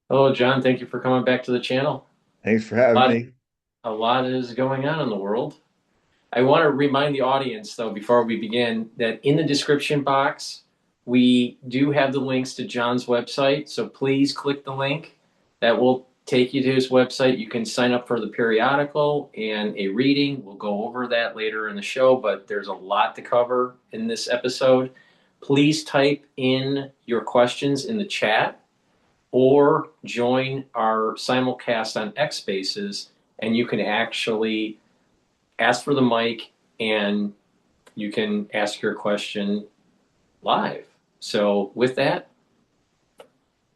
Hello, John. Thank you for coming back to the channel. Thanks for A having lot, me. a lot is going on in the world. I want to remind the audience, though, before we begin, that in the description box, we do have the links to John's website. So please click the link. That will take you to his website. You can sign up for the periodical and a reading. We'll go over that later in the show, but there's a lot to cover in this episode. Please type in your questions in the chat or join our simulcast on X Spaces, and you can actually ask for the mic and you can ask your question live. So, with that,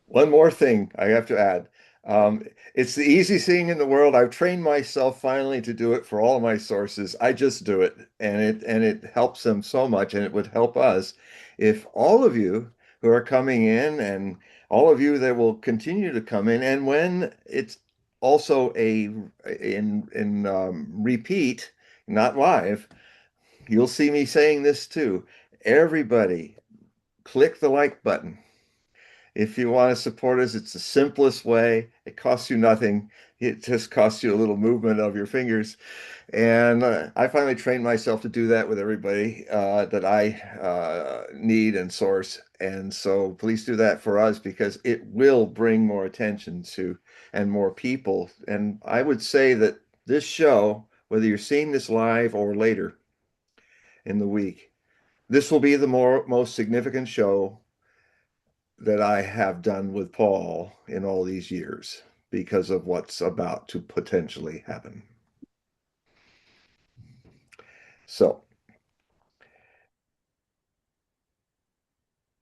One more thing I have to add. Um, it's the easiest thing in the world. I've trained myself finally to do it for all of my sources. I just do it, and it helps them so much, and it would help us if all of you who are coming in and all of you that will continue to come in, and when it's also a in repeat, not live, you'll see me saying this too. Everybody, click the like button. If you want to support us, it's the simplest way. It costs you nothing. It just costs you a little movement of your fingers. And I finally trained myself to do that with everybody that I need and source. And so please do that for us because it will bring more attention to and more people. And I would say that this show, whether you're seeing this live or later in the week, this will be the most significant show that I have done with Paul in all these years because of what's about to potentially happen. So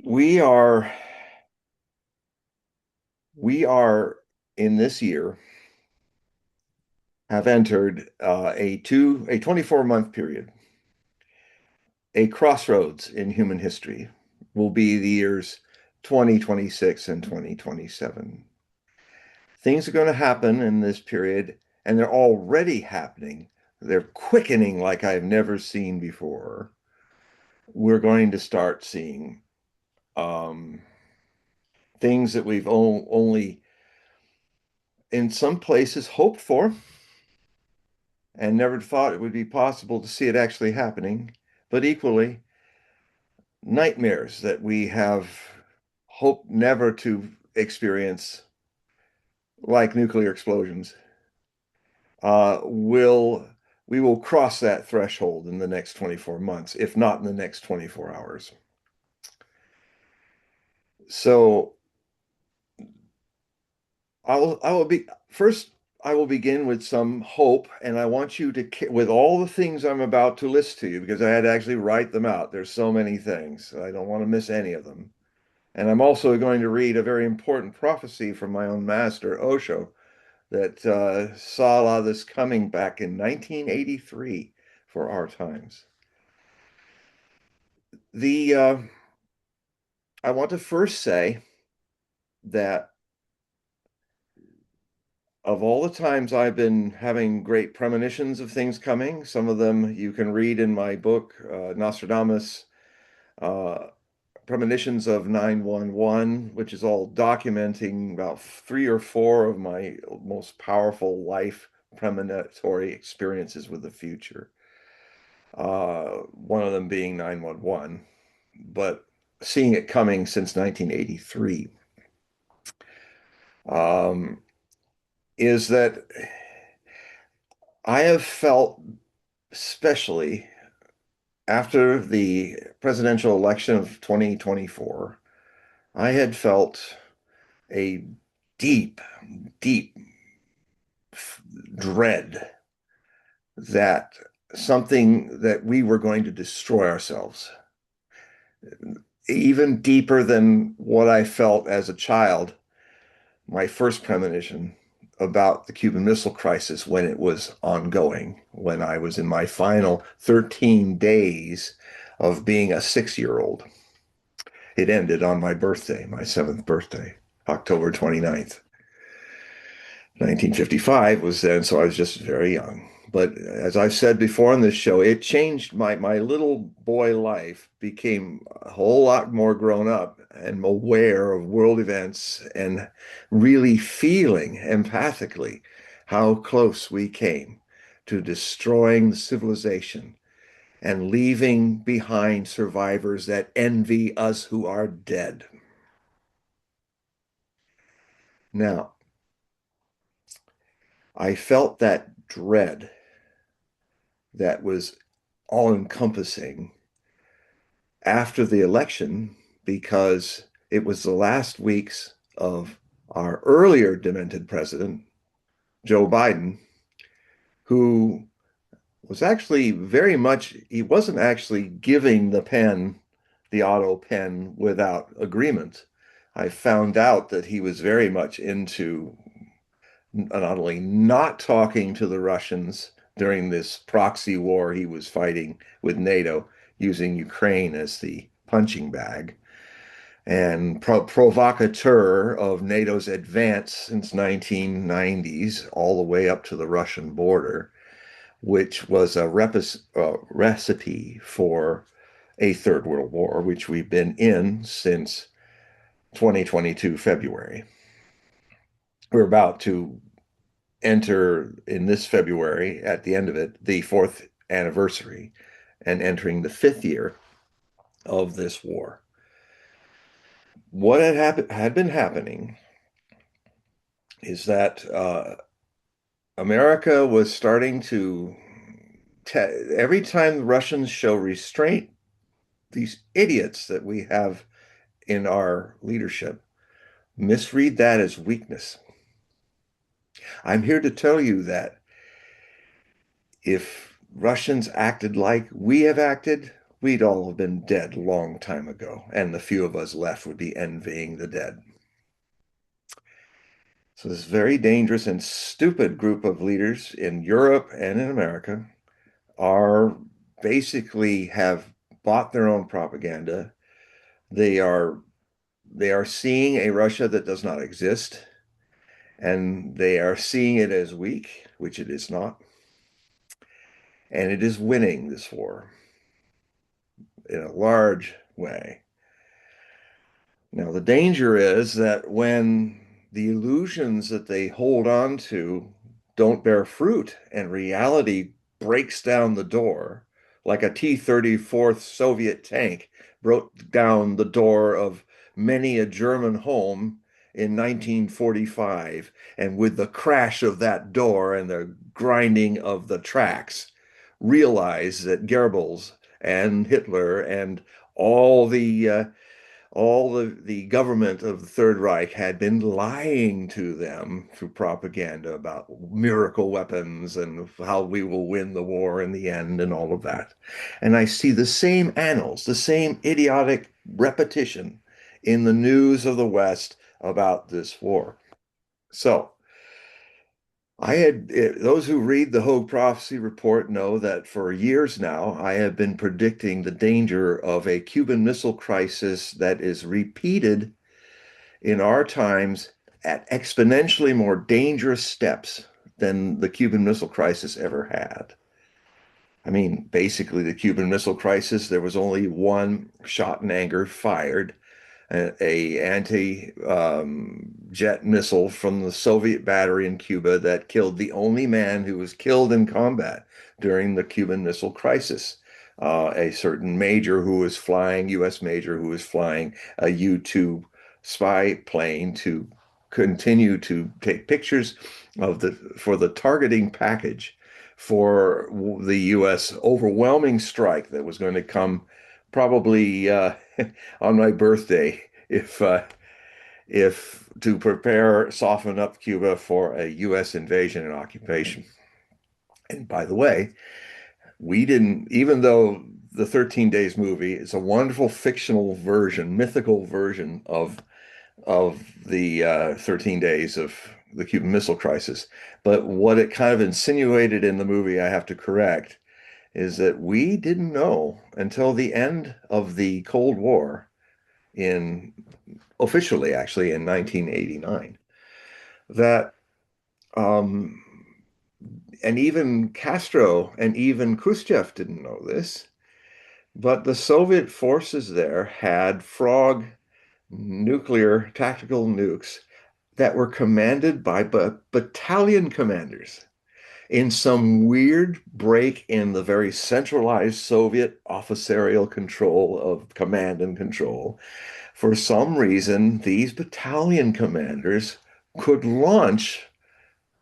we are we are in this year have entered a 24-month period. A crossroads in human history will be the years 2026 and 2027. Things are going to happen in this period, and they're already happening. They're quickening like I've never seen before. We're going to start seeing um, things that we've only, in some places, hoped for and never thought it would be possible to see it actually happening, but equally, nightmares that we have hoped never to experience, like nuclear explosions, will we will cross that threshold in the next 24 months, if not in the next 24 hours. So I will be first. I will begin with some hope, and I want you to, with all the things I'm about to list to you, because I had to actually write them out. There's so many things. I don't want to miss any of them. And I'm also going to read a very important prophecy from my own master, Osho, that saw a lot of this coming back in 1983 for our times. The I want to first say that of all the times I've been having great premonitions of things coming, some of them you can read in my book, Nostradamus, uh, Premonitions of 911, which is all documenting about three or four of my most powerful life premonitory experiences with the future. One of them being 911, but seeing it coming since 1983, um, is that I have felt, especially after the presidential election of 2024, I had felt a deep, deep dread that something that we were going to destroy ourselves, even deeper than what I felt as a child, my first premonition about the Cuban Missile Crisis when it was ongoing, when I was in my final 13 days of being a 6-year-old. It ended on my birthday, my seventh birthday, October 29th. 1955 was then, so I was just very young. But as I've said before on this show, it changed my little boy life, became a whole lot more grown up and aware of world events and really feeling empathically how close we came to destroying the civilization and leaving behind survivors that envy us who are dead. Now, I felt that dread that was all encompassing after the election because it was the last weeks of our earlier demented president, Joe Biden, who was actually very much, he wasn't actually giving the pen, the auto pen, without agreement. I found out that he was very much into not only not talking to the Russians during this proxy war he was fighting with NATO, using Ukraine as the punching bag, and provocateur of NATO's advance since 1990s, all the way up to the Russian border, which was a recipe for a third world war, which we've been in since 2022 February. We're about to enter in this February, at the end of it, the fourth anniversary and entering the fifth year of this war. What had been happening is that America was starting to, every time the Russians show restraint, these idiots that we have in our leadership misread that as weakness. I'm here to tell you that if Russians acted like we have acted, we'd all have been dead a long time ago, and the few of us left would be envying the dead. So this very dangerous and stupid group of leaders in Europe and in America are basically have bought their own propaganda. They are they are seeing a Russia that does not exist, and they are seeing it as weak, which it is not, and it is winning this war in a large way. Now, the danger is that when the illusions that they hold on to don't bear fruit and reality breaks down the door, like a T-34 Soviet tank broke down the door of many a German home in 1945, and with the crash of that door and the grinding of the tracks, realize that Goebbels and Hitler and all the government of the Third Reich had been lying to them through propaganda about miracle weapons and how we will win the war in the end and all of that. And I see the same annals, the same idiotic repetition in the news of the West about this war. So those who read the Hogue Prophecy Report know that for years now, I have been predicting the danger of a Cuban Missile Crisis that is repeated in our times at exponentially more dangerous steps than the Cuban Missile Crisis ever had. I mean, basically, the Cuban Missile Crisis, there was only one shot in anger fired, a anti-jet missile from the Soviet battery in Cuba that killed the only man who was killed in combat during the Cuban Missile Crisis. A certain major who was flying, U.S. major who was flying a U-2 spy plane to continue to take pictures for the targeting package for the U.S. overwhelming strike that was going to come probably on my birthday if to prepare, soften up Cuba for a U.S. invasion and occupation. And by the way, we didn't, even though the 13 Days movie is a wonderful fictional version, mythical version of the 13 Days of the Cuban Missile Crisis. But what it kind of insinuated in the movie, I have to correct, is that we didn't know until the end of the Cold War in officially actually in 1989 that um, and even Castro and even Khrushchev didn't know this, but the Soviet forces there had Frog nuclear tactical nukes that were commanded by battalion commanders in some weird break in the very centralized Soviet officerial control of command and control. For some reason, these battalion commanders could launch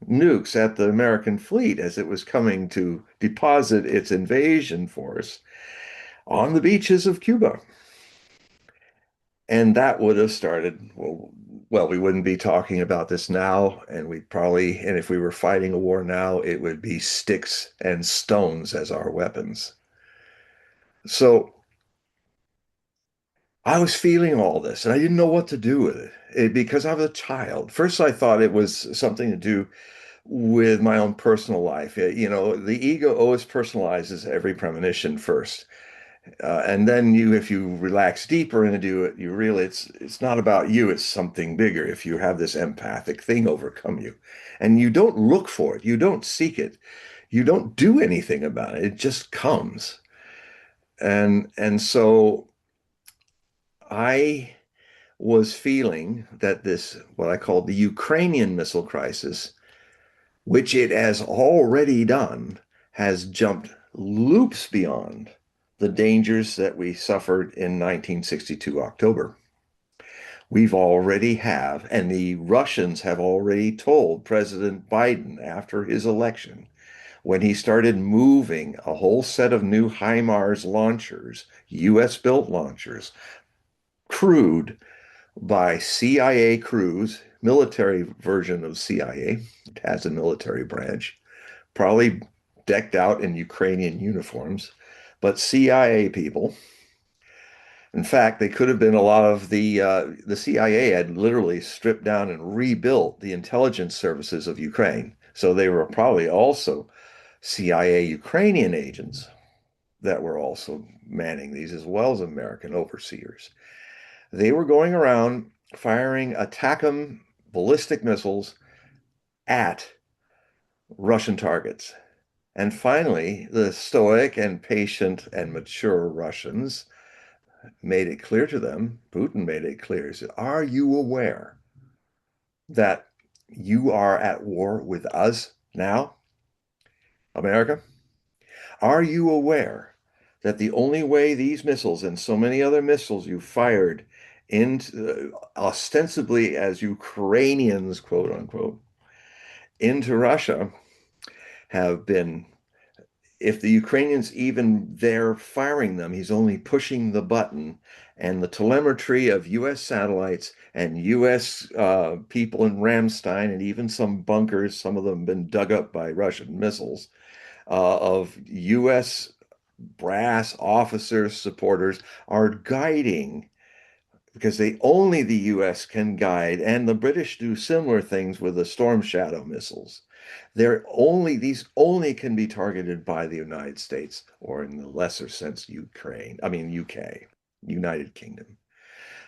nukes at the American fleet as it was coming to deposit its invasion force on the beaches of Cuba. And that would have started, we wouldn't be talking about this now, and and if we were fighting a war now, it would be sticks and stones as our weapons. So I was feeling all this, and I didn't know what to do with because I was a child. First, I thought it was something to do with my own personal life. The ego always personalizes every premonition first. And then if you relax deeper into it, you realize it's not about you, it's something bigger. If you have this empathic thing overcome you, and you don't look for it, you don't seek it, you don't do anything about it, it just comes. And so I was feeling that this, what I called the Ukrainian missile crisis, which it has already done, has jumped loops beyond the dangers that we suffered in 1962 October. We've already have, and the Russians have already told President Biden after his election, when he started moving a whole set of new HIMARS launchers, US built launchers, crewed by CIA crews, military version of CIA, it has a military branch, probably decked out in Ukrainian uniforms, but CIA people. In fact, they could have been a lot of the CIA had literally stripped down and rebuilt the intelligence services of Ukraine. So they were probably also CIA Ukrainian agents that were also manning these as well as American overseers. They were going around firing ATACMS ballistic missiles at Russian targets. And finally, the stoic and patient and mature Russians made it clear to them, Putin made it clear, he said, are you aware that you are at war with us now, America? Are you aware that the only way these missiles and so many other missiles you fired into ostensibly as Ukrainians, quote unquote, into Russia have been, if the Ukrainians even they're firing them, he's only pushing the button, and the telemetry of U.S. satellites and U.S. People in Ramstein and even some bunkers, some of them have been dug up by Russian missiles, of U.S. brass officers, supporters are guiding because only the US can guide, and the British do similar things with the Storm Shadow missiles. These only can be targeted by the United States, or in the lesser sense, UK, United Kingdom.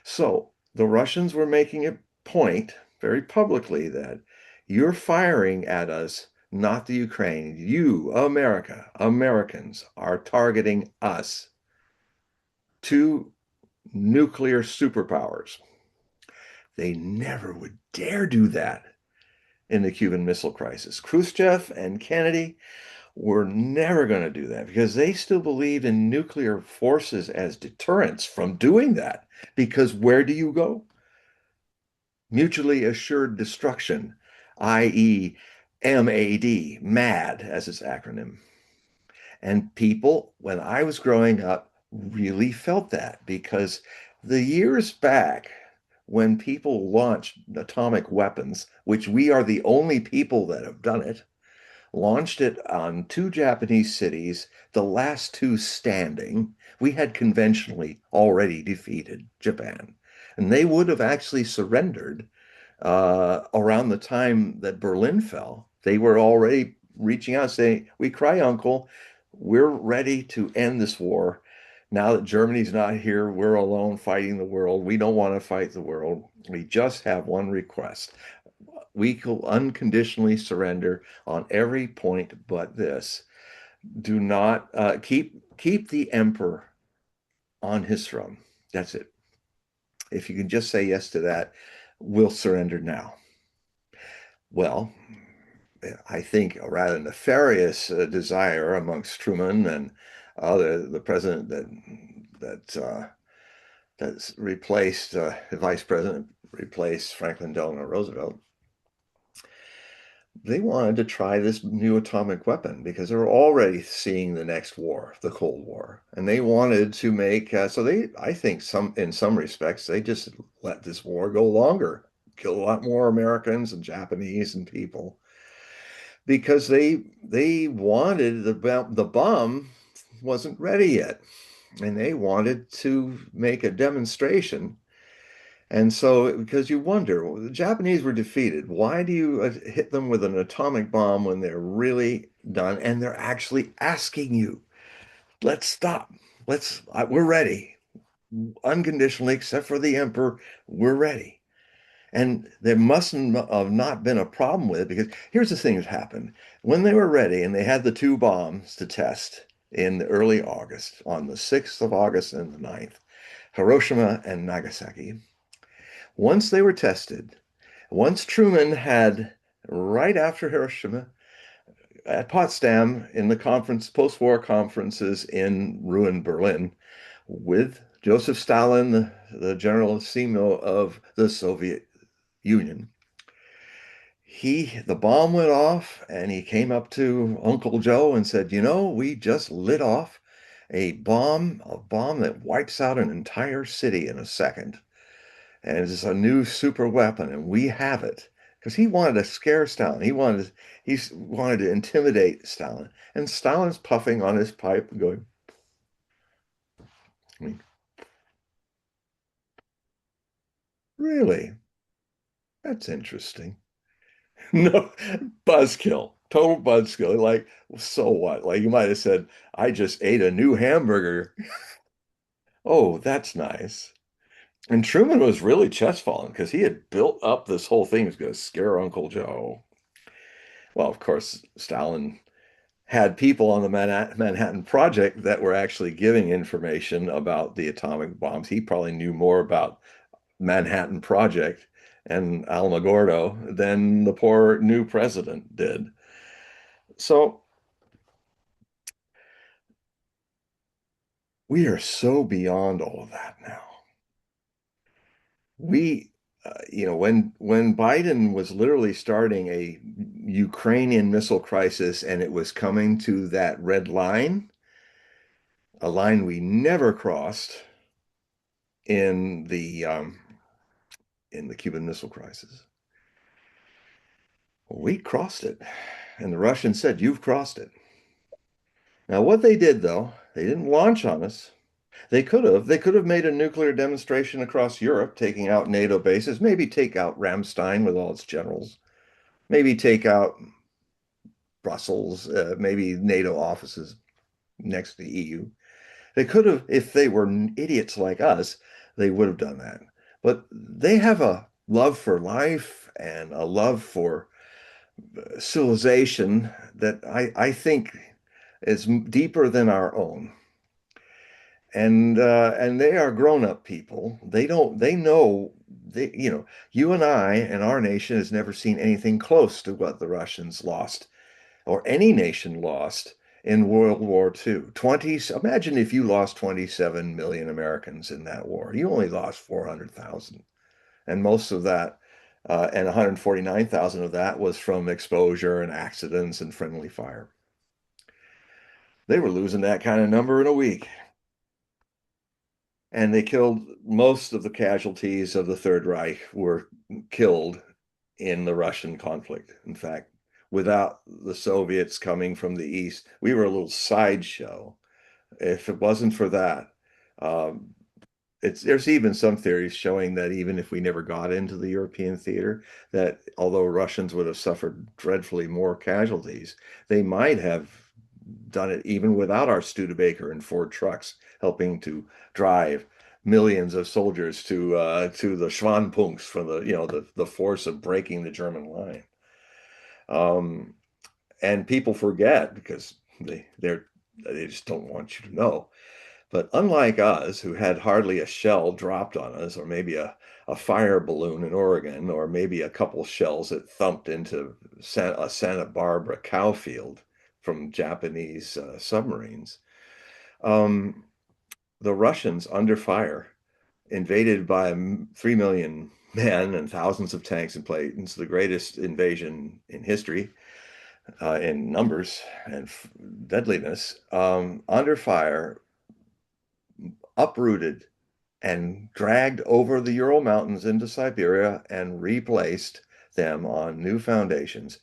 So the Russians were making a point very publicly that you're firing at us, not the Ukraine. You, Americans, are targeting us, two nuclear superpowers. They never would dare do that in the Cuban Missile Crisis. Khrushchev and Kennedy were never going to do that because they still believed in nuclear forces as deterrents from doing that. Because where do you go? Mutually assured destruction, i.e., MAD, MAD as its acronym. And people, when I was growing up, really felt that because the years back when people launched atomic weapons, which we are the only people that have done it, launched it on two Japanese cities, the last two standing. We had conventionally already defeated Japan, and they would have actually surrendered around the time that Berlin fell. They were already reaching out saying, we cry uncle, we're ready to end this war. Now that Germany's not here, we're alone fighting the world. We don't want to fight the world. We just have one request. We will unconditionally surrender on every point but this. Do not keep the emperor on his throne. That's it. If you can just say yes to that, we'll surrender now. Well, I think a rather nefarious desire amongst Truman and the president that's replaced the vice president replaced Franklin Delano Roosevelt. They wanted to try this new atomic weapon because they were already seeing the next war, the Cold War, and they wanted to make so they I think in some respects they just let this war go longer, kill a lot more Americans and Japanese and people because they wanted the bomb wasn't ready yet, and they wanted to make a demonstration. And so, because you wonder, well, the Japanese were defeated. Why do you hit them with an atomic bomb when they're really done and they're actually asking you, let's stop. We're ready. Unconditionally, except for the emperor, we're ready. And there mustn't have not been a problem with it because here's the thing that happened. When they were ready and they had the two bombs to test in the early August, on the 6th of August and the 9th, Hiroshima and Nagasaki, once they were tested, once Truman had, right after Hiroshima, at Potsdam in the post-war conferences in ruined Berlin, with Joseph Stalin, the generalissimo of the Soviet Union, the bomb went off and he came up to Uncle Joe and said, we just lit off a bomb that wipes out an entire city in a second. And it's a new super weapon, and we have it. Because he wanted to scare Stalin. He wanted to intimidate Stalin. And Stalin's puffing on his pipe and going, I mean, really? That's interesting. No, buzzkill, total buzzkill. Like, so what? Like you might have said, I just ate a new hamburger. Oh, that's nice. And Truman was really chest-fallen because he had built up this whole thing was going to scare Uncle Joe. Well, of course, Stalin had people on the Manhattan Project that were actually giving information about the atomic bombs. He probably knew more about Manhattan Project and Alamogordo than the poor new president did. So we are so beyond all of that now. We, when Biden was literally starting a Ukrainian missile crisis and it was coming to that red line, a line we never crossed in the Cuban Missile Crisis. Well, we crossed it, and the Russians said, "You've crossed it." Now, what they did, though, they didn't launch on us. They could have. They could have made a nuclear demonstration across Europe, taking out NATO bases, maybe take out Ramstein with all its generals, maybe take out Brussels, maybe NATO offices next to the EU. They could have, if they were idiots like us, they would have done that. But they have a love for life and a love for civilization that I think is deeper than our own. And they are grown-up people. They know you and I and our nation has never seen anything close to what the Russians lost or any nation lost in World War II. Imagine if you lost 27 million Americans in that war. You only lost 400,000. And most of that, and 149,000 of that was from exposure and accidents and friendly fire. They were losing that kind of number in a week. And they killed most of the casualties of the Third Reich were killed in the Russian conflict. In fact, without the Soviets coming from the East, we were a little sideshow. If it wasn't for that, um, there's even some theories showing that even if we never got into the European theater, that although Russians would have suffered dreadfully more casualties, they might have done it even without our Studebaker and Ford trucks helping to drive millions of soldiers to the Schwanpunks for the force of breaking the German line. Um, and people forget because they just don't want you to know. But unlike us, who had hardly a shell dropped on us, or maybe a fire balloon in Oregon, or maybe a couple shells that thumped into a Santa Barbara cow field from Japanese submarines, um, the Russians, under fire, invaded by 3 million men and thousands of tanks and planes, the greatest invasion in history in numbers and deadliness, under fire, uprooted and dragged over the Ural Mountains into Siberia and replaced them on new foundations.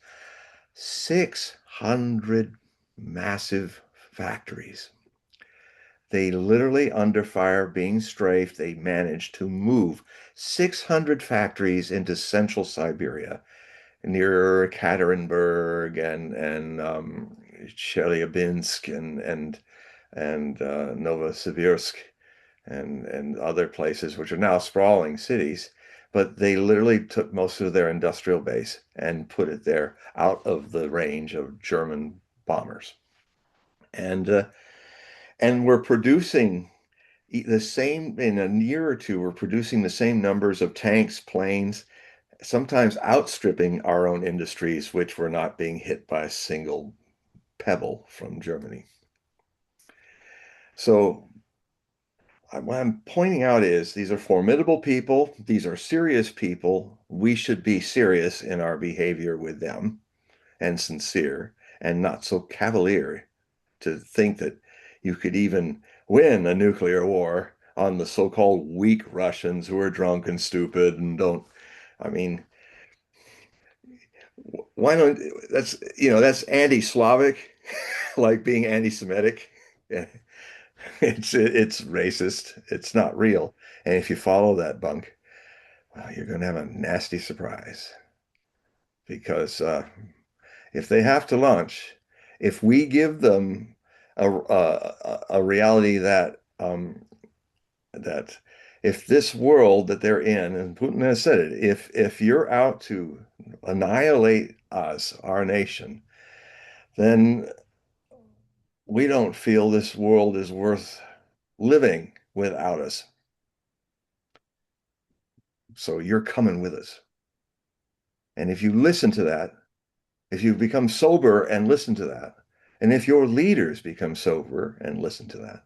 600 massive factories. They literally, under fire, being strafed, they managed to move 600 factories into central Siberia, near Ekaterinburg and Chelyabinsk and Novosibirsk and other places, which are now sprawling cities. But they literally took most of their industrial base and put it there out of the range of German bombers. And uh, and we're producing the same in a year or two. We're producing the same numbers of tanks, planes, sometimes outstripping our own industries, which were not being hit by a single pebble from Germany. So what I'm pointing out is these are formidable people. These are serious people. We should be serious in our behavior with them and sincere and not so cavalier to think that you could even win a nuclear war on the so-called weak Russians who are drunk and stupid and don't. I mean, why don't that's anti-Slavic, like being anti-Semitic. It's racist. It's not real. And if you follow that bunk, well, you're going to have a nasty surprise because if they have to launch, if we give them a reality that if this world that they're in, and Putin has said it, if you're out to annihilate us, our nation, then we don't feel this world is worth living without us. So you're coming with us. And if you listen to that, if you become sober and listen to that, and if your leaders become sober and listen to that,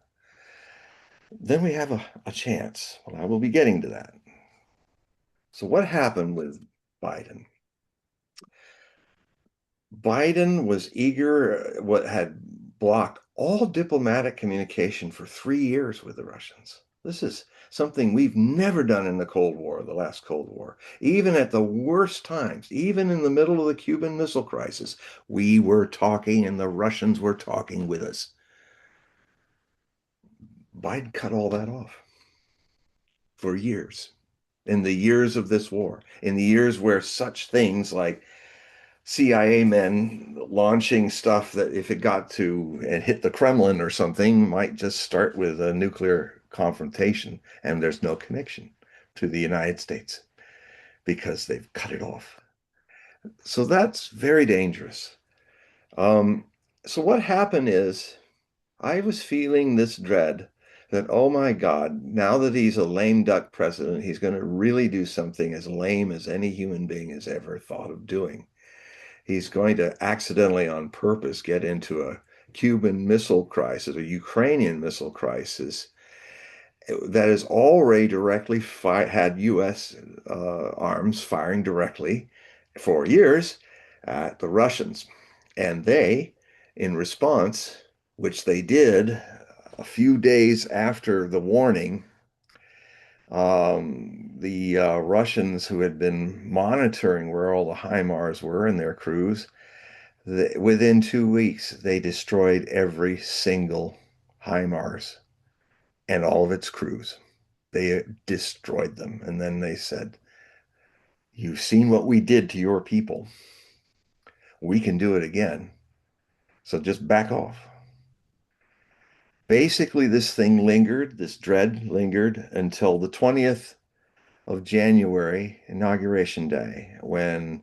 then we have a chance. Well, I will be getting to that. So what happened with Biden? Biden was eager, what had blocked all diplomatic communication for 3 years with the Russians. This is something we've never done in the Cold War, the last Cold War. Even at the worst times, even in the middle of the Cuban Missile Crisis, we were talking and the Russians were talking with us. Biden cut all that off for years. In the years of this war, in the years where such things like CIA men launching stuff that if it got to and hit the Kremlin or something might just start with a nuclear confrontation, and there's no connection to the United States because they've cut it off. So that's very dangerous. Um, so what happened is I was feeling this dread that, oh my God, now that he's a lame duck president, he's going to really do something as lame as any human being has ever thought of doing. He's going to accidentally, on purpose, get into a Cuban Missile Crisis, a Ukrainian Missile Crisis that has already directly had U.S. Arms firing directly for years at the Russians. And they, in response, which they did a few days after the warning, the Russians who had been monitoring where all the HIMARS were and their crews, within 2 weeks, they destroyed every single HIMARS and all of its crews. They destroyed them. And then they said, you've seen what we did to your people. We can do it again. So just back off. Basically, this thing lingered, this dread lingered until the 20th of January, Inauguration Day, when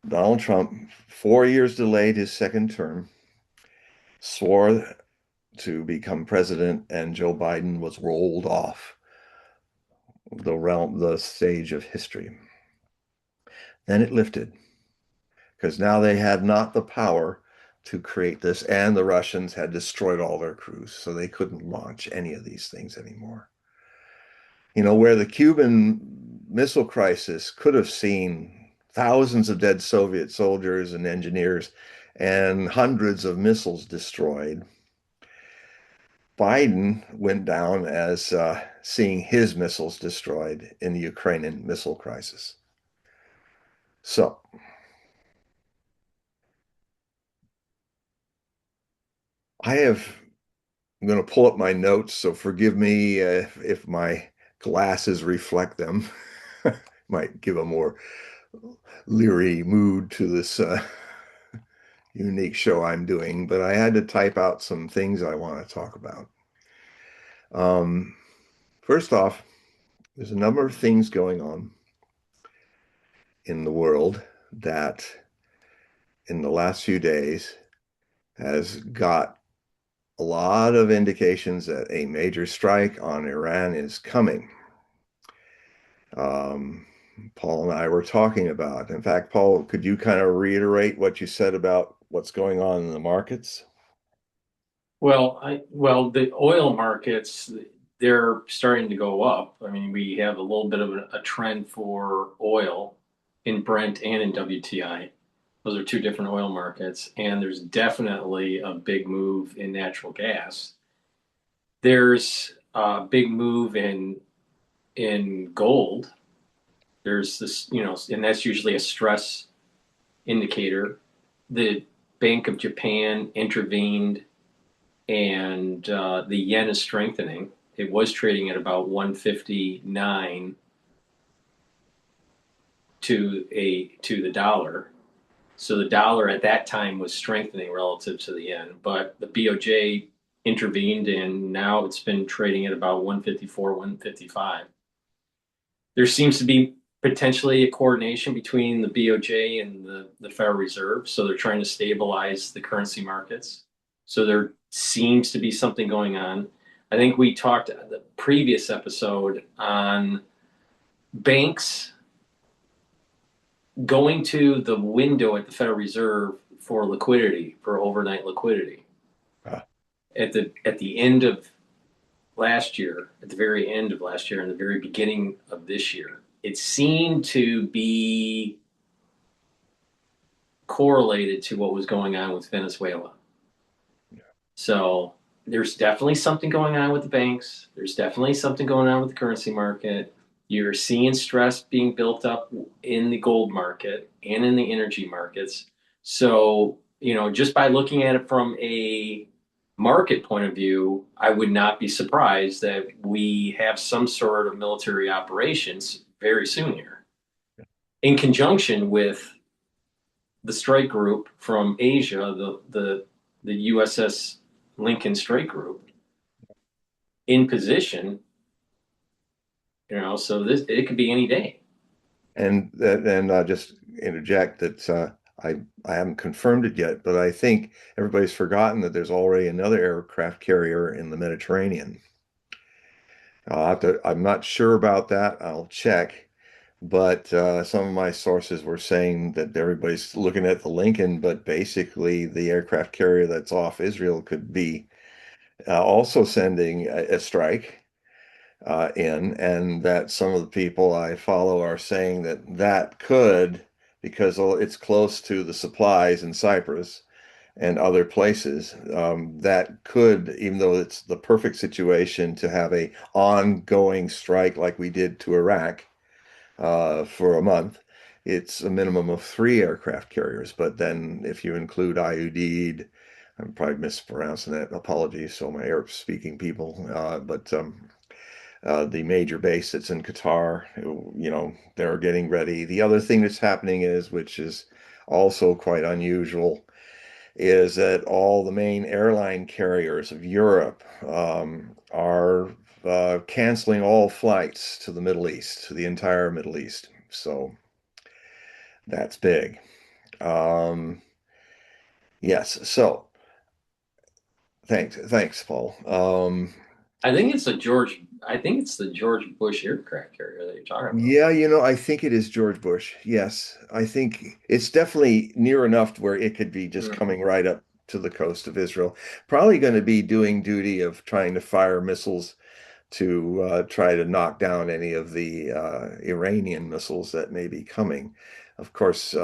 Donald Trump, 4 years delayed his second term, swore to become president, and Joe Biden was rolled off the stage of history. Then it lifted because now they had not the power to create this, and the Russians had destroyed all their crews, so they couldn't launch any of these things anymore. Where the Cuban Missile Crisis could have seen thousands of dead Soviet soldiers and engineers and hundreds of missiles destroyed, Biden went down as seeing his missiles destroyed in the Ukrainian missile crisis. So I'm going to pull up my notes, so forgive me if my glasses reflect them. Might give a more leery mood to this unique show I'm doing, but I had to type out some things I want to talk about. Um, First off, there's a number of things going on in the world that in the last few days has got a lot of indications that a major strike on Iran is coming. Um, Paul and I were talking about. In fact, Paul, could you kind of reiterate what you said about what's going on in the markets? Well, the oil markets, they're starting to go up. I mean, we have a little bit of a trend for oil in Brent and in WTI. Those are two different oil markets, and there's definitely a big move in natural gas. There's a big move in gold. There's this, and that's usually a stress indicator. The Bank of Japan intervened, and the yen is strengthening. It was trading at about 159 to the dollar. So the dollar at that time was strengthening relative to the yen, but the BOJ intervened, and now it's been trading at about 154, 155. There seems to be potentially a coordination between the BOJ and the Federal Reserve. So they're trying to stabilize the currency markets. So there seems to be something going on. I think we talked the previous episode on banks going to the window at the Federal Reserve for liquidity, for overnight liquidity. Uh, At the end of last year, at the very end of last year, and the very beginning of this year, it seemed to be correlated to what was going on with Venezuela. So there's definitely something going on with the banks. There's definitely something going on with the currency market. You're seeing stress being built up in the gold market and in the energy markets. So, just by looking at it from a market point of view, I would not be surprised that we have some sort of military operations very soon here, in conjunction with the strike group from Asia, the USS Lincoln Strike Group, in position. So it could be any day. and just interject that I haven't confirmed it yet, but I think everybody's forgotten that there's already another aircraft carrier in the Mediterranean. I'm not sure about that. I'll check. But some of my sources were saying that everybody's looking at the Lincoln, but basically the aircraft carrier that's off Israel could be also sending a strike in, and that some of the people I follow are saying that that could, because it's close to the supplies in Cyprus and other places, that could, even though it's the perfect situation to have a ongoing strike like we did to Iraq for a month, it's a minimum of three aircraft carriers. But then if you include IUD, I'm probably mispronouncing that. Apologies, so my Arab speaking people. But the major base that's in Qatar, they're getting ready. The other thing that's happening is, which is also quite unusual, is that all the main airline carriers of Europe are canceling all flights to the Middle East, to the entire Middle East. So that's big. Um, yes. So thanks, Paul. I think it's the George Bush aircraft carrier that you're talking about. Yeah, I think it is George Bush. Yes, I think it's definitely near enough to where it could be just Mm. coming right up to the coast of Israel. Probably going to be doing duty of trying to fire missiles to try to knock down any of the Iranian missiles that may be coming. Of course,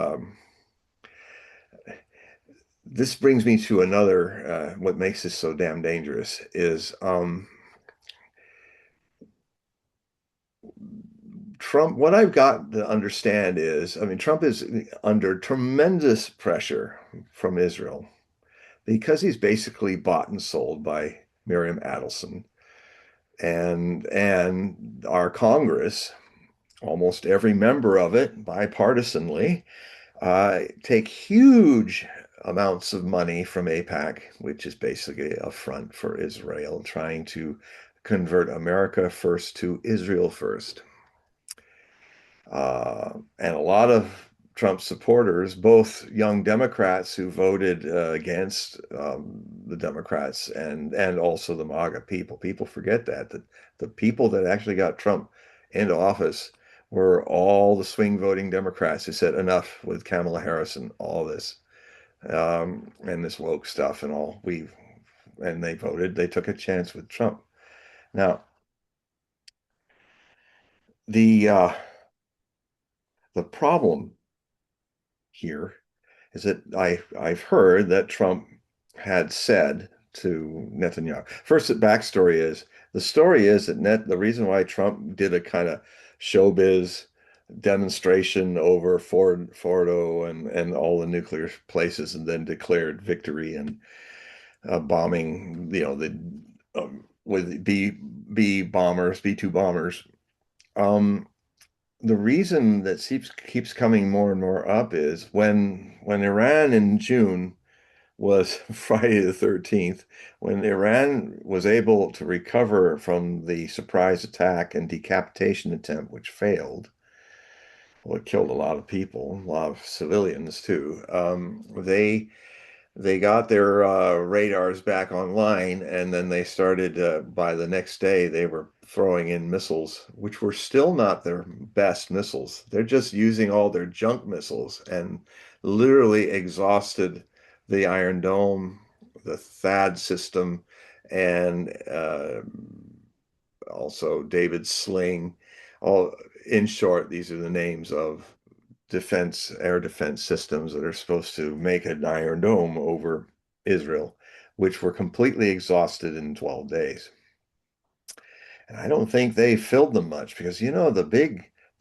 this brings me to another, what makes this so damn dangerous is Trump, what I've got to understand is, I mean, Trump is under tremendous pressure from Israel because he's basically bought and sold by Miriam Adelson and our Congress, almost every member of it, bipartisanly, take huge amounts of money from AIPAC, which is basically a front for Israel, trying to convert America first to Israel first. And a lot of Trump supporters, both young Democrats who voted against the Democrats and also the MAGA people forget that the people that actually got Trump into office were all the swing voting Democrats who said enough with Kamala Harris and all this and this woke stuff and all. And they voted. They took a chance with Trump. Now the uh, the problem here is that I've heard that Trump had said to Netanyahu. First, the backstory is the story is that the reason why Trump did a kind of showbiz demonstration over Fordo and all the nuclear places, and then declared victory and bombing, the with B bombers, B-2 bombers. Um, the reason that keeps coming more and more up is when Iran in June was Friday the 13th, when Iran was able to recover from the surprise attack and decapitation attempt, which failed. Well, it killed a lot of people, a lot of civilians too. They got their radars back online, and then they started, by the next day, they were throwing in missiles, which were still not their best missiles. They're just using all their junk missiles and literally exhausted the Iron Dome, the THAAD system, and also David's Sling. All in short, these are the names of air defense systems that are supposed to make an Iron Dome over Israel, which were completely exhausted in 12 days. And I don't think they filled them much because the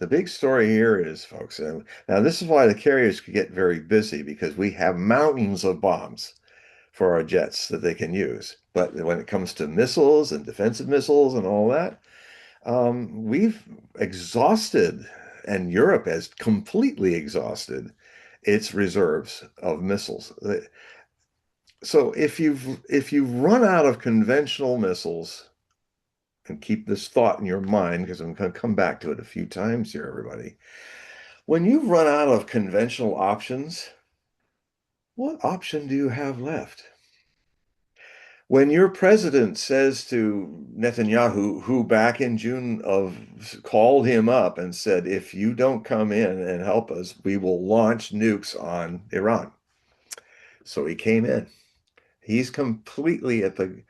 big story here is, folks, and now this is why the carriers could get very busy because we have mountains of bombs for our jets that they can use. But when it comes to missiles and defensive missiles and all that, we've exhausted, and Europe has completely exhausted its reserves of missiles. So if you've run out of conventional missiles, and keep this thought in your mind because I'm going to come back to it a few times here, everybody. When you've run out of conventional options, what option do you have left? When your president says to Netanyahu, who back in June of called him up and said, if you don't come in and help us, we will launch nukes on Iran. So he came in. He's completely at the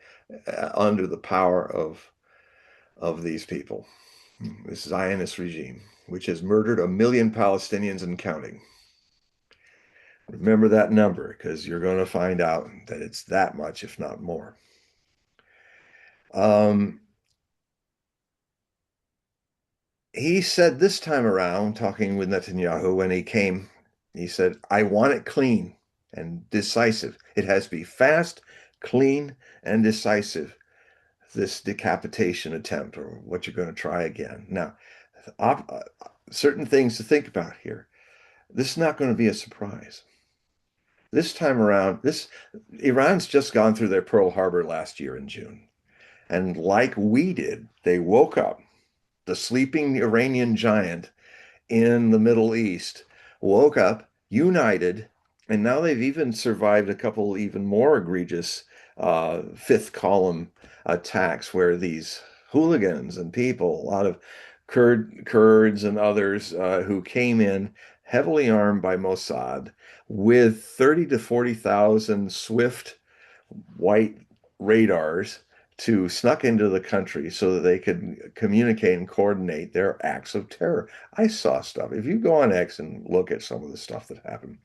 under the power of these people, this Zionist regime, which has murdered 1 million Palestinians and counting. Remember that number because you're going to find out that it's that much, if not more. Um, he said this time around, talking with Netanyahu when he came, he said, I want it clean and decisive. It has to be fast, clean, and decisive, this decapitation attempt or what you're going to try again. Now, certain things to think about here. This is not going to be a surprise. This time around, this Iran's just gone through their Pearl Harbor last year in June. And like we did, they woke up. The sleeping Iranian giant in the Middle East woke up, united, and now they've even survived a couple even more egregious fifth column attacks where these hooligans and people, a lot of Kurds and others who came in heavily armed by Mossad with 30 to 40,000 swift white radars to snuck into the country so that they could communicate and coordinate their acts of terror. I saw stuff. If you go on X and look at some of the stuff that happened,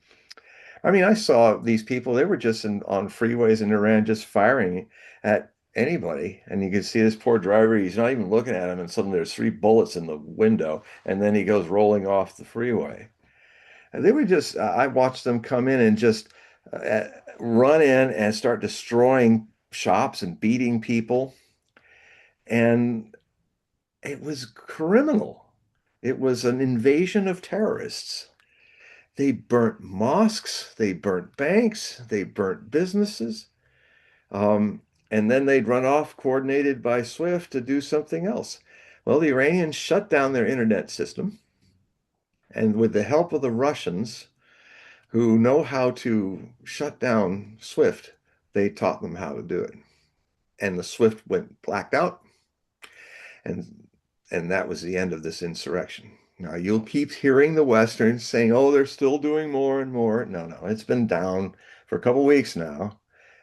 I mean, I saw these people, they were just on freeways in Iran just firing at anybody. And you could see this poor driver, he's not even looking at him, and suddenly there's three bullets in the window, and then he goes rolling off the freeway. And they were just, I watched them come in and just uh, run in and start destroying shops and beating people. And it was criminal. It was an invasion of terrorists. They burnt mosques, they burnt banks, they burnt businesses. Um, and then they'd run off, coordinated by SWIFT, to do something else. Well, the Iranians shut down their internet system, and with the help of the Russians, who know how to shut down SWIFT, they taught them how to do it. And the SWIFT went blacked out, and that was the end of this insurrection. Now you'll keep hearing the Westerns saying, "Oh, they're still doing more and more." No, no, it's been down for a couple of weeks now.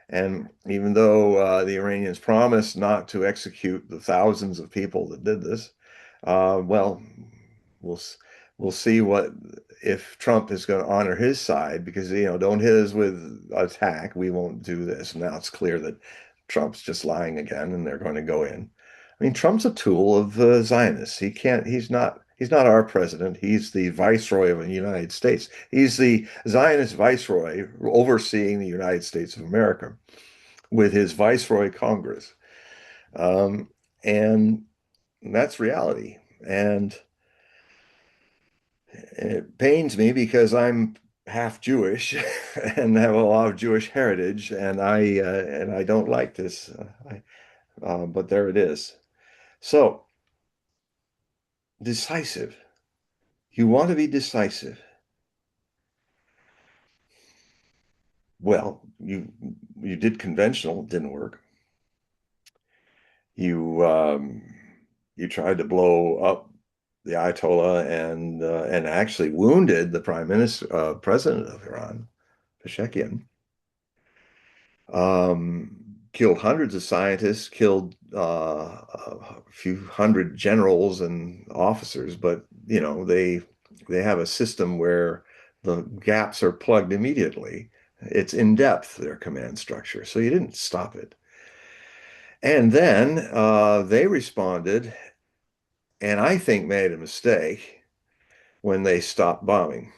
And even though the Iranians promised not to execute the thousands of people that did this, well, we'll we'll see what if Trump is going to honor his side, because don't hit us with attack. We won't do this. Now it's clear that Trump's just lying again, and they're going to go in. I mean, Trump's a tool of the Zionists. He can't. He's not our president. He's the viceroy of the United States. He's the Zionist viceroy overseeing the United States of America with his viceroy Congress. Um, and that's reality. And it pains me because I'm half Jewish and have a lot of Jewish heritage, and I don't like this. But there it is. So decisive. You want to be decisive. Well, you did conventional, didn't work. You you tried to blow up the Ayatollah and actually wounded the president of Iran, Pezeshkian. Killed hundreds of scientists, killed a few hundred generals and officers, but they have a system where the gaps are plugged immediately. It's in depth, their command structure, so you didn't stop it. And then they responded, and I think made a mistake when they stopped bombing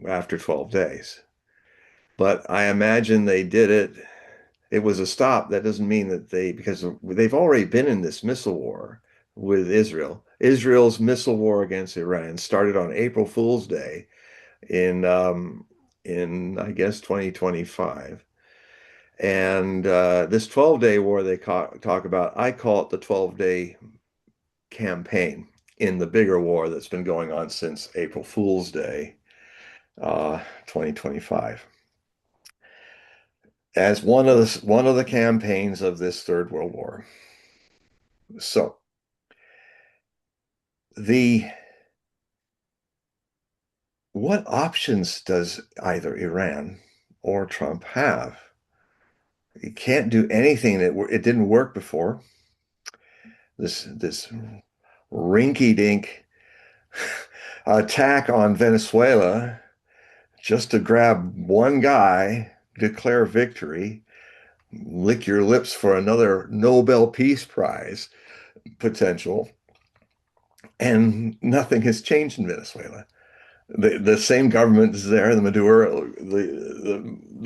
after 12 days. But I imagine they did it. It was a stop. That doesn't mean that because they've already been in this missile war with Israel. Israel's missile war against Iran started on April Fool's Day in I guess 2025. And this 12-day war they talk about, I call it the 12-day campaign in the bigger war that's been going on since April Fool's Day, 2025, as one of the campaigns of this Third World War. So the what options does either Iran or Trump have? You can't do anything that it didn't work before. This rinky-dink attack on Venezuela just to grab one guy, declare victory, lick your lips for another Nobel Peace Prize potential, and nothing has changed in Venezuela. The same government is there. The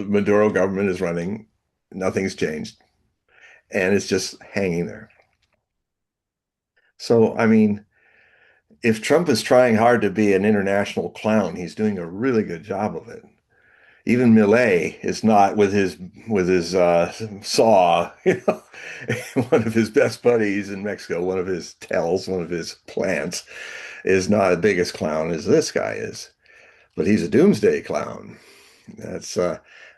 Maduro government is running. Nothing's changed, and it's just hanging there. So, I mean, if Trump is trying hard to be an international clown, he's doing a really good job of it. even Millet is not with his saw, one of his best buddies in Mexico, one of his tells, one of his plants, is not as big as clown as this guy is. But he's a doomsday clown. That's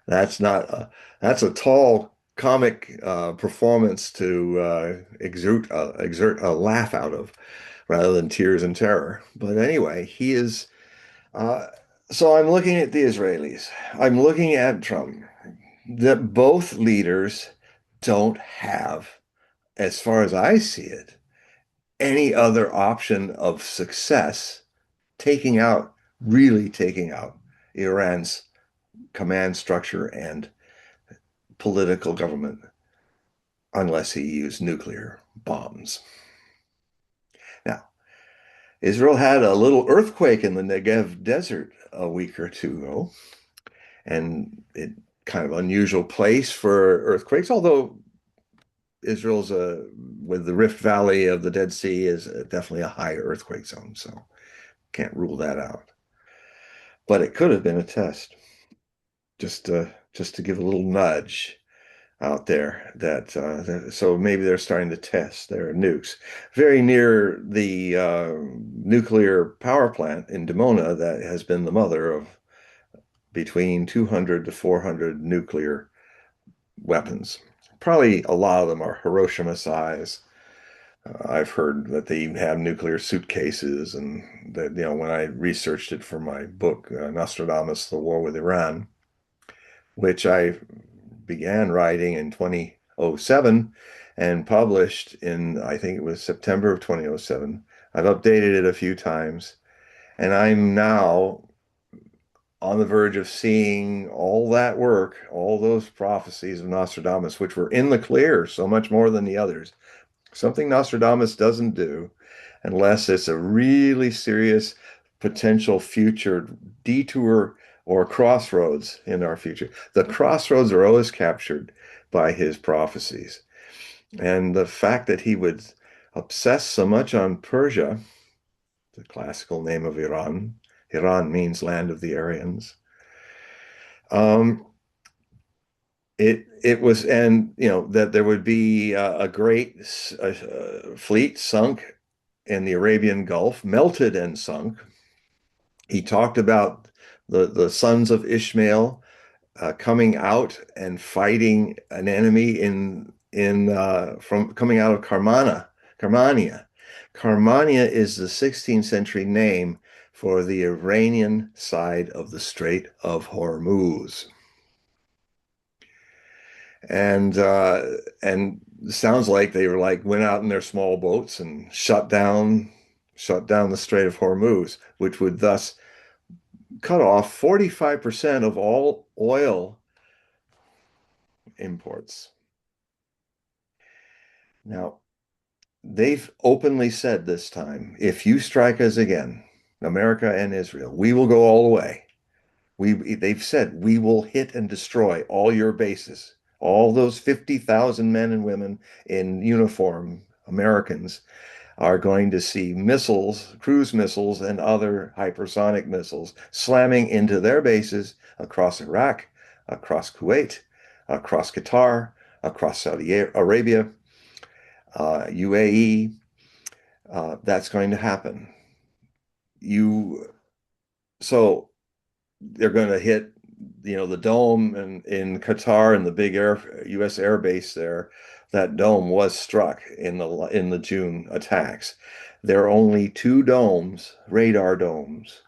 that's not that's a tall comic performance to exert a laugh out of rather than tears and terror. But anyway, he is. Uh, so I'm looking at the Israelis. I'm looking at Trump. That both leaders don't have, as far as I see it, any other option of success really taking out Iran's command structure and political government unless he used nuclear bombs. Now, Israel had a little earthquake in the Negev desert a week or two ago, and it kind of unusual place for earthquakes, although Israel's with the Rift Valley of the Dead Sea is definitely a high earthquake zone, so can't rule that out. But it could have been a test, just to give a little nudge out there so maybe they're starting to test their nukes very near the nuclear power plant in Dimona that has been the mother of between 200 to 400 nuclear weapons. Probably a lot of them are Hiroshima size. I've heard that they even have nuclear suitcases, and that, when I researched it for my book, Nostradamus, The War with Iran, which I began writing in 2007 and published in, I think it was September of 2007. I've updated it a few times, and I'm now on the verge of seeing all that work, all those prophecies of Nostradamus, which were in the clear so much more than the others. Something Nostradamus doesn't do unless it's a really serious potential future detour or crossroads in our future. The crossroads are always captured by his prophecies. And the fact that he would obsess so much on Persia, the classical name of Iran, Iran means land of the Aryans. Um, it was, and that there would be a great fleet sunk in the Arabian Gulf, melted and sunk. He talked about the sons of Ishmael coming out and fighting an enemy in from coming out of Carmania. Carmania is the 16th century name for the Iranian side of the Strait of Hormuz. And sounds like they were like went out in their small boats and shut down the Strait of Hormuz, which would thus cut off 45% of all oil imports. Now, they've openly said this time, if you strike us again, America and Israel, we will go all the way. They've said we will hit and destroy all your bases. All those 50,000 men and women in uniform, Americans, are going to see missiles, cruise missiles, and other hypersonic missiles slamming into their bases across Iraq, across Kuwait, across Qatar, across Saudi Arabia, UAE. That's going to happen. You so they're going to hit, the dome in Qatar and the big U.S. air base there. That dome was struck in the June attacks. There are only two domes, radar domes,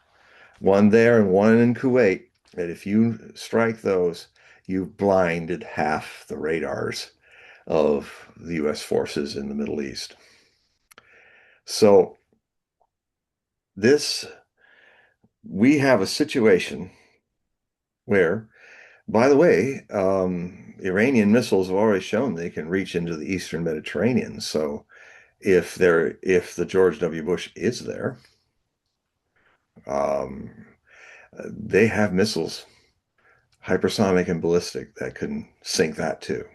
one there and one in Kuwait. That if you strike those, you've blinded half the radars of the U.S. forces in the Middle East. So this we have a situation where, by the way, Iranian missiles have already shown they can reach into the Eastern Mediterranean. So if the George W. Bush is there, um, they have missiles, hypersonic and ballistic, that can sink that too.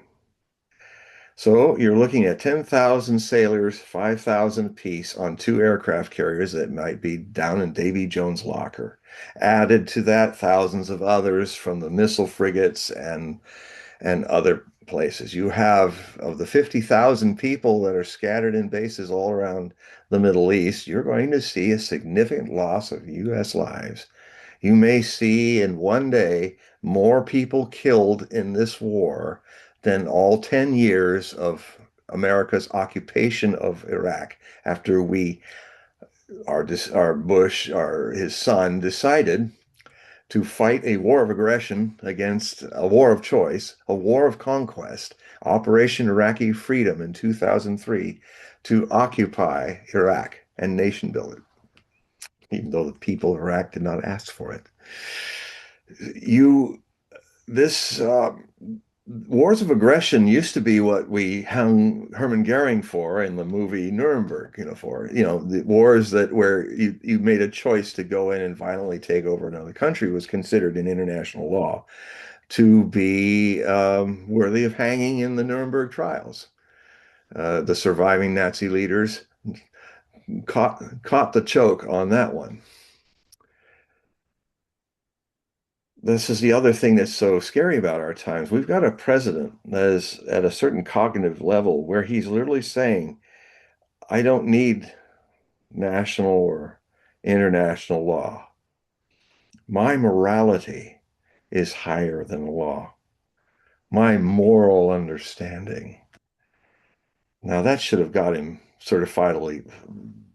So you're looking at 10,000 sailors, 5,000 apiece on two aircraft carriers that might be down in Davy Jones' locker. Added to that, thousands of others from the missile frigates and other places. You have, of the 50,000 people that are scattered in bases all around the Middle East, you're going to see a significant loss of U.S. lives. You may see in one day more people killed in this war than all 10 years of America's occupation of Iraq after our Bush, his son, decided to fight a war of aggression against a war of choice, a war of conquest, Operation Iraqi Freedom in 2003, to occupy Iraq and nation build it, even though the people of Iraq did not ask for it. You, this Wars of aggression used to be what we hung Hermann Goering for in the movie Nuremberg, the wars that where you made a choice to go in and violently take over another country was considered in international law to be worthy of hanging in the Nuremberg trials. The surviving Nazi leaders caught the choke on that one. This is the other thing that's so scary about our times. We've got a president that is at a certain cognitive level where he's literally saying, I don't need national or international law. My morality is higher than the law. My moral understanding. Now, that should have got him certifiably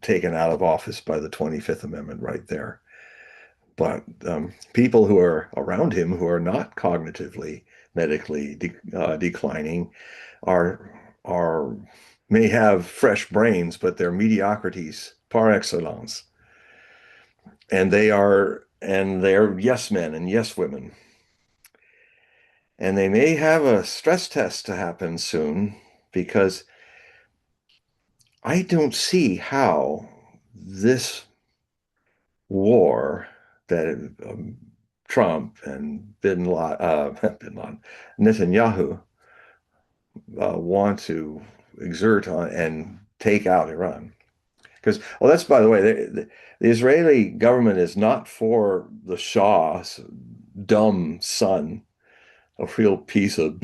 taken out of office by the 25th Amendment right there. But people who are around him who are not cognitively, medically declining are may have fresh brains, but they're mediocrities par excellence, and they're yes men and yes women, and they may have a stress test to happen soon because I don't see how this war that Trump and Bin Laden, Netanyahu want to exert on and take out Iran. Because, well, that's by the way, the Israeli government is not for the Shah's dumb son, a real piece of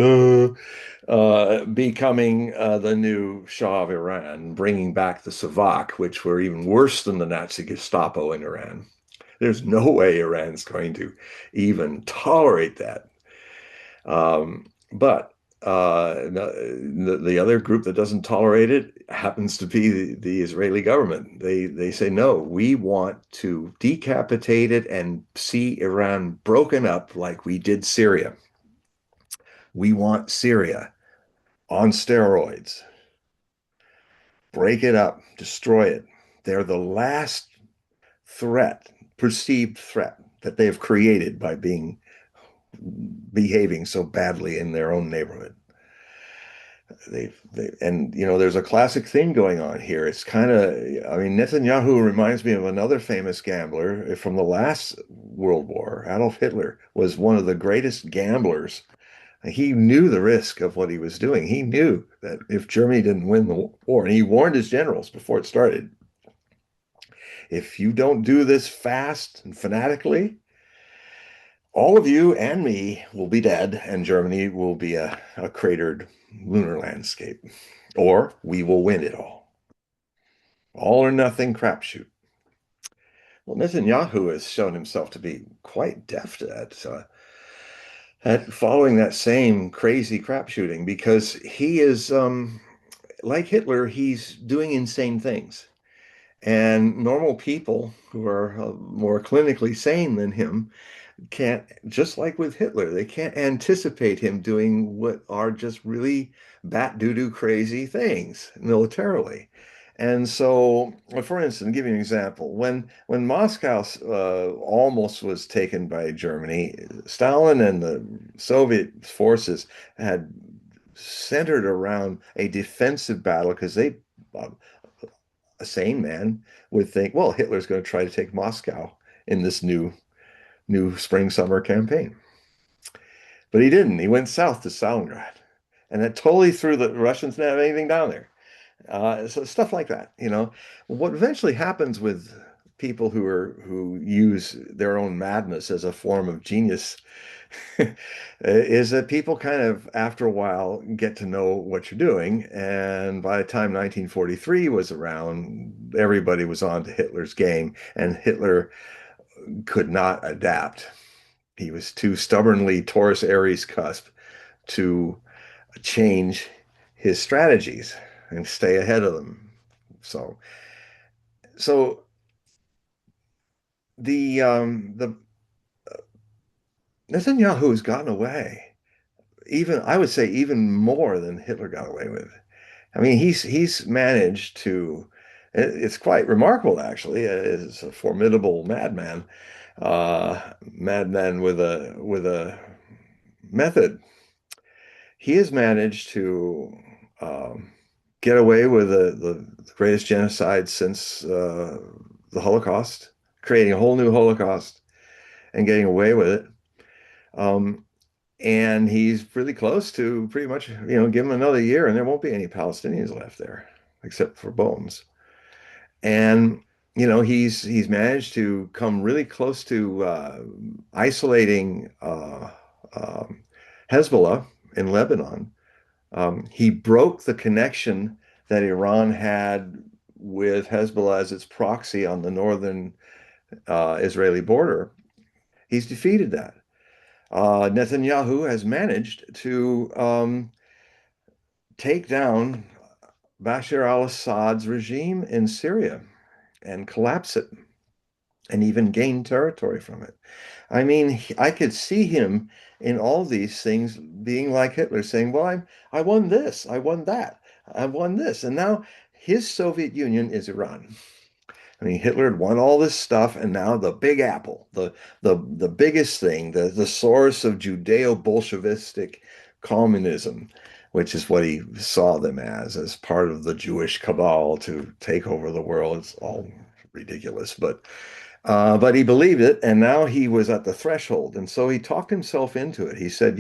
becoming the new Shah of Iran, bringing back the Savak, which were even worse than the Nazi Gestapo in Iran. There's no way Iran's going to even tolerate that. But the other group that doesn't tolerate it happens to be the Israeli government. They say, no, we want to decapitate it and see Iran broken up like we did Syria. We want Syria on steroids. Break it up, destroy it. They're the last threat, perceived threat that they have created by behaving so badly in their own neighborhood. And there's a classic thing going on here. It's kind of, I mean, Netanyahu reminds me of another famous gambler from the last World War. Adolf Hitler was one of the greatest gamblers. He knew the risk of what he was doing. He knew that if Germany didn't win the war, and he warned his generals before it started, if you don't do this fast and fanatically, all of you and me will be dead, and Germany will be a cratered lunar landscape, or we will win it all. All or nothing crapshoot. Well, Netanyahu has shown himself to be quite deft at following that same crazy crapshooting because he is, like Hitler, he's doing insane things. And normal people who are more clinically sane than him can't, just like with Hitler, they can't anticipate him doing what are just really bat doo-doo crazy things militarily. And so, for instance, give you an example. When Moscow almost was taken by Germany, Stalin and the Soviet forces had centered around a defensive battle because uh, a sane man would think, well, Hitler's going to try to take Moscow in this new spring summer campaign. But he didn't. He went south to Stalingrad. And that totally threw the Russians didn't have anything down there. So stuff like that, you know. What eventually happens with people who use their own madness as a form of genius is that people kind of, after a while, get to know what you're doing. And by the time 1943 was around, everybody was on to Hitler's game, and Hitler could not adapt. He was too stubbornly Taurus Aries cusp to change his strategies and stay ahead of them. So, so the Netanyahu has gotten away, even I would say even more than Hitler got away with. I mean, he's managed to. It's quite remarkable, actually. It's a formidable madman with a method. He has managed to get away with the greatest genocide since the Holocaust, creating a whole new Holocaust and getting away with it. Um, and he's really close to pretty much, give him another year and there won't be any Palestinians left there, except for bones. And, he's managed to come really close to isolating Hezbollah in Lebanon. He broke the connection that Iran had with Hezbollah as its proxy on the northern Israeli border. He's defeated that. Netanyahu has managed to take down Bashar al-Assad's regime in Syria and collapse it and even gain territory from it. I mean, I could see him in all these things being like Hitler, saying, "Well, I won this, I won that, I won this," and now his Soviet Union is Iran. I mean, Hitler had won all this stuff, and now the Big Apple, the biggest thing, the source of Judeo-Bolshevistic communism, which is what he saw them as part of the Jewish cabal to take over the world. It's all ridiculous, but he believed it, and now he was at the threshold, and so he talked himself into it. He said,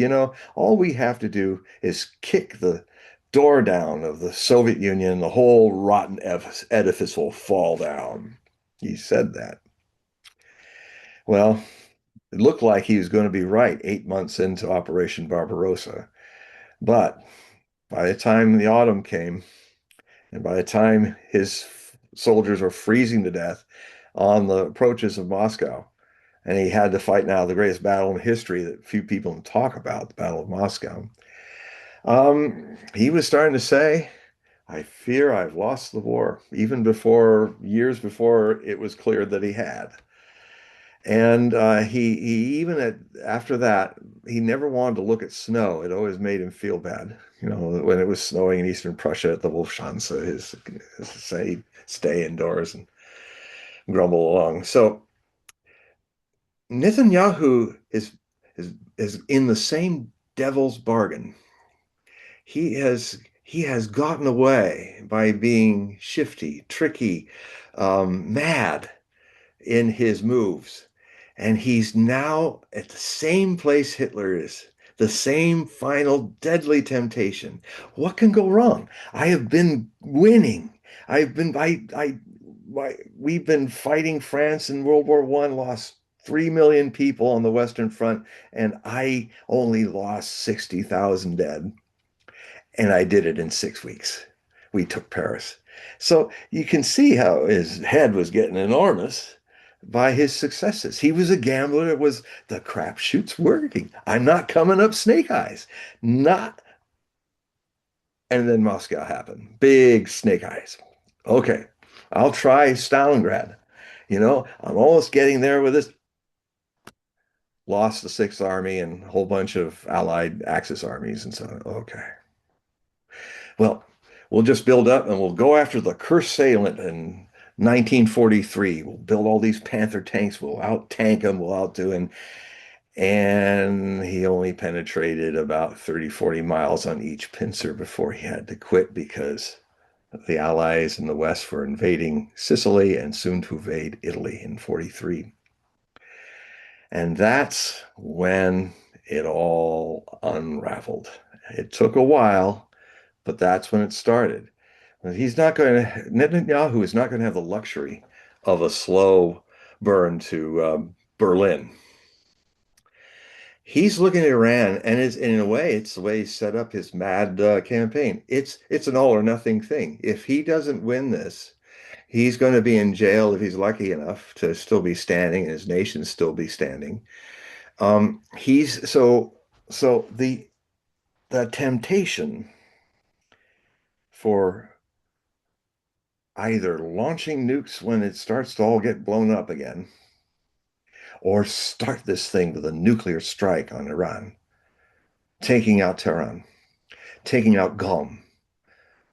all we have to do is kick the door down of the Soviet Union, the whole rotten edifice will fall down. He said that. Well, it looked like he was going to be right 8 months into Operation Barbarossa. But by the time the autumn came, and by the time his soldiers were freezing to death on the approaches of Moscow, and he had to fight now the greatest battle in history that few people talk about, the Battle of Moscow. He was starting to say, I fear I've lost the war, even years before it was clear that he had. And he even after that, he never wanted to look at snow. It always made him feel bad. When it was snowing in eastern Prussia at the Wolfschanze, his say stay indoors and grumble along. So Netanyahu is in the same devil's bargain. He has gotten away by being shifty, tricky, mad in his moves. And he's now at the same place Hitler is, the same final deadly temptation. What can go wrong? I have been winning. We've been fighting France in World War I, lost 3 million people on the Western Front, and I only lost 60,000 dead. And I did it in 6 weeks. We took Paris. So you can see how his head was getting enormous by his successes. He was a gambler. It was the crapshoot's working. I'm not coming up snake eyes. Not. And then Moscow happened. Big snake eyes. Okay, I'll try Stalingrad. I'm almost getting there with this. Lost the Sixth Army and a whole bunch of Allied Axis armies. And so, okay. Well, we'll just build up and we'll go after the cursed assailant in 1943. We'll build all these Panther tanks. We'll out tank them. We'll outdo him. And he only penetrated about 30, 40 miles on each pincer before he had to quit because the Allies in the West were invading Sicily and soon to invade Italy in 43. And that's when it all unraveled. It took a while, but that's when it started. Netanyahu is not going to have the luxury of a slow burn to Berlin. He's looking at Iran, and in a way, it's the way he set up his mad campaign. It's an all or nothing thing. If he doesn't win this, he's going to be in jail if he's lucky enough to still be standing and his nation still be standing. He's so the temptation for either launching nukes when it starts to all get blown up again, or start this thing with a nuclear strike on Iran, taking out Tehran, taking out Qom,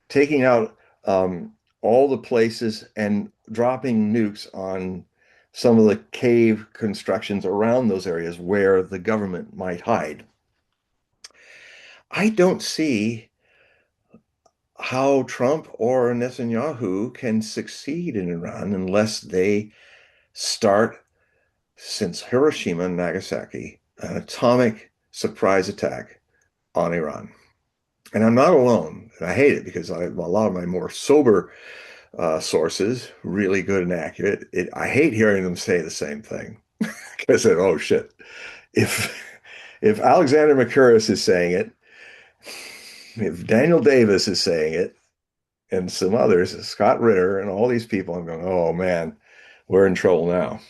taking out all the places and dropping nukes on some of the cave constructions around those areas where the government might hide. I don't see how Trump or Netanyahu can succeed in Iran unless they start, since Hiroshima and Nagasaki, an atomic surprise attack on Iran. And I'm not alone. And I hate it because a lot of my more sober sources, really good and accurate, I hate hearing them say the same thing because oh shit, if if Alexander Mercouris is saying it, if Daniel Davis is saying it, and some others, Scott Ritter and all these people, I'm going, oh man, we're in trouble now.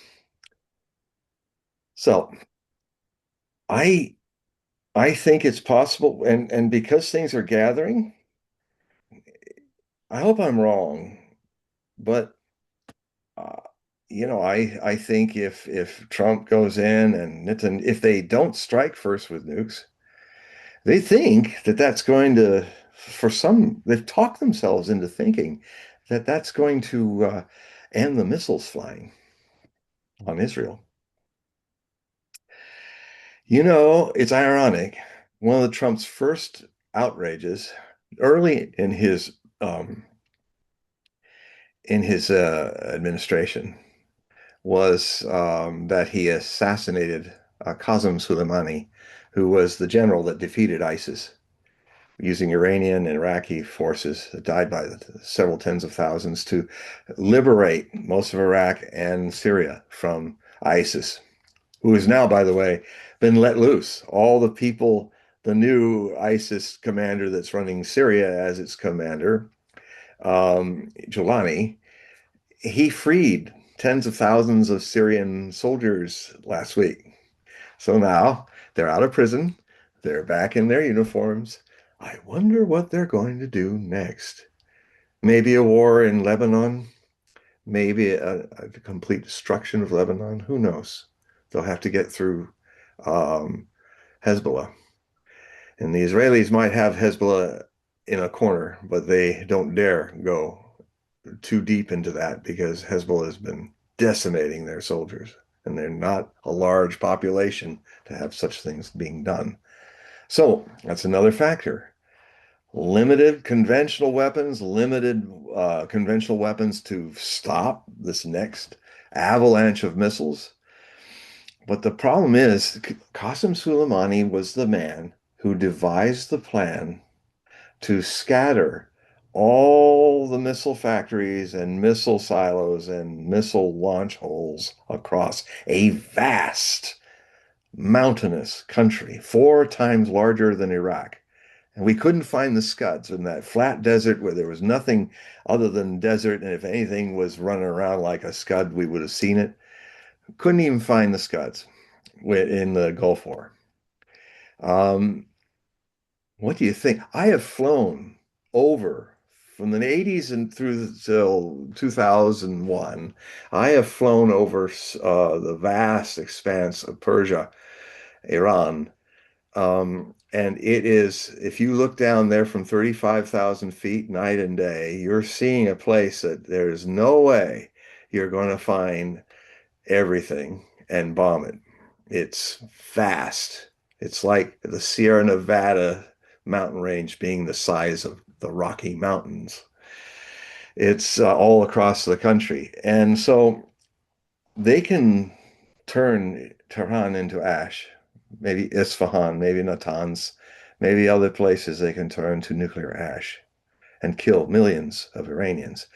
So I I think it's possible, and because things are gathering, I hope I'm wrong, but uh, I think if Trump goes in and if they don't strike first with nukes, they think that that's going to, for some, they've talked themselves into thinking that that's going to end the missiles flying on Israel. It's ironic. One of the Trump's first outrages early um, in his administration was that he assassinated Qasem Soleimani, who was the general that defeated ISIS using Iranian and Iraqi forces that died by several tens of thousands to liberate most of Iraq and Syria from ISIS, who has now, by the way, been let loose. All the people, the new ISIS commander that's running Syria as its commander, Jolani, he freed tens of thousands of Syrian soldiers last week. So now they're out of prison. They're back in their uniforms. I wonder what they're going to do next. Maybe a war in Lebanon, maybe a complete destruction of Lebanon. Who knows? They'll have to get through um, Hezbollah. And the Israelis might have Hezbollah in a corner, but they don't dare go too deep into that because Hezbollah has been decimating their soldiers, and they're not a large population to have such things being done. So that's another factor. Limited conventional weapons to stop this next avalanche of missiles. But the problem is, Qasem Soleimani was the man who devised the plan to scatter all the missile factories and missile silos and missile launch holes across a vast mountainous country, 4 times larger than Iraq. And we couldn't find the Scuds in that flat desert where there was nothing other than desert. And if anything was running around like a Scud, we would have seen it. Couldn't even find the Scuds in the Gulf War. Um, what do you think? I have flown over from the 80s and through till 2001. I have flown over the vast expanse of Persia, Iran. And it is, if you look down there from 35,000 feet night and day, you're seeing a place that there's no way you're going to find everything and bomb it. It's vast. It's like the Sierra Nevada mountain range being the size of the Rocky Mountains. It's all across the country. And so they can turn Tehran into ash, maybe Isfahan, maybe Natanz, Maybe other places they can turn to nuclear ash and kill millions of Iranians.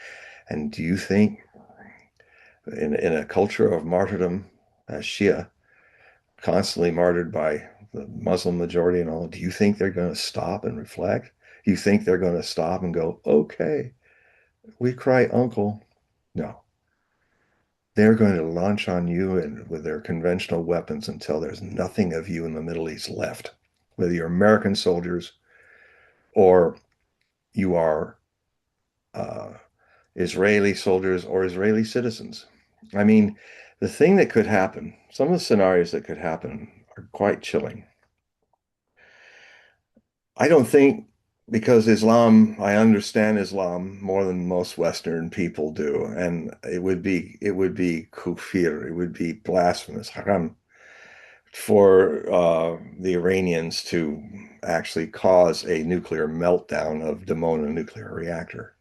And do you think in a culture of martyrdom as Shia, constantly martyred by the Muslim majority and all, do you think they're going to stop and reflect? Do you think they're going to stop and go, okay, we cry uncle? No. They're going to launch on you and with their conventional weapons until there's nothing of you in the Middle East left, whether you're American soldiers or you are uh, Israeli soldiers or Israeli citizens. I mean, the thing that could happen, some of the scenarios that could happen are quite chilling. I don't think because I understand Islam more than most Western people do, and it would be kufir, it would be blasphemous, haram, for the Iranians to actually cause a nuclear meltdown of Dimona nuclear reactor.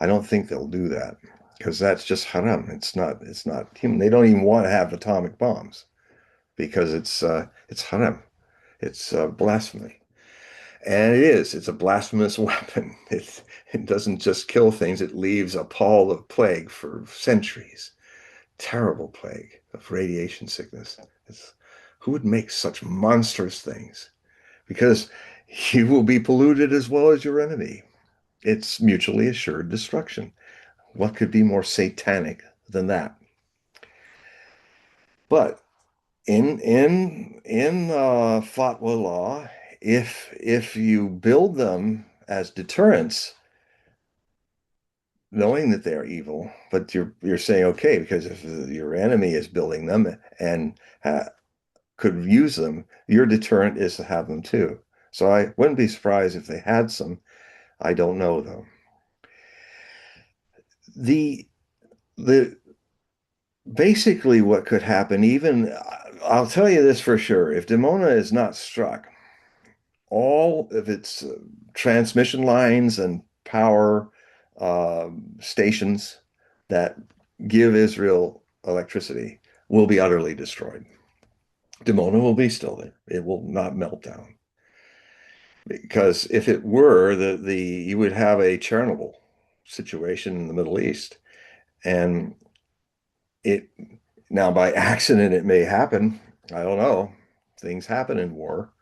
I don't think they'll do that because that's just haram. It's not human. They don't even want to have atomic bombs because it's haram. It's blasphemy. And it is. It's a blasphemous weapon. It doesn't just kill things, it leaves a pall of plague for centuries. Terrible plague of radiation sickness. Who would make such monstrous things? Because you will be polluted as well as your enemy. It's mutually assured destruction. What could be more satanic than that? But in fatwa law, if you build them as deterrents, knowing that they are evil, but you're saying okay because if your enemy is building them and could use them, your deterrent is to have them too. So I wouldn't be surprised if they had some. I don't know though. The the basically what could happen, even I'll tell you this for sure, if Dimona is not struck, all of its transmission lines and power uh, stations that give Israel electricity will be utterly destroyed. Dimona will be still there. It will not melt down. Because if it were, the you would have a Chernobyl situation in the Middle East. And it now by accident it may happen. I don't know. Things happen in war.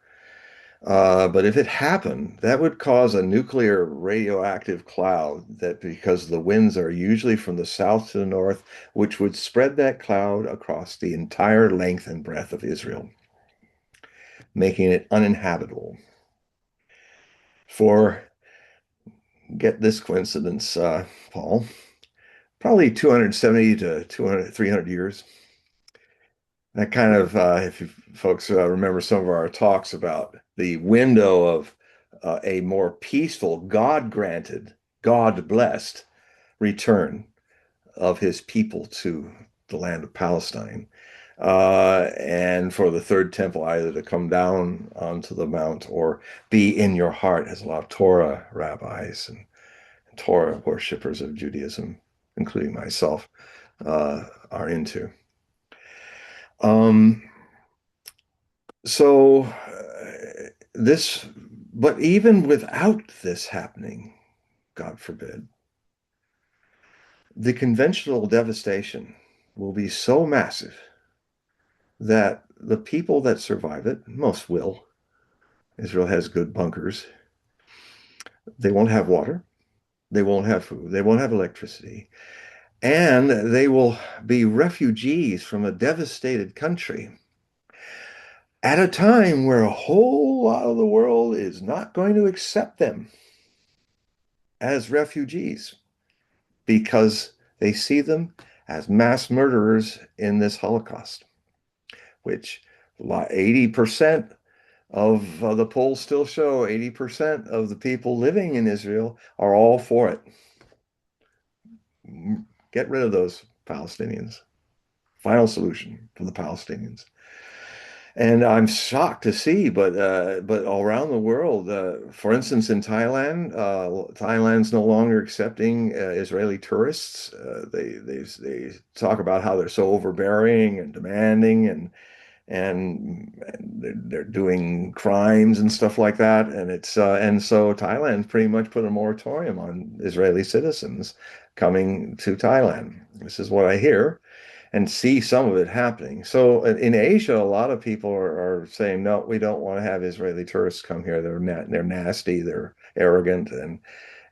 But if it happened, that would cause a nuclear radioactive cloud that because the winds are usually from the south to the north, which would spread that cloud across the entire length and breadth of Israel, making it uninhabitable. For get this coincidence, Paul, probably 270 to 200, 300 years. That kind of, if you folks remember some of our talks about the window of a more peaceful, God-granted, God-blessed return of his people to the land of Palestine, and for the third temple either to come down onto the mount or be in your heart, as a lot of Torah rabbis and Torah worshippers of Judaism, including myself, are into. Um, so this, but even without this happening, God forbid, the conventional devastation will be so massive that the people that survive it, most will, Israel has good bunkers, they won't have water, they won't have food, they won't have electricity, and they will be refugees from a devastated country at a time where a whole lot of the world is not going to accept them as refugees because they see them as mass murderers in this Holocaust, which 80% of the polls still show 80% of the people living in Israel are all for it. Get rid of those Palestinians. Final solution for the Palestinians. And I'm shocked to see, but all around the world, for instance, in Thailand, Thailand's no longer accepting Israeli tourists. They talk about how they're so overbearing and demanding, and they're doing crimes and stuff like that. And so Thailand pretty much put a moratorium on Israeli citizens coming to Thailand. This is what I hear and see some of it happening. So in Asia, a lot of people are saying, no, we don't want to have Israeli tourists come here. They're nasty, they're arrogant,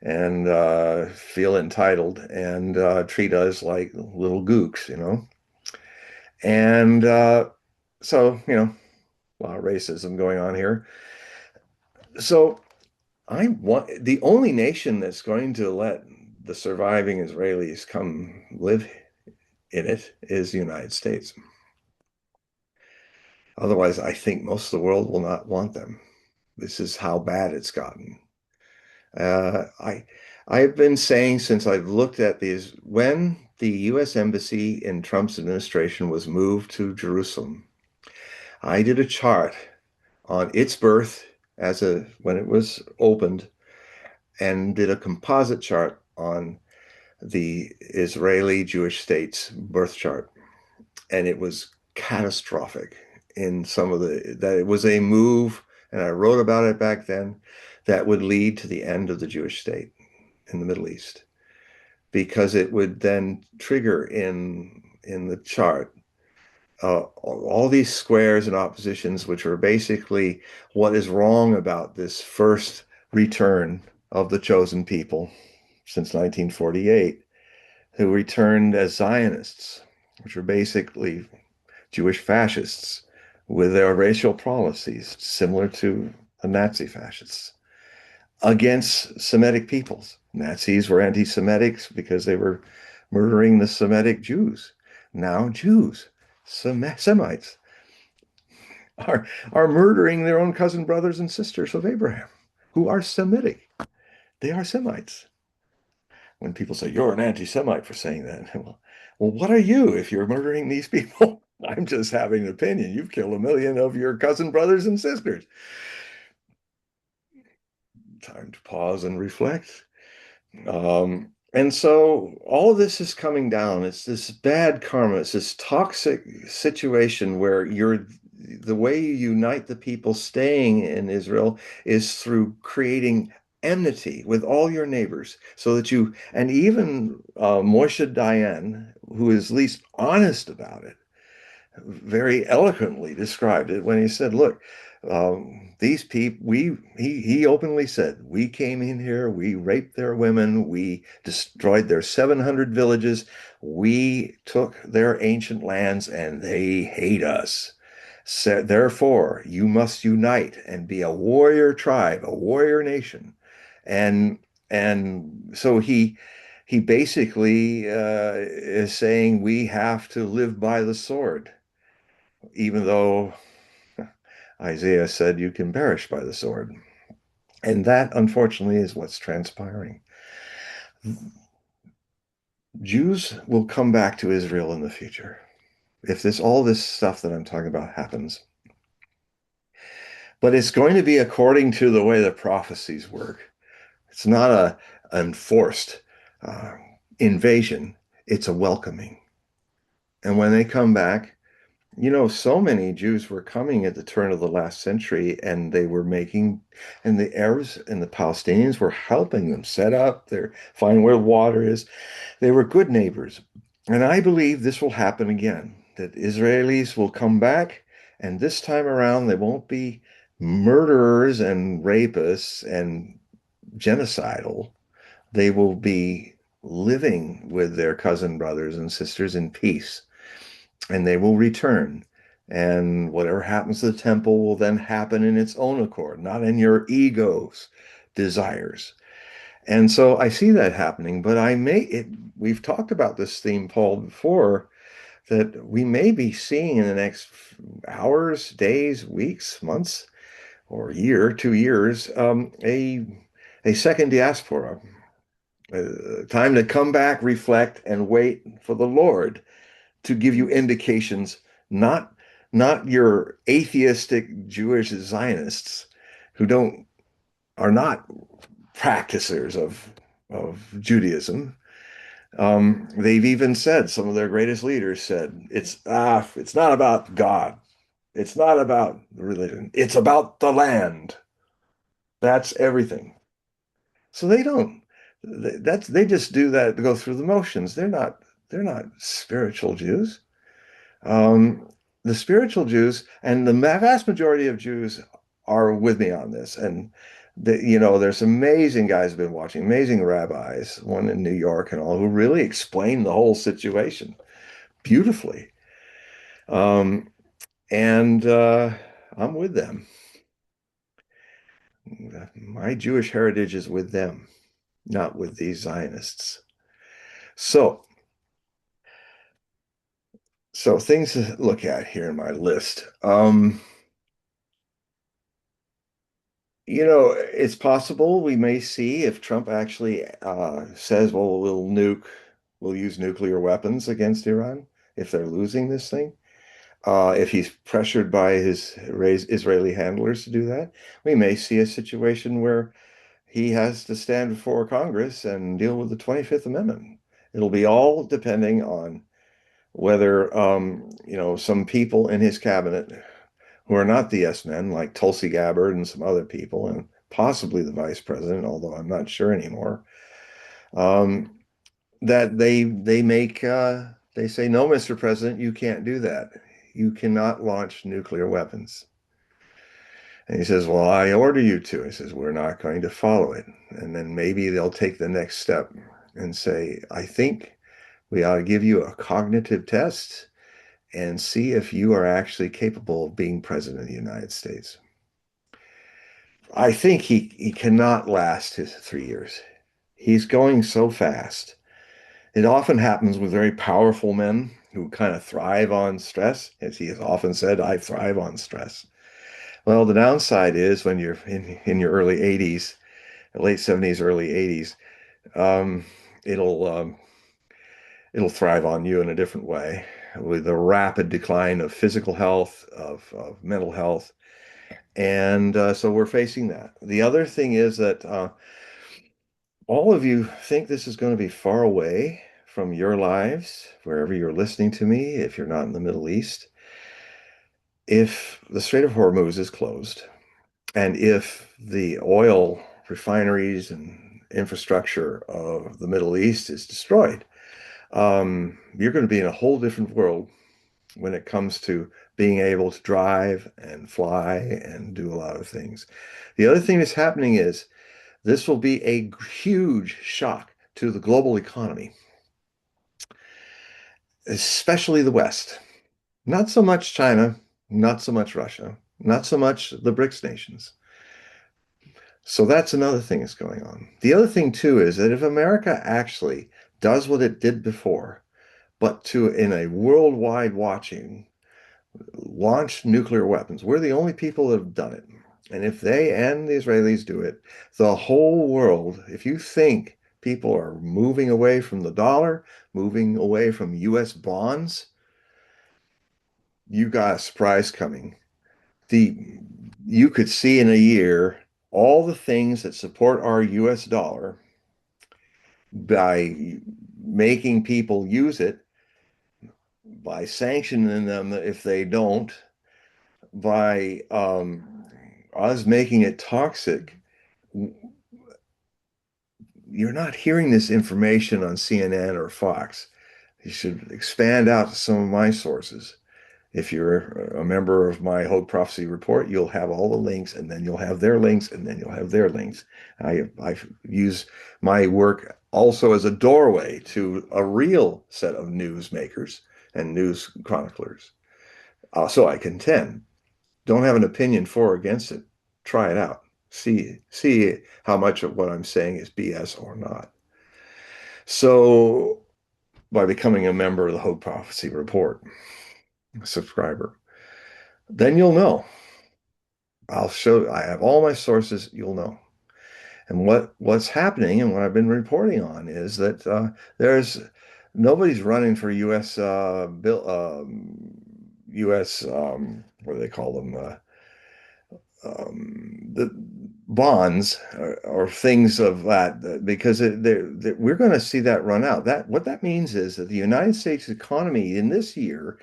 and feel entitled and treat us like little gooks, you know. And so, a lot of racism going on here. So I want the only nation that's going to let the surviving Israelis come live in it is the United States. Otherwise, I think most of the world will not want them. This is how bad it's gotten. Uh, I I've been saying since I've looked at these, when the U.S. Embassy in Trump's administration was moved to Jerusalem, I did a chart on its birth when it was opened and did a composite chart on the Israeli Jewish state's birth chart. And it was catastrophic in some of that it was a move, and I wrote about it back then, that would lead to the end of the Jewish state in the Middle East because it would then trigger in the chart all these squares and oppositions, which are basically what is wrong about this first return of the chosen people since 1948, who returned as Zionists, which are basically Jewish fascists with their racial policies similar to the Nazi fascists against Semitic peoples. Nazis were anti-Semitics because they were murdering the Semitic Jews. Now Jews, Semites, are murdering their own cousin brothers and sisters of Abraham, who are Semitic. They are Semites. When people say, you're an anti-Semite for saying that, well, what are you if you're murdering these people? I'm just having an opinion. You've killed a million of your cousin brothers and sisters. Time to pause and reflect. And so all of this is coming down. It's this bad karma. It's this toxic situation where the way you unite the people staying in Israel is through creating enmity with all your neighbors so that and even Moshe Dayan, who is least honest about it, very eloquently described it when he said, look, these people, he openly said, we came in here, we raped their women, we destroyed their 700 villages, we took their ancient lands, and they hate us. So, therefore, you must unite and be a warrior tribe, a warrior nation. And so he basically is saying we have to live by the sword, even though Isaiah said you can perish by the sword. And that, unfortunately, is what's transpiring. Jews will come back to Israel in the future if all this stuff that I'm talking about happens. But it's going to be according to the way the prophecies work. It's not an enforced uh, invasion, it's a welcoming. And when they come back, so many Jews were coming at the turn of the last century, and and the Arabs and the Palestinians were helping them set up find where water is. They were good neighbors. And I believe this will happen again, that Israelis will come back, and this time around, they won't be murderers and rapists and genocidal. They will be living with their cousin brothers and sisters in peace, and they will return. And whatever happens to the temple will then happen in its own accord, not in your ego's desires. And so I see that happening, but we've talked about this theme, Paul, before, that we may be seeing in the next hours, days, weeks, months, or year, 2 years, a second diaspora, time to come back, reflect, and wait for the Lord to give you indications, not your atheistic Jewish Zionists who don't are not practicers of Judaism. They've even said, some of their greatest leaders said, it's not about God. It's not about the religion. It's about the land. That's everything. So they don't. They just do that to go through the motions. They're not spiritual Jews. Um, the spiritual Jews and the vast majority of Jews are with me on this. And there's amazing guys who've been watching, amazing rabbis, one in New York and all, who really explain the whole situation beautifully. Um, and I'm with them. My Jewish heritage is with them, not with these Zionists. So, so things to look at here in my list. It's possible we may see if Trump actually says, well, we'll use nuclear weapons against Iran if they're losing this thing. If he's pressured by his Israeli handlers to do that, we may see a situation where he has to stand before Congress and deal with the 25th Amendment. It'll be all depending on whether, some people in his cabinet who are not the yes men, like Tulsi Gabbard and some other people, and possibly the vice president, although I'm not sure anymore, um, that they say, no, Mr. President, you can't do that. You cannot launch nuclear weapons. And he says, well, I order you to. He says, we're not going to follow it. And then maybe they'll take the next step and say, I think we ought to give you a cognitive test and see if you are actually capable of being president of the United States. I think he cannot last his 3 years. He's going so fast. It often happens with very powerful men who kind of thrive on stress. As he has often said, I thrive on stress. Well, the downside is when you're in your early 80s, late 70s, early 80s, um, it'll it'll thrive on you in a different way with a rapid decline of physical health, of mental health. And so we're facing that. The other thing is that all of you think this is going to be far away from your lives, wherever you're listening to me, if you're not in the Middle East. If the Strait of Hormuz is closed, and if the oil refineries and infrastructure of the Middle East is destroyed, you're going to be in a whole different world when it comes to being able to drive and fly and do a lot of things. The other thing that's happening is this will be a huge shock to the global economy, especially the West. Not so much China, not so much Russia, not so much the BRICS nations. So that's another thing that's going on. The other thing too is that if America actually does what it did before, but in a worldwide watching, launch nuclear weapons, we're the only people that have done it. And if they and the Israelis do it, the whole world, if you think people are moving away from the dollar, moving away from US bonds, you got a surprise coming. The You could see in a year all the things that support our US dollar by making people use it, by sanctioning them if they don't, by us making it toxic. You're not hearing this information on CNN or Fox. You should expand out to some of my sources. If you're a member of my Hogue Prophecy Report, you'll have all the links, and then you'll have their links, and then you'll have their links. I use my work also as a doorway to a real set of newsmakers and news chroniclers. So I contend. Don't have an opinion for or against it. Try it out. See how much of what I'm saying is BS or not. So by becoming a member of the Hope Prophecy Report, a subscriber, then you'll know. I have all my sources, you'll know. And what's happening and what I've been reporting on is that there's nobody's running for U.S. U.S. What do they call them? The bonds or things of that because we're going to see that run out. What that means is that the United States economy in this year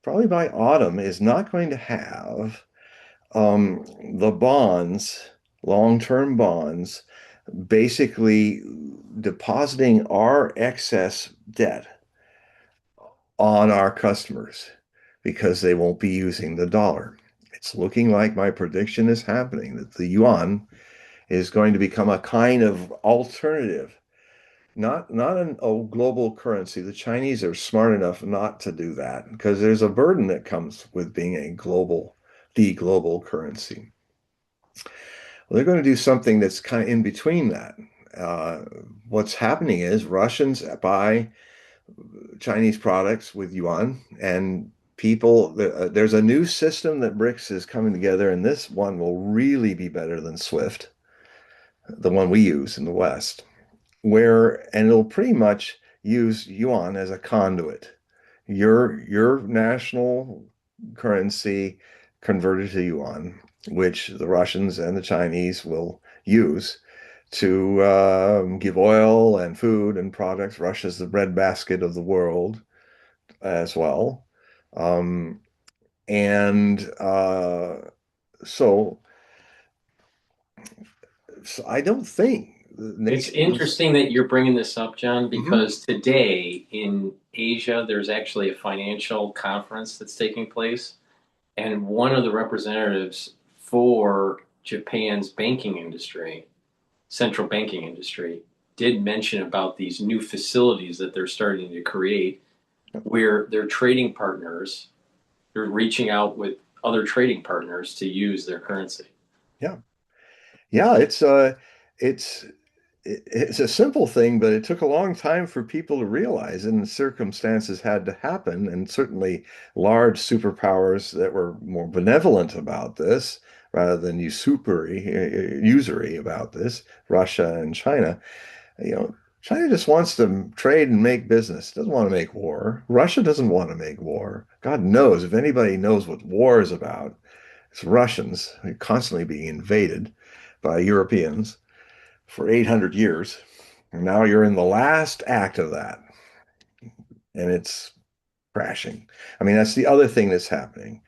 probably by autumn, is not going to have the bonds, long-term bonds, basically depositing our excess debt on our customers because they won't be using the dollar. It's looking like my prediction is happening, that the yuan is going to become a kind of alternative, not a global currency. The Chinese are smart enough not to do that because there's a burden that comes with being the global currency. Well, they're going to do something that's kind of in between that. Uh, what's happening is Russians buy Chinese products with yuan, and there's a new system that BRICS is coming together, and this one will really be better than SWIFT, the one we use in the West, and it'll pretty much use yuan as a conduit. Your national currency converted to yuan, which the Russians and the Chinese will use to give oil and food and products. Russia's the breadbasket of the world as well. Um, and so, so I don't think the It's nations. interesting that you're bringing this up, John, Mhm. because today in Asia, there's actually a financial conference that's taking place. And one of the representatives for Japan's banking industry, central banking industry, did mention about these new facilities that they're starting to create where their trading partners, they're reaching out with other trading partners to use their currency. Yeah. Yeah, it's it's a simple thing, but it took a long time for people to realize, and the circumstances had to happen, and certainly large superpowers that were more benevolent about this rather than usury about this, Russia and China. You know, China just wants to trade and make business, doesn't want to make war. Russia doesn't want to make war. God knows, if anybody knows what war is about, it's Russians constantly being invaded by Europeans for 800 years. And now you're in the last act of that, and it's crashing. I mean, that's the other thing that's happening.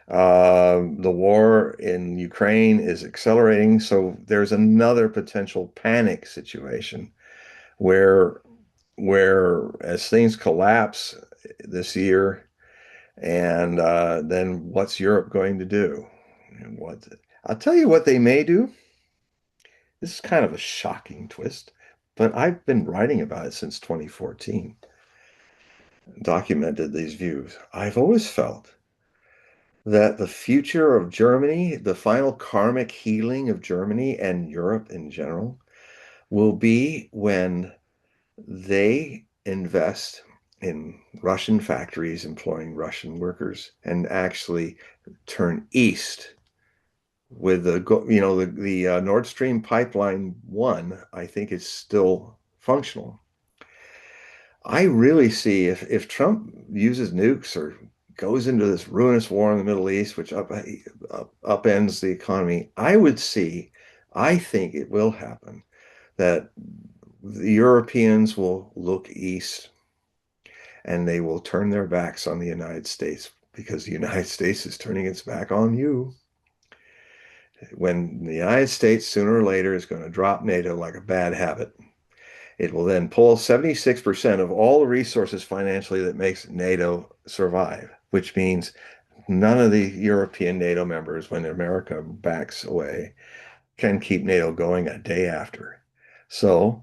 The war in Ukraine is accelerating, so there's another potential panic situation where as things collapse this year, and then what's Europe going to do? And what I'll tell you what they may do. This is kind of a shocking twist, but I've been writing about it since 2014, documented these views. I've always felt that the future of Germany, the final karmic healing of Germany and Europe in general, will be when they invest in Russian factories employing Russian workers and actually turn east with the Nord Stream pipeline 1, I think it's still functional. I really see if Trump uses nukes or goes into this ruinous war in the Middle East, which upends the economy, I think it will happen that the Europeans will look east and they will turn their backs on the United States because the United States is turning its back on you. When the United States sooner or later is going to drop NATO like a bad habit, it will then pull 76% of all the resources financially that makes NATO survive, which means none of the European NATO members, when America backs away, can keep NATO going a day after. So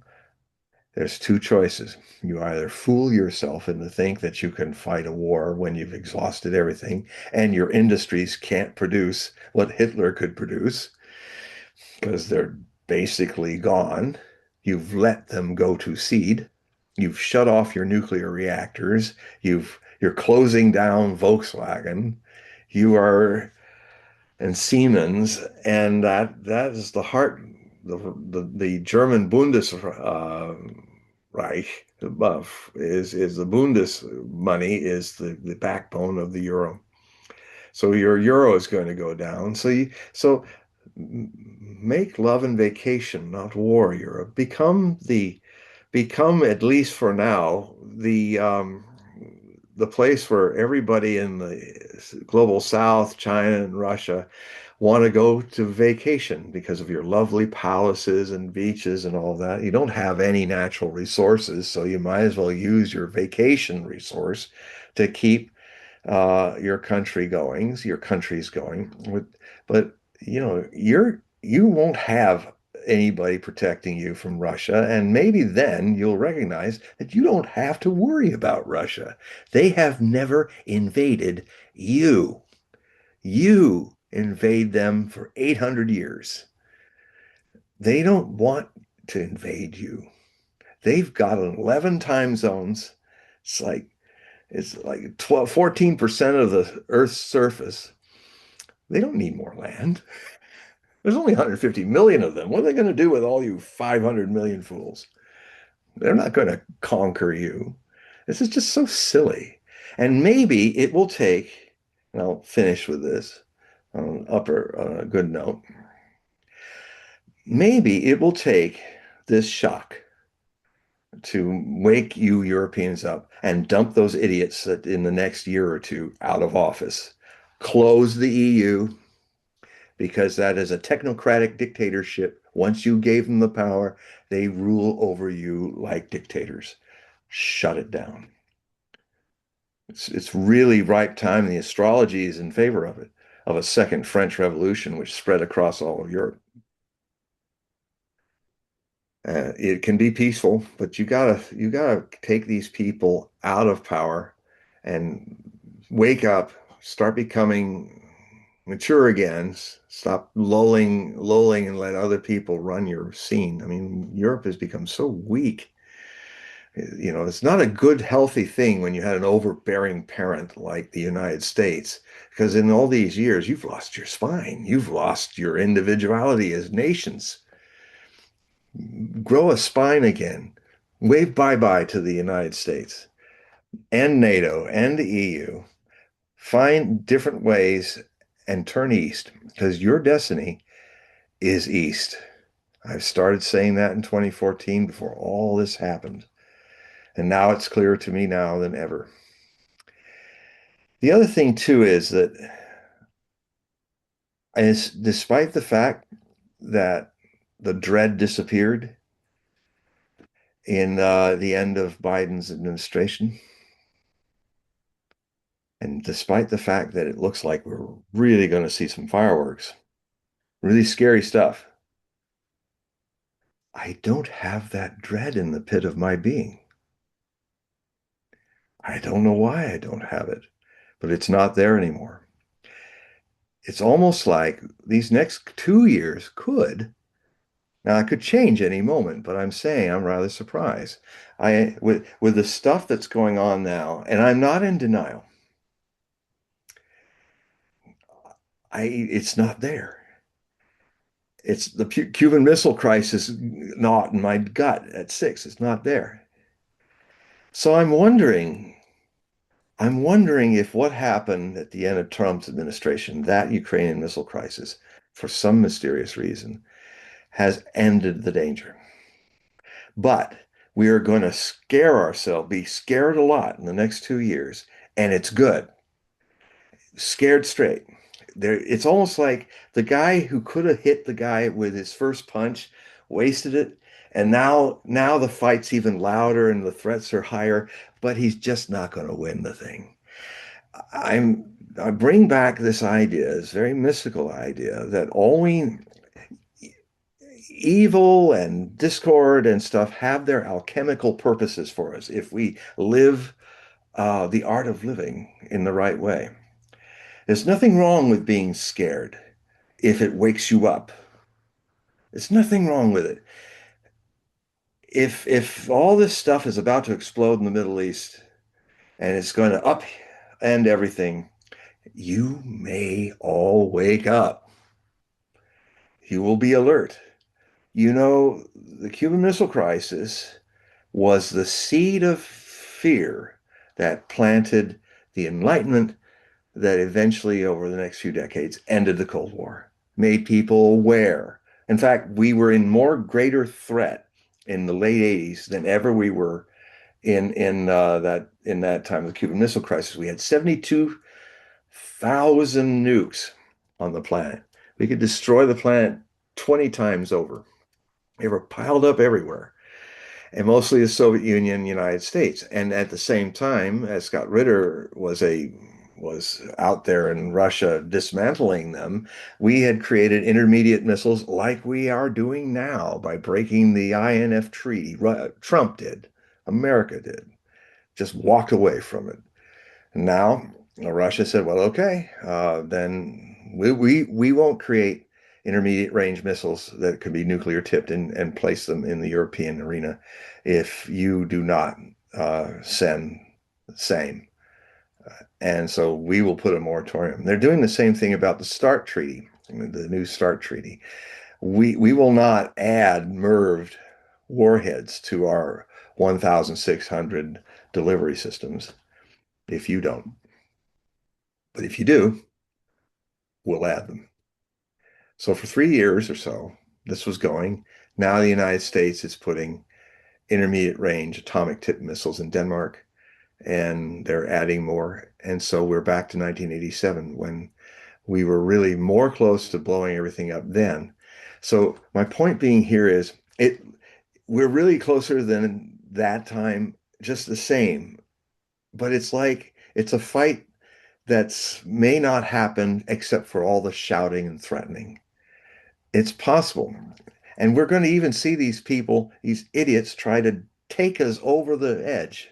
there's two choices. You either fool yourself into think that you can fight a war when you've exhausted everything and your industries can't produce what Hitler could produce because they're basically gone. You've let them go to seed. You've shut off your nuclear reactors. You're closing down Volkswagen. You are and Siemens, and that is the heart. The German Reich is the Bundes money is the backbone of the euro. So your euro is going to go down. So make love and vacation, not war, Europe. Become at least for now the place where everybody in the global South, China and Russia want to go to vacation because of your lovely palaces and beaches and all that. You don't have any natural resources, so you might as well use your vacation resource to keep your countries going. But you won't have anybody protecting you from Russia, and maybe then you'll recognize that you don't have to worry about Russia. They have never invaded you. You invade them for 800 years. They don't want to invade you. They've got 11 time zones. It's like it's like 12, 14% of the Earth's surface. They don't need more land. There's only 150 million of them. What are they going to do with all you 500 million fools? They're not going to conquer you. This is just so silly. And maybe it will take, and I'll finish with this on a good note. Maybe it will take this shock to wake you Europeans up and dump those idiots that in the next year or two out of office. Close the EU because that is a technocratic dictatorship. Once you gave them the power, they rule over you like dictators. Shut it down. It's really ripe time, and the astrology is in favor of it, of a second French Revolution, which spread across all of Europe. It can be peaceful, but you gotta take these people out of power and wake up, start becoming mature again, stop lolling and let other people run your scene. I mean, Europe has become so weak. It's not a good, healthy thing when you had an overbearing parent like the United States, because in all these years, you've lost your spine, you've lost your individuality as nations. Grow a spine again. Wave bye-bye to the United States and NATO and the EU. Find different ways and turn east because your destiny is east. I've started saying that in 2014 before all this happened. And now it's clearer to me now than ever. The other thing too is that despite the fact that the dread disappeared in the end of Biden's administration, and despite the fact that it looks like we're really going to see some fireworks, really scary stuff, I don't have that dread in the pit of my being. I don't know why I don't have it, but it's not there anymore. It's almost like these next 2 years now it could change any moment, but I'm saying I'm rather surprised. With the stuff that's going on now, and I'm not in denial. It's not there. It's the Cuban Missile Crisis not in my gut at 6. It's not there. So I'm wondering if what happened at the end of Trump's administration, that Ukrainian missile crisis, for some mysterious reason, has ended the danger. But we are going to be scared a lot in the next 2 years, and it's good. Scared straight. It's almost like the guy who could have hit the guy with his first punch wasted it, and now the fight's even louder and the threats are higher, but he's just not going to win the thing. I bring back this idea, this very mystical idea that all evil and discord and stuff have their alchemical purposes for us if we live the art of living in the right way. There's nothing wrong with being scared if it wakes you up. There's nothing wrong with it. If all this stuff is about to explode in the Middle East and it's going to upend everything, you may all wake up. You will be alert. The Cuban Missile Crisis was the seed of fear that planted the Enlightenment that eventually, over the next few decades, ended the Cold War, made people aware. In fact, we were in more greater threat in the late 80s than ever we were in that time of the Cuban Missile Crisis. We had 72,000 nukes on the planet. We could destroy the planet 20 times over. They were piled up everywhere, and mostly the Soviet Union, United States. And at the same time, as Scott Ritter was out there in Russia dismantling them, we had created intermediate missiles like we are doing now by breaking the INF Treaty. Trump did, America did, just walked away from it. Now, Russia said, well, okay, then we won't create intermediate range missiles that could be nuclear tipped and place them in the European arena if you do not send the same. And so we will put a moratorium. They're doing the same thing about the START Treaty, the new START Treaty. We will not add MIRV warheads to our 1,600 delivery systems if you don't. But if you do, we'll add them. So for 3 years or so, this was going. Now the United States is putting intermediate range atomic tip missiles in Denmark, and they're adding more. And so we're back to 1987 when we were really more close to blowing everything up then. So my point being here is we're really closer than that time, just the same. But it's like it's a fight that's may not happen except for all the shouting and threatening. It's possible. And we're going to even see these people, these idiots, try to take us over the edge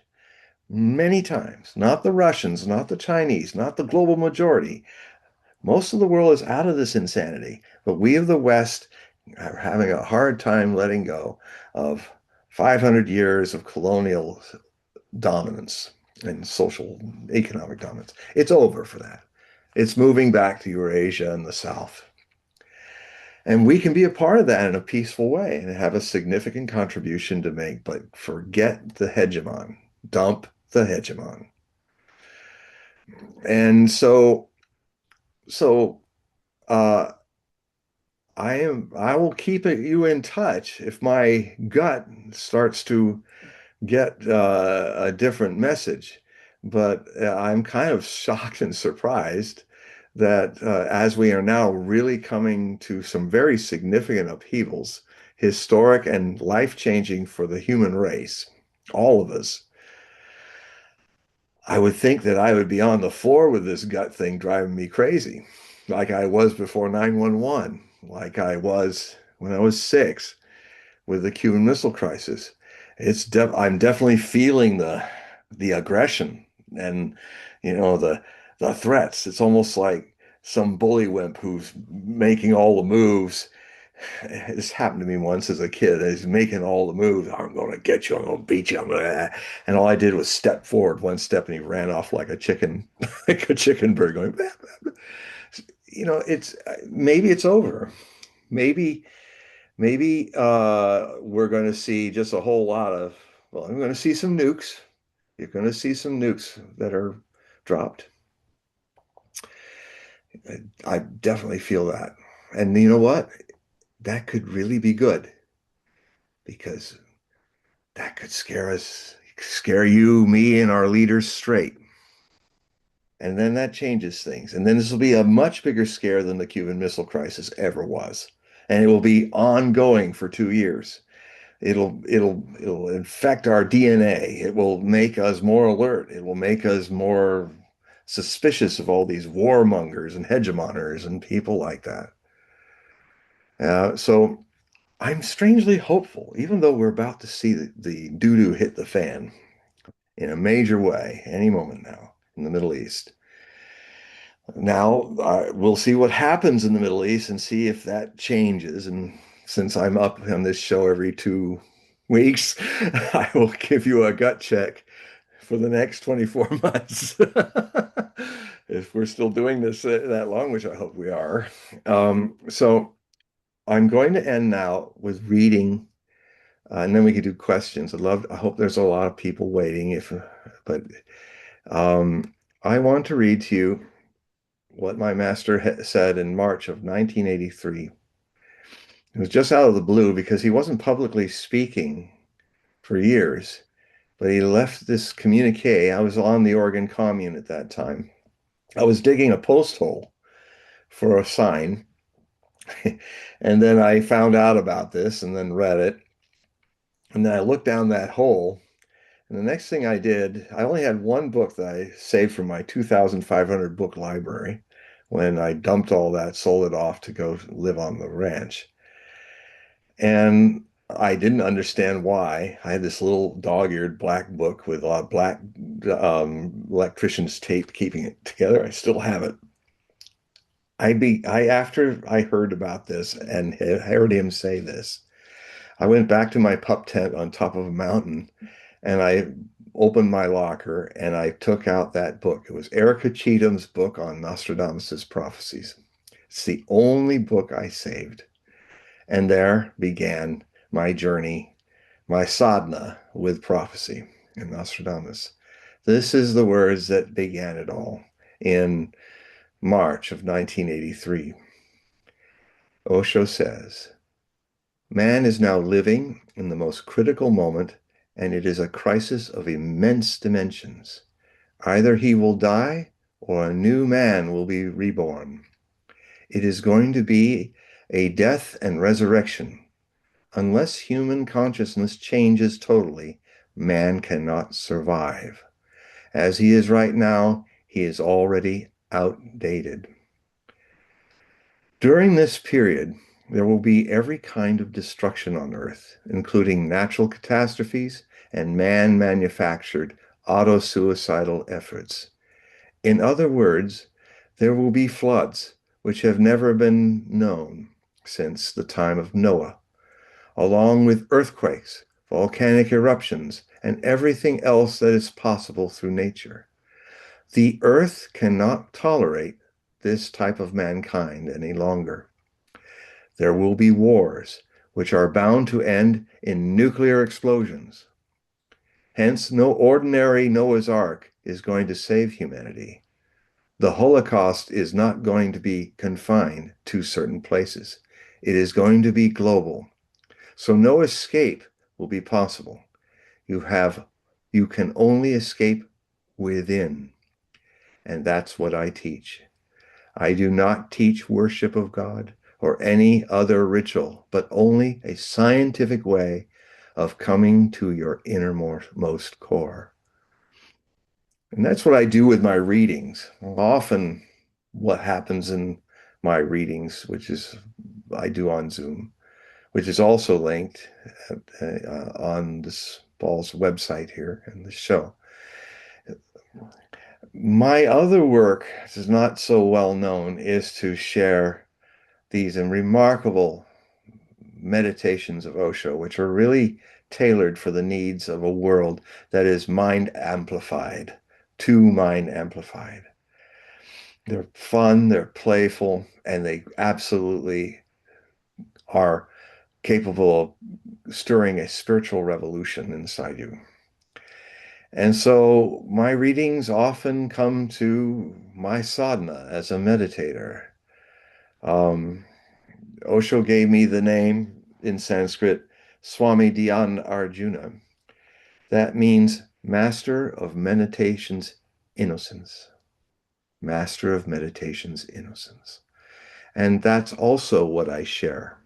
many times. Not the Russians, not the Chinese, not the global majority. Most of the world is out of this insanity, but we of the West are having a hard time letting go of 500 years of colonial dominance and social economic dominance. It's over for that. It's moving back to Eurasia and the South. And we can be a part of that in a peaceful way and have a significant contribution to make, but forget the hegemon. Dump the hegemon. And so uh I will keep you in touch if my gut starts to get a different message. But I'm kind of shocked and surprised that as we are now really coming to some very significant upheavals, historic and life-changing for the human race, all of us, I would think that I would be on the floor with this gut thing driving me crazy, like I was before 9/11, like I was when I was 6 with the Cuban Missile Crisis. I'm definitely feeling the aggression and the threats. It's almost like some bullywimp who's making all the moves. This happened to me once as a kid. He's making all the moves. I'm going to get you. I'm going to beat you. And all I did was step forward one step, and he ran off like a chicken, like a chicken bird going. Bah, bah, bah. It's maybe it's over. Maybe we're going to see just a whole lot of. Well, I'm going to see some nukes. You're going to see some nukes that are dropped. I definitely feel that. And you know what? That could really be good because that could scare you, me, and our leaders straight. And then that changes things. And then this will be a much bigger scare than the Cuban Missile Crisis ever was. And it will be ongoing for 2 years. It'll infect our DNA. It will make us more alert. It will make us more suspicious of all these warmongers and hegemoners and people like that. So I'm strangely hopeful, even though we're about to see the doo-doo hit the fan in a major way any moment now in the Middle East. Now, we'll see what happens in the Middle East and see if that changes. And since I'm up on this show every 2 weeks, I will give you a gut check for the next 24 months. If we're still doing this that long, which I hope we are. So I'm going to end now with reading, and then we can do questions. I hope there's a lot of people waiting. But I want to read to you what my master said in March of 1983. It was just out of the blue because he wasn't publicly speaking for years. but he left this communique. I was on the Oregon Commune at that time. I was digging a post hole for a sign, and then I found out about this and then read it. And then I looked down that hole. And the next thing I did, I only had one book that I saved from my 2,500 book library when I dumped all that, sold it off to go live on the ranch. And I didn't understand why. I had this little dog-eared black book with a lot of black electrician's tape keeping it together. I still have it. After I heard about this and heard him say this, I went back to my pup tent on top of a mountain and I opened my locker and I took out that book. It was Erica Cheatham's book on Nostradamus's prophecies. It's the only book I saved. And there began my journey, my sadhana with prophecy and Nostradamus. This is the words that began it all in March of 1983. Osho says, man is now living in the most critical moment, and it is a crisis of immense dimensions. Either he will die or a new man will be reborn. It is going to be a death and resurrection. Unless human consciousness changes totally, man cannot survive. As he is right now, he is already outdated. During this period, there will be every kind of destruction on Earth, including natural catastrophes and man-manufactured auto-suicidal efforts. In other words, there will be floods which have never been known since the time of Noah, along with earthquakes, volcanic eruptions, and everything else that is possible through nature. The Earth cannot tolerate this type of mankind any longer. There will be wars, which are bound to end in nuclear explosions. Hence, no ordinary Noah's Ark is going to save humanity. The Holocaust is not going to be confined to certain places. It is going to be global. So no escape will be possible. You can only escape within. And that's what I teach. I do not teach worship of God or any other ritual, but only a scientific way of coming to your innermost core. And that's what I do with my readings. Often what happens in my readings, which is I do on Zoom, which is also linked on this Paul's website here in the show. My other work, which is not so well known, is to share these remarkable meditations of Osho, which are really tailored for the needs of a world that is mind amplified, too mind amplified. They're fun, they're playful, and they absolutely are capable of stirring a spiritual revolution inside you. And so my readings often come to my sadhana as a meditator. Um, Osho gave me the name in Sanskrit, Swami Dhyan Arjuna. That means Master of Meditation's Innocence. Master of Meditation's Innocence. And that's also what I share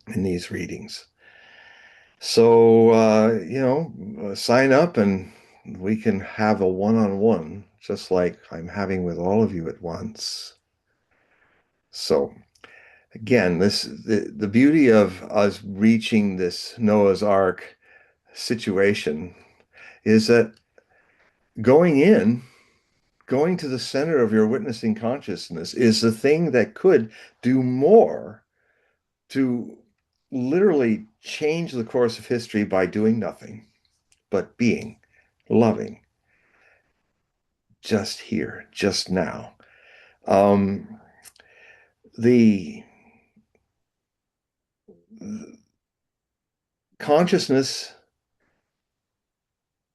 in these readings. So, sign up and we can have a one-on-one, just like I'm having with all of you at once. So, again, the beauty of us reaching this Noah's Ark situation is that going to the center of your witnessing consciousness is the thing that could do more to literally change the course of history by doing nothing, but being, loving, just here, just now. The consciousness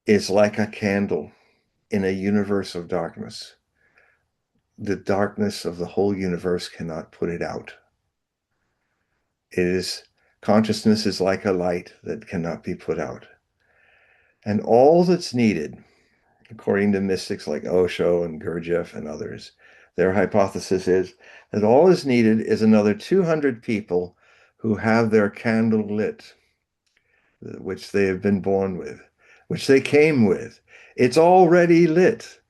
is like a candle in a universe of darkness. The darkness of the whole universe cannot put it out. Consciousness is like a light that cannot be put out. And all that's needed, according to mystics like Osho and Gurdjieff and others, their hypothesis is that all is needed is another 200 people who have their candle lit, which they have been born with, which they came with. It's already lit.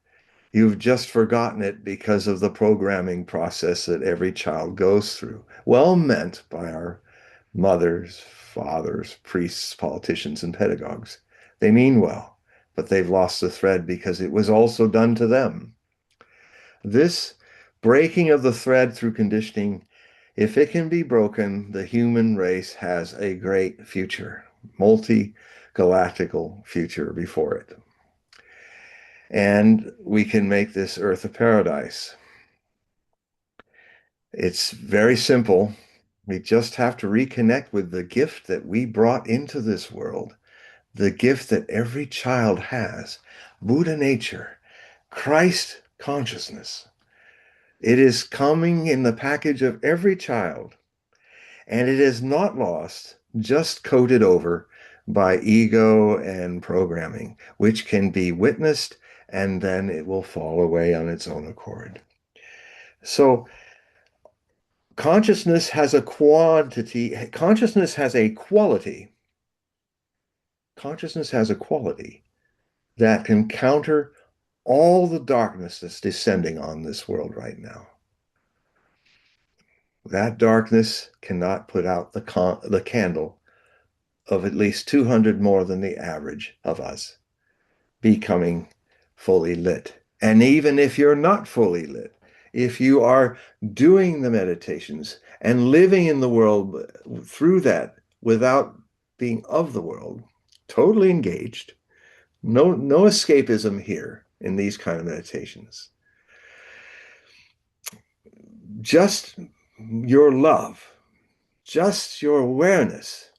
You've just forgotten it because of the programming process that every child goes through. Well meant by our mothers, fathers, priests, politicians, and pedagogues. They mean well, but they've lost the thread because it was also done to them. This breaking of the thread through conditioning, if it can be broken, the human race has a great future, multi-galactical future before it. And we can make this earth a paradise. It's very simple. We just have to reconnect with the gift that we brought into this world, the gift that every child has, Buddha nature, Christ consciousness. It is coming in the package of every child, and it is not lost, just coated over by ego and programming, which can be witnessed and then it will fall away on its own accord. So consciousness has a quantity, consciousness has a quality, consciousness has a quality that can counter all the darkness that's descending on this world right now. That darkness cannot put out the candle of at least 200 more than the average of us becoming fully lit. And even if you're not fully lit, if you are doing the meditations and living in the world through that without being of the world, totally engaged, no escapism here in these kind of meditations. Just your love, just your awareness,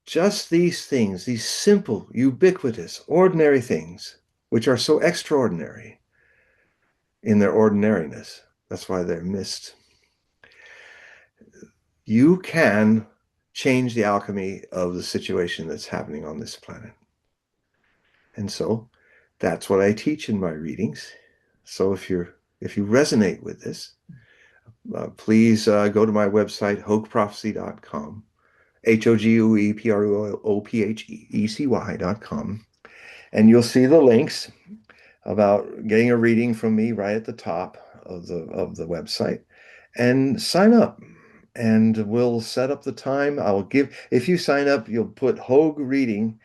just these things, these simple, ubiquitous, ordinary things, which are so extraordinary in their ordinariness. That's why they're missed. You can change the alchemy of the situation that's happening on this planet. And so that's what I teach in my readings. So if you resonate with this, please go to my website, hogueprophecy.com, HOGUEPROPHECY.com, and you'll see the links about getting a reading from me right at the top of the website. And sign up and we'll set up the time. If you sign up, you'll put Hogue reading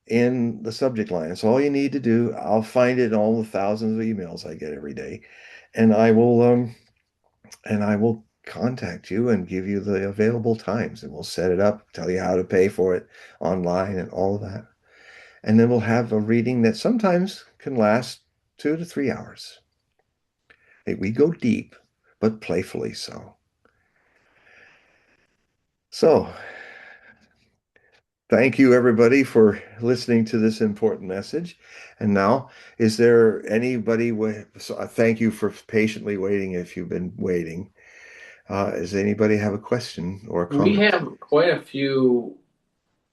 in the subject line. It's all you need to do. I'll find it in all the thousands of emails I get every day. And I will contact you and give you the available times and we'll set it up, tell you how to pay for it online and all of that. And then we'll have a reading that sometimes can last 2 to 3 hours. We go deep, but playfully so. So, thank you everybody for listening to this important message. And now, is there anybody so thank you for patiently waiting if you've been waiting. Does anybody have a question or a We comment? have quite a few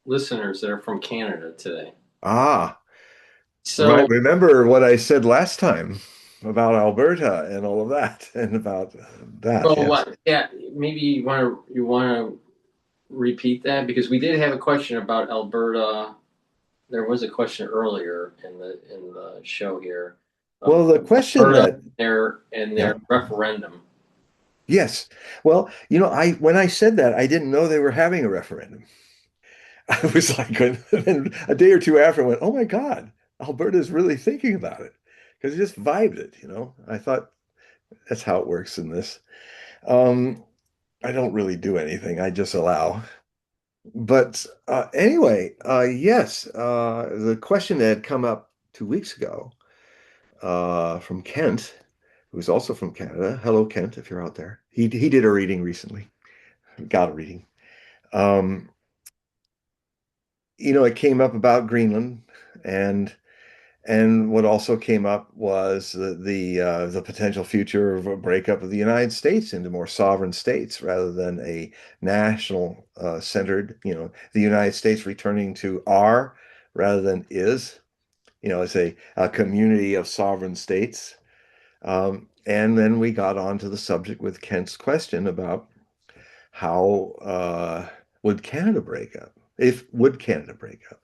listeners that are from Canada today. Ah, right. So, Remember what I said last time about Alberta and all of that, and about that, well, yes. what? Yeah, maybe you want to repeat that because we did have a question about Alberta. There was a question earlier in the show here Well, about the question Alberta that, and their yeah, referendum. yes. Well, I when I said that, I didn't know they were having a referendum. I was like, and a day or two after, I went, oh my God, Alberta's really thinking about it because it just vibed it. I thought that's how it works in this. Um, I don't really do anything. I just allow. But anyway, yes, the question that had come up 2 weeks ago from Kent, who's also from Canada. Hello, Kent, if you're out there. He did a reading recently. Got a reading. Um, it came up about Greenland, and what also came up was the potential future of a breakup of the United States into more sovereign states rather than a national centered, the United States returning to our rather than is. It's a community of sovereign states. And then we got on to the subject with Kent's question about how would Canada break up? If would Canada break up?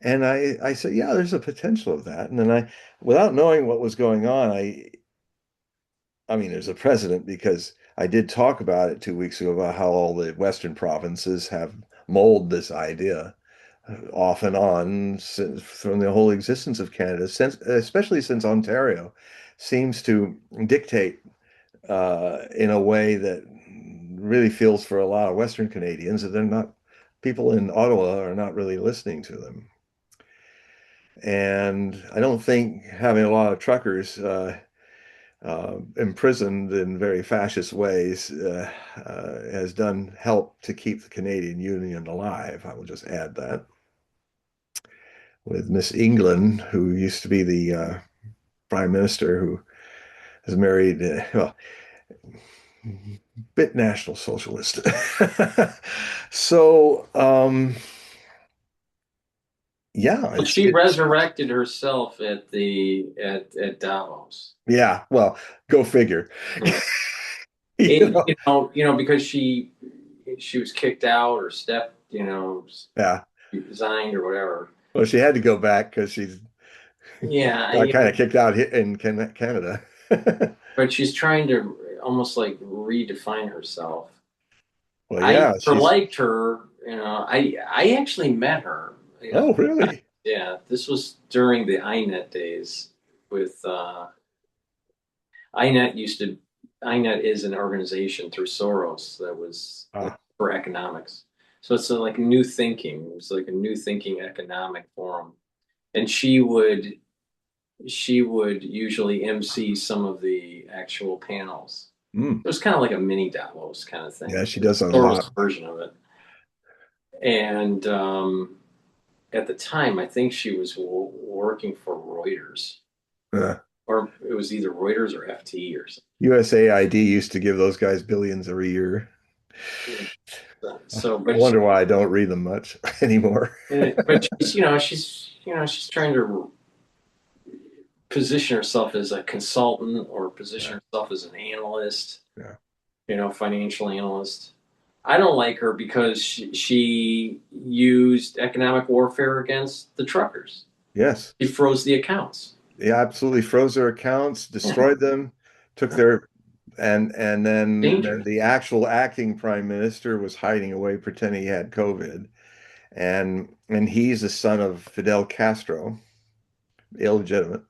And I said, yeah, there's a potential of that. And then without knowing what was going on, I mean, there's a precedent because I did talk about it 2 weeks ago about how all the Western provinces have molded this idea off and on from the whole existence of Canada, especially since Ontario seems to dictate in a way that really feels for a lot of Western Canadians that they're not, people in Ottawa are not really listening to them. And I don't think having a lot of truckers imprisoned in very fascist ways has done help to keep the Canadian Union alive. I will just add that. With Miss England, who used to be the prime minister, who is married, well, bit National Socialist. So, yeah, Well, she resurrected herself at the at Davos. yeah, well, go figure. Yeah. You It, know, because she was kicked out or stepped, yeah. resigned or whatever. Well, she had to go back because she's Yeah, got kind of kicked out in Canada. but she's trying to almost like redefine herself. Well, I yeah, never she's, liked her, I actually met her, oh, really? yeah, this was during the INET days with INET used to INET is an organization through Soros that was like Ah, for economics. So it's like new thinking. It was like a new thinking economic forum. And she would usually MC some of the actual panels. mm. It was kind of like a mini Davos kind of Yeah, thing, she does a Soros lot. version of it. And at the time, I think she was working for Reuters, Uh, or it was either Reuters or FT or USAID used to give those guys billions every year. something. So, I wonder why I don't read them much anymore. but she's trying to position herself as a consultant or position Yeah, herself as an analyst, yeah. financial analyst. I don't like her because she used economic warfare against the truckers. Yes. She froze the accounts. They absolutely froze their accounts, destroyed them, took their and then Dangerous. the actual acting prime minister was hiding away pretending he had COVID. And he's the son of Fidel Castro, illegitimate.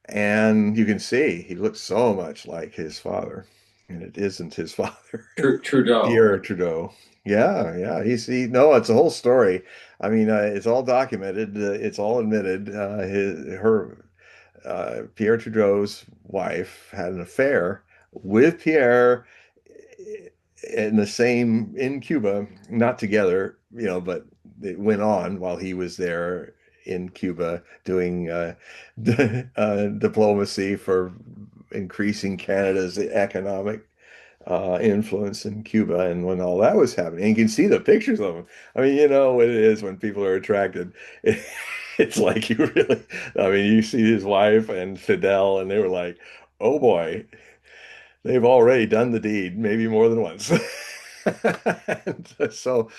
And you can see he looks so much like his father. And it isn't his father, Trudeau. Pierre Trudeau. Yeah, yeah. No, it's a whole story. I mean, it's all documented. It's all admitted. Pierre Trudeau's wife had an affair with Pierre in Cuba, not together, but it went on while he was there in Cuba doing diplomacy for increasing Canada's economic influence in Cuba. And when all that was happening, and you can see the pictures of them. I mean, you know what it is when people are attracted. It's like you really, I mean, you see his wife and Fidel, and they were like, oh boy, they've already done the deed, maybe more than once. And so,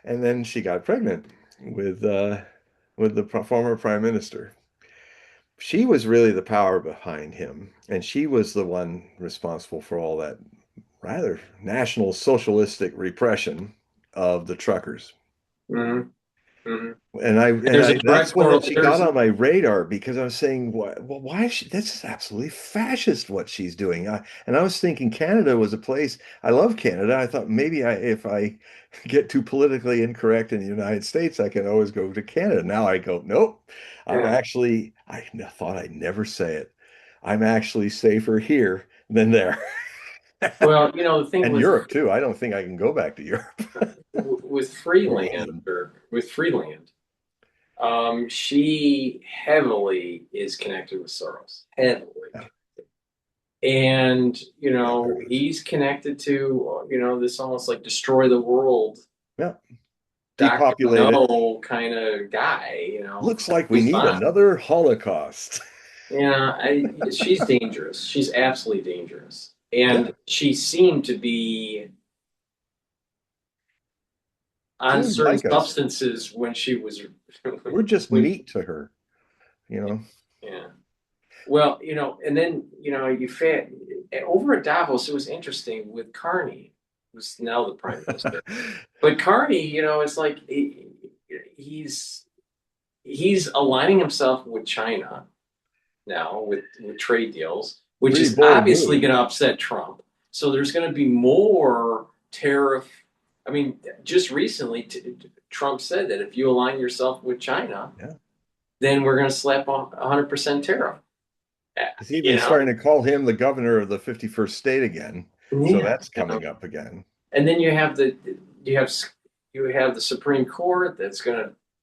and then she got pregnant with uh, with the former prime minister. She was really the power behind him, and she was the one responsible for all that rather national socialistic repression of the truckers. Mm-hmm. Mm-hmm. And There's a I direct that's when correl. she got There's on my radar because I was saying, why is she, this is absolutely fascist what she's doing. And I was thinking Canada was a place, I love Canada. I thought maybe if I get too politically incorrect in the United States, I can always go to Canada. Now I go, nope, yeah. I thought I'd never say it. I'm actually safer here than there. Well, the thing And Europe too. I don't think I can go back to Europe with or Freeland England. or with Freeland, she heavily is connected with Soros. Heavily. Yeah, And, yeah, very much. he's connected to, this almost like destroy the world Yeah. Dr. depopulated. No kind of guy, Looks like we who's need fine. another Holocaust. She's dangerous. She's absolutely dangerous. Yeah, And she seemed to be she on didn't certain like us. substances when she was, We're just when, meat to her, you know. yeah. Well, and then, over at Davos, it was interesting with Carney, who's now the prime minister. But Carney, it's like he's he's aligning himself with China now with trade deals, which Pretty is bold obviously move. going to upset Trump. So there's going to be more tariff. I mean, just recently, Trump said that if you align yourself with China, Yeah. then we're going to slap on 100% tariff. He's You even know, starting to call him the governor of the 51st state again. So yeah. that's coming up again. And then you have you have the Supreme Court that's going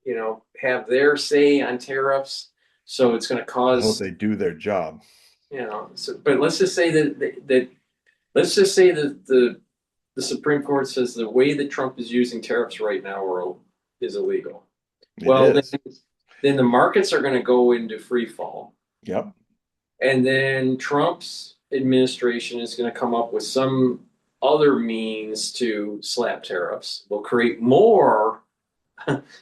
to have their say on tariffs. So it's going to I hope cause they do their job. So, but let's just say that let's just say that the Supreme Court says the way that Trump is using tariffs right now is illegal. It Well, is. then the markets are going to go into free fall, Yep. and then Trump's administration is going to come up with some other means to slap tariffs. Will create more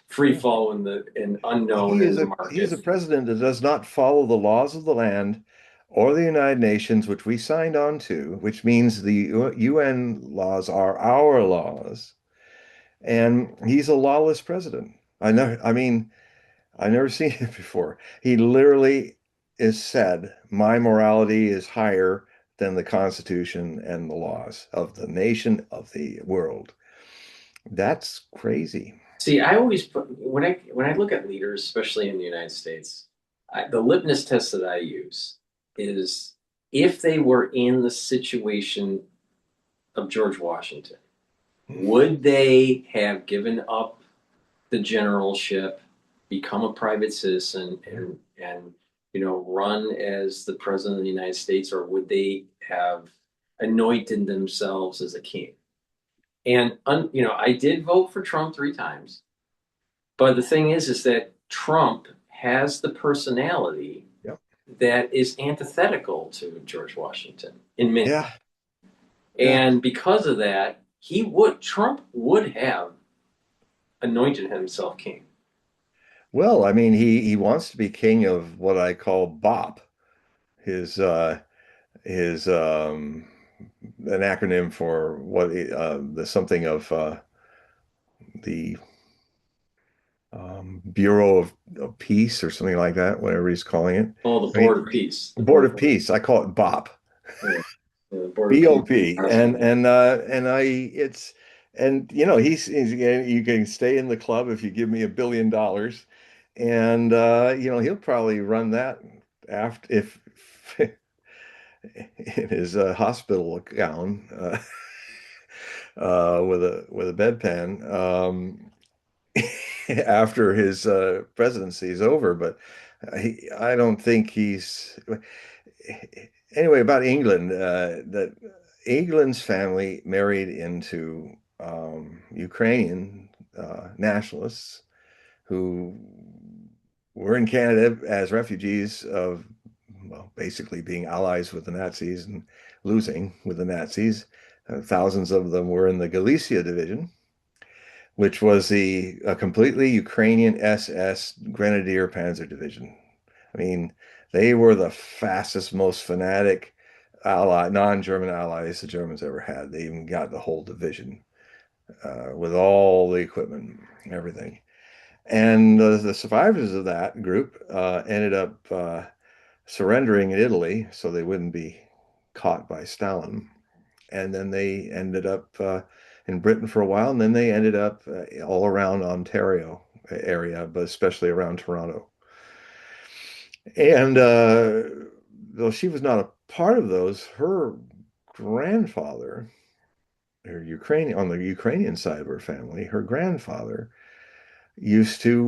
free Yeah. fall in unknown in the He's a market. president that does not follow the laws of the land or the United Nations, which we signed on to, which means the UN laws are our laws. And he's a lawless president. I mean, I've never seen it before. He literally is said, my morality is higher than the Constitution and the laws of the nation of the world. That's crazy. See, I always put when I look at leaders, especially in the United States, the litmus test that I use is if they were in the situation of George Washington, would they have given up the generalship, become a private citizen, Yeah. and run as the president of the United States, or would they have anointed themselves as a king? And I did vote for Trump 3 times. But the thing is that Trump has the personality Yep. that is antithetical to George Washington in many. Yeah. Yeah. And because of that, Trump would have anointed himself king. Well, I mean, he wants to be king of what I call BOP, his his an acronym for what the something of the Bureau of Peace or something like that, whatever he's calling it. Oh, the I mean, Board of Peace. The Board Board of Peace. I call it BOP. yeah, the Board of Peace. BOP. And I it's and he's you can stay in the club if you give me $1 billion. And he'll probably run that after if in his hospital gown with a bedpan after his presidency is over. But I don't think he's anyway about England. That England's family married into Ukrainian nationalists who were in Canada as refugees of, well, basically being allies with the Nazis and losing with the Nazis. Thousands of them were in the Galicia division, which was the completely Ukrainian SS Grenadier Panzer Division. I mean, they were the fastest, most fanatic non-German allies the Germans ever had. They even got the whole division with all the equipment, everything. And the survivors of that group ended up surrendering in Italy so they wouldn't be caught by Stalin. And then they ended up in Britain for a while, and then they ended up all around Ontario area, but especially around Toronto. And though she was not a part of those, her grandfather, her Ukrainian on the Ukrainian side of her family, her grandfather used to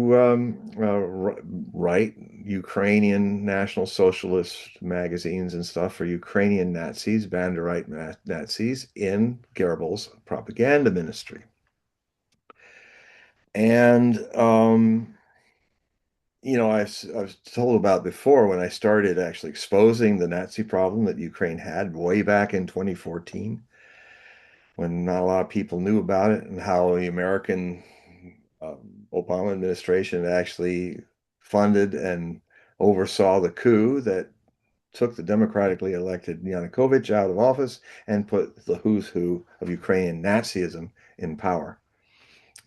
write Ukrainian National Socialist magazines and stuff for Ukrainian Nazis, Banderite Nazis in Goebbels' propaganda ministry. And I was told about before when I started actually exposing the Nazi problem that Ukraine had way back in 2014, when not a lot of people knew about it, and how the American Obama administration actually funded and oversaw the coup that took the democratically elected Yanukovych out of office and put the who's who of Ukrainian Nazism in power.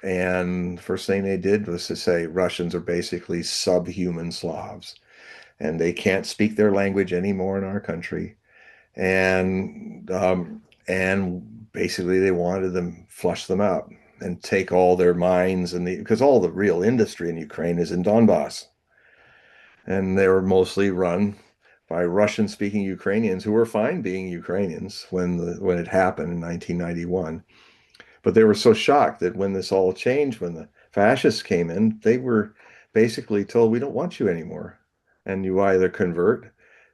And the first thing they did was to say Russians are basically subhuman Slavs and they can't speak their language anymore in our country. And basically they wanted them flush them out and take all their mines and because all the real industry in Ukraine is in Donbass, and they were mostly run by Russian-speaking Ukrainians who were fine being Ukrainians when it happened in 1991. But they were so shocked that when this all changed, when the fascists came in, they were basically told, "We don't want you anymore, and you either convert."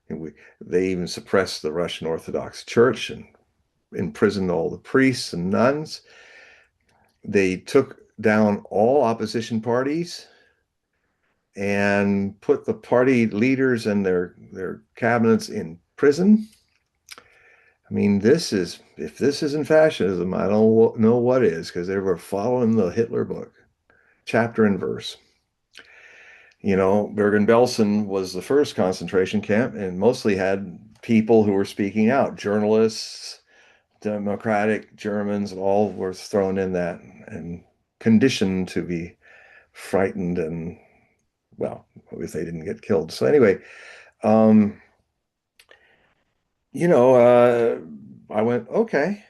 And they even suppressed the Russian Orthodox Church and imprisoned all the priests and nuns. They took down all opposition parties and put the party leaders and their cabinets in prison. I mean, if this isn't fascism, I don't know what is, because they were following the Hitler book, chapter and verse. Bergen-Belsen was the first concentration camp and mostly had people who were speaking out, journalists, democratic Germans, all were thrown in that and conditioned to be frightened and, well, if they didn't get killed. So anyway, um, you know, uh, I went, okay.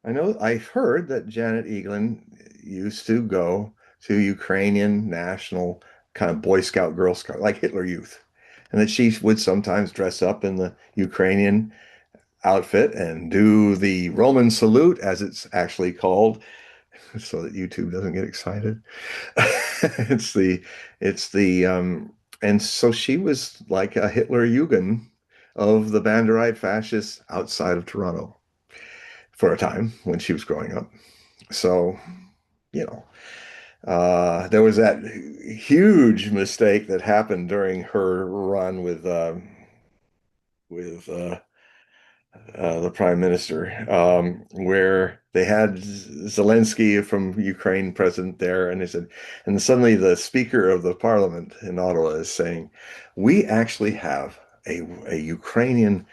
I've heard that Janet Eaglin used to go to Ukrainian national kind of Boy Scout, Girl Scout, like Hitler Youth, and that she would sometimes dress up in the Ukrainian outfit and do the Roman salute, as it's actually called, so that YouTube doesn't get excited. It's and so she was like a Hitler Jugend of the Banderite fascists outside of Toronto for a time when she was growing up. So, you know, there was that huge mistake that happened during her run with the prime minister, where they had Zelensky from Ukraine present there, and they said, and suddenly the Speaker of the Parliament in Ottawa is saying, "We actually have a Ukrainian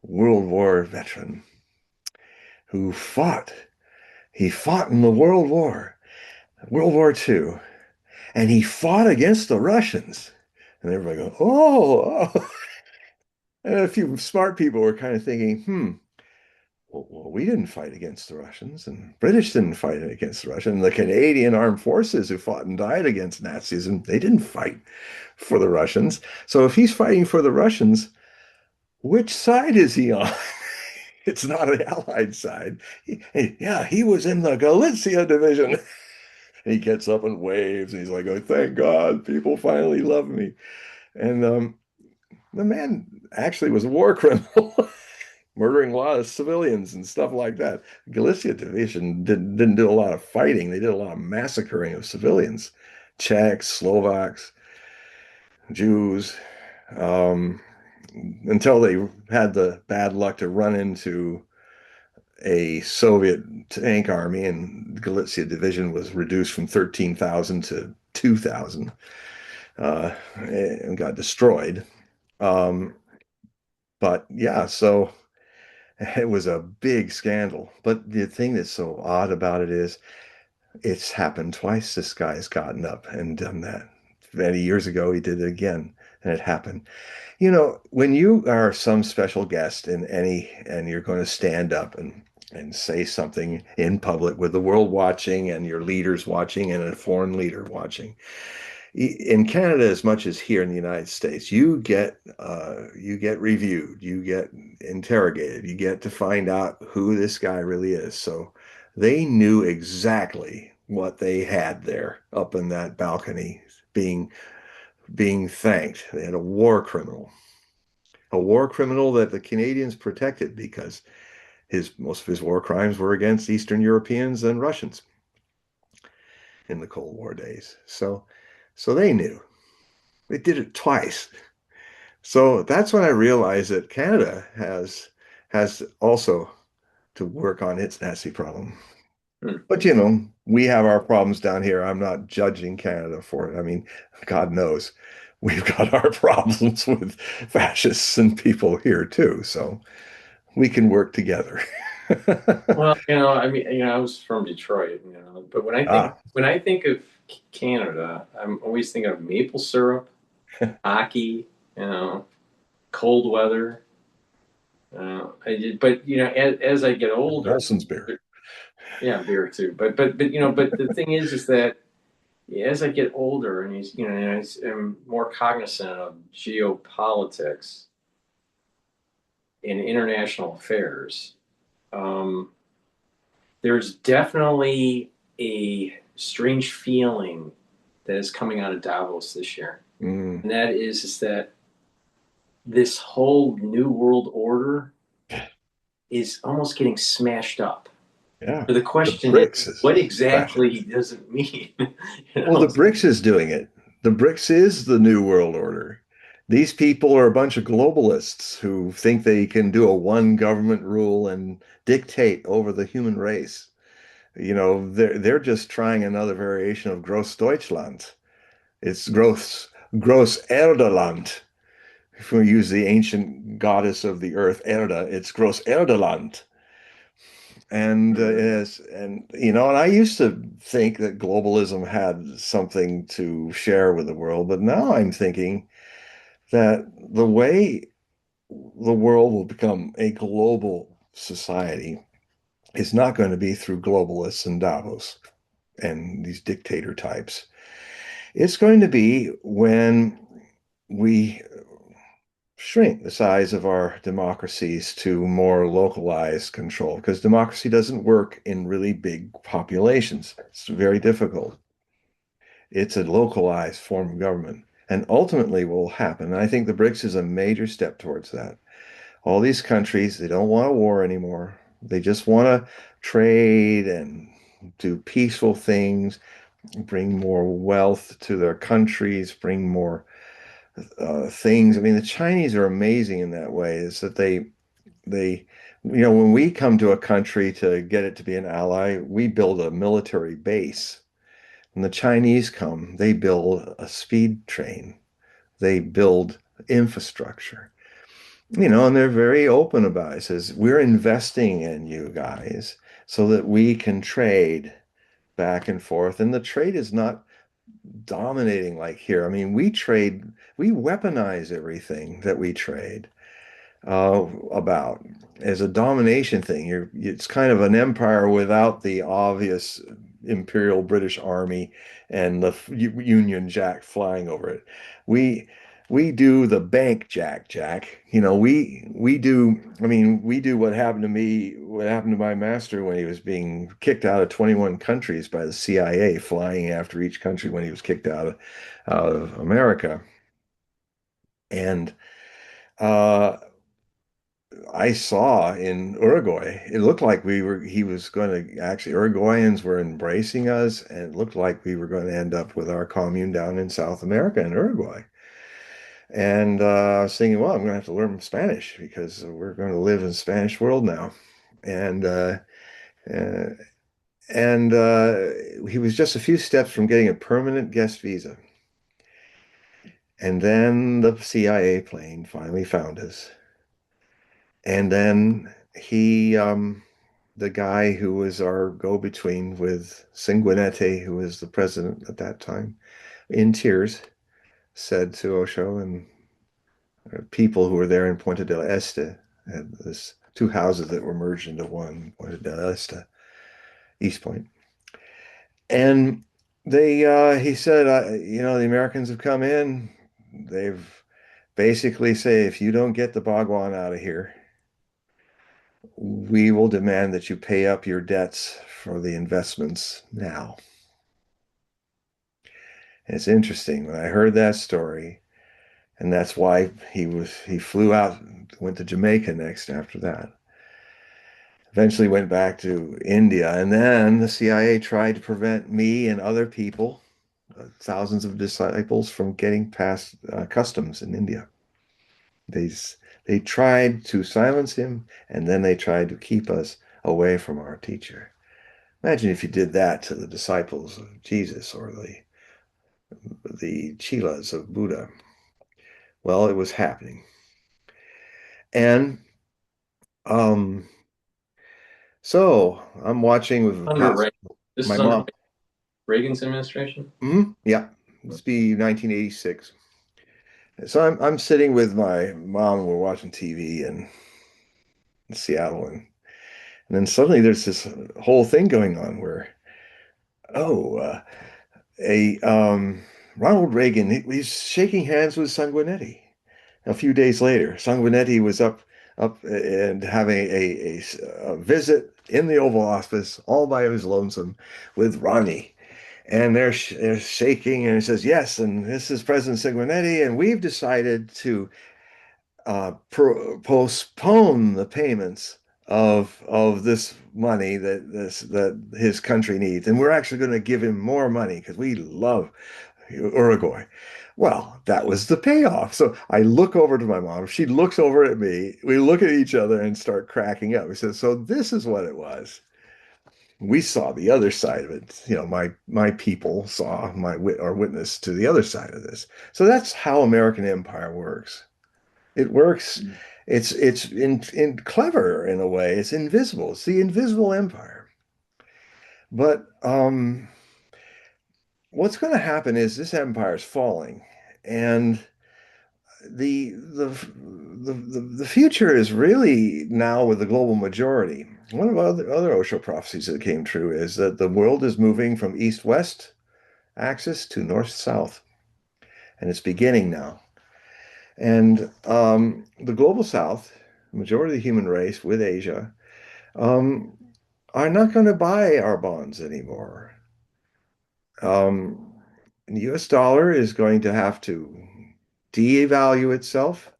World War veteran who fought. He fought in the World War II, and he fought against the Russians." And everybody goes, "Oh, oh." And a few smart people were kind of thinking, well, we didn't fight against the Russians, and British didn't fight against the Russians. The Canadian armed forces who fought and died against Nazism, they didn't fight for the Russians. So if he's fighting for the Russians, which side is he on? It's not an Allied side. Yeah, he was in the Galicia division. And he gets up and waves, and he's like, "Oh, thank God, people finally love me." And the man actually was a war criminal, murdering a lot of civilians and stuff like that. Galicia division didn't do a lot of fighting. They did a lot of massacring of civilians, Czechs, Slovaks, Jews, um, until they had the bad luck to run into a Soviet tank army, and the Galicia division was reduced from 13,000 to 2,000, and got destroyed. Um, but yeah, so it was a big scandal. But the thing that's so odd about it is it's happened twice. This guy has gotten up and done that. Many years ago, he did it again, and it happened. When you are some special guest and you're going to stand up and say something in public with the world watching and your leaders watching and a foreign leader watching, in Canada as much as here in the United States, you get reviewed, you get interrogated, you get to find out who this guy really is. So they knew exactly what they had there up in that balcony being thanked. They had a war criminal that the Canadians protected because his most of his war crimes were against Eastern Europeans and Russians. in the Cold War days. So they knew. They did it twice. So that's when I realized that Canada has also to work on its Nazi problem. Hmm. But we have our problems down here. I'm not judging Canada for it. I mean, God knows we've got our problems with fascists and people here too. So we can work together. Well, I mean, I was from Detroit, but Ah, when I think of Canada, I'm always thinking of maple syrup, hockey, you know, cold weather. But as I get older, Molson's beer. yeah, beer too. But the thing is that as I get older and I'm more cognizant of geopolitics and international affairs. Um, there's definitely a strange feeling that is coming out of Davos this year, Mm, and that is that this whole new world order is almost getting smashed up. yeah. So the The question is, BRICS is what smashing. exactly does it mean? you Well, know? the BRICS is doing it. The BRICS is the new world order. These people are a bunch of globalists who think they can do a one government rule and dictate over the human race. They're just trying another variation of Gross Deutschland. It's Gross Erdeland. If we use the ancient goddess of the earth, Erda, it's Gross Erdeland. And Mm. yes, and I used to think that globalism had something to share with the world, but now I'm thinking that the way the world will become a global society is not going to be through globalists and Davos and these dictator types. It's going to be when we shrink the size of our democracies to more localized control because democracy doesn't work in really big populations. It's very difficult. It's a localized form of government. And ultimately, what will happen, and I think the BRICS is a major step towards that. All these countries, they don't want a war anymore. They just want to trade and do peaceful things, bring more wealth to their countries, bring more things. I mean, the Chinese are amazing in that way, is that they when we come to a country to get it to be an ally, we build a military base. When the Chinese come, they build a speed train. They build infrastructure. And they're very open about it. It says, we're investing in you guys so that we can trade back and forth. And the trade is not dominating like here. I mean, we weaponize everything that we trade about as a domination thing. It's kind of an empire without the obvious Imperial British Army and the Union Jack flying over it. We we do the bank jack. We do. I mean, we do what happened to me, what happened to my master when he was being kicked out of 21 countries by the CIA, flying after each country when he was kicked out of America. And uh, I saw in Uruguay, it looked like he was going to actually, Uruguayans were embracing us, and it looked like we were going to end up with our commune down in South America in Uruguay. And I was thinking, well, I'm going to have to learn Spanish because we're going to live in a Spanish world now. And uh, and he was just a few steps from getting a permanent guest visa. And then the CIA plane finally found us. And then the guy who was our go-between with Sanguinetti, who was the president at that time, in tears, said to Osho and people who were there in Puente del Este, had this two houses that were merged into one, Puente del Este, East Point. And he said, the Americans have come in. They've basically say, if you don't get the Bhagwan out of here, we will demand that you pay up your debts for the investments now. And it's interesting when I heard that story, and that's why he flew out, went to Jamaica next after that. Eventually went back to India, and then the CIA tried to prevent me and other people, thousands of disciples, from getting past customs in India. They they tried to silence him, and then they tried to keep us away from our teacher. Imagine if you did that to the disciples of Jesus or the chelas of Buddha. Well, it was happening. And um, so I'm watching with Under past Reagan. This my is under mom. Reagan's administration. Yeah, this be 1986. So I'm sitting with my mom and we're watching TV in Seattle, and then suddenly there's this whole thing going on where, oh, a Ronald Reagan, he's shaking hands with Sanguinetti. A few days later, Sanguinetti was up and having a visit in the Oval Office all by his lonesome with Ronnie. And they're shaking, and he says, yes, and this is President Sanguinetti, and we've decided to postpone the payments of this money that his country needs, and we're actually going to give him more money because we love Uruguay. Well, that was the payoff. So I look over to my mom. She looks over at me. We look at each other and start cracking up. We said, "So this is what it was." We saw the other side of it. My people saw my wit or witness to the other side of this. So that's how American empire works. It works. It's in clever in a way. It's invisible. It's the invisible empire. But what's going to happen is this empire is falling, and the the the future is really now with the global majority. One of other Osho prophecies that came true is that the world is moving from east-west axis to north-south, and it's beginning now. And the global south, the majority of the human race with Asia, um, are not going to buy our bonds anymore. Um, the US dollar is going to have to devalue itself,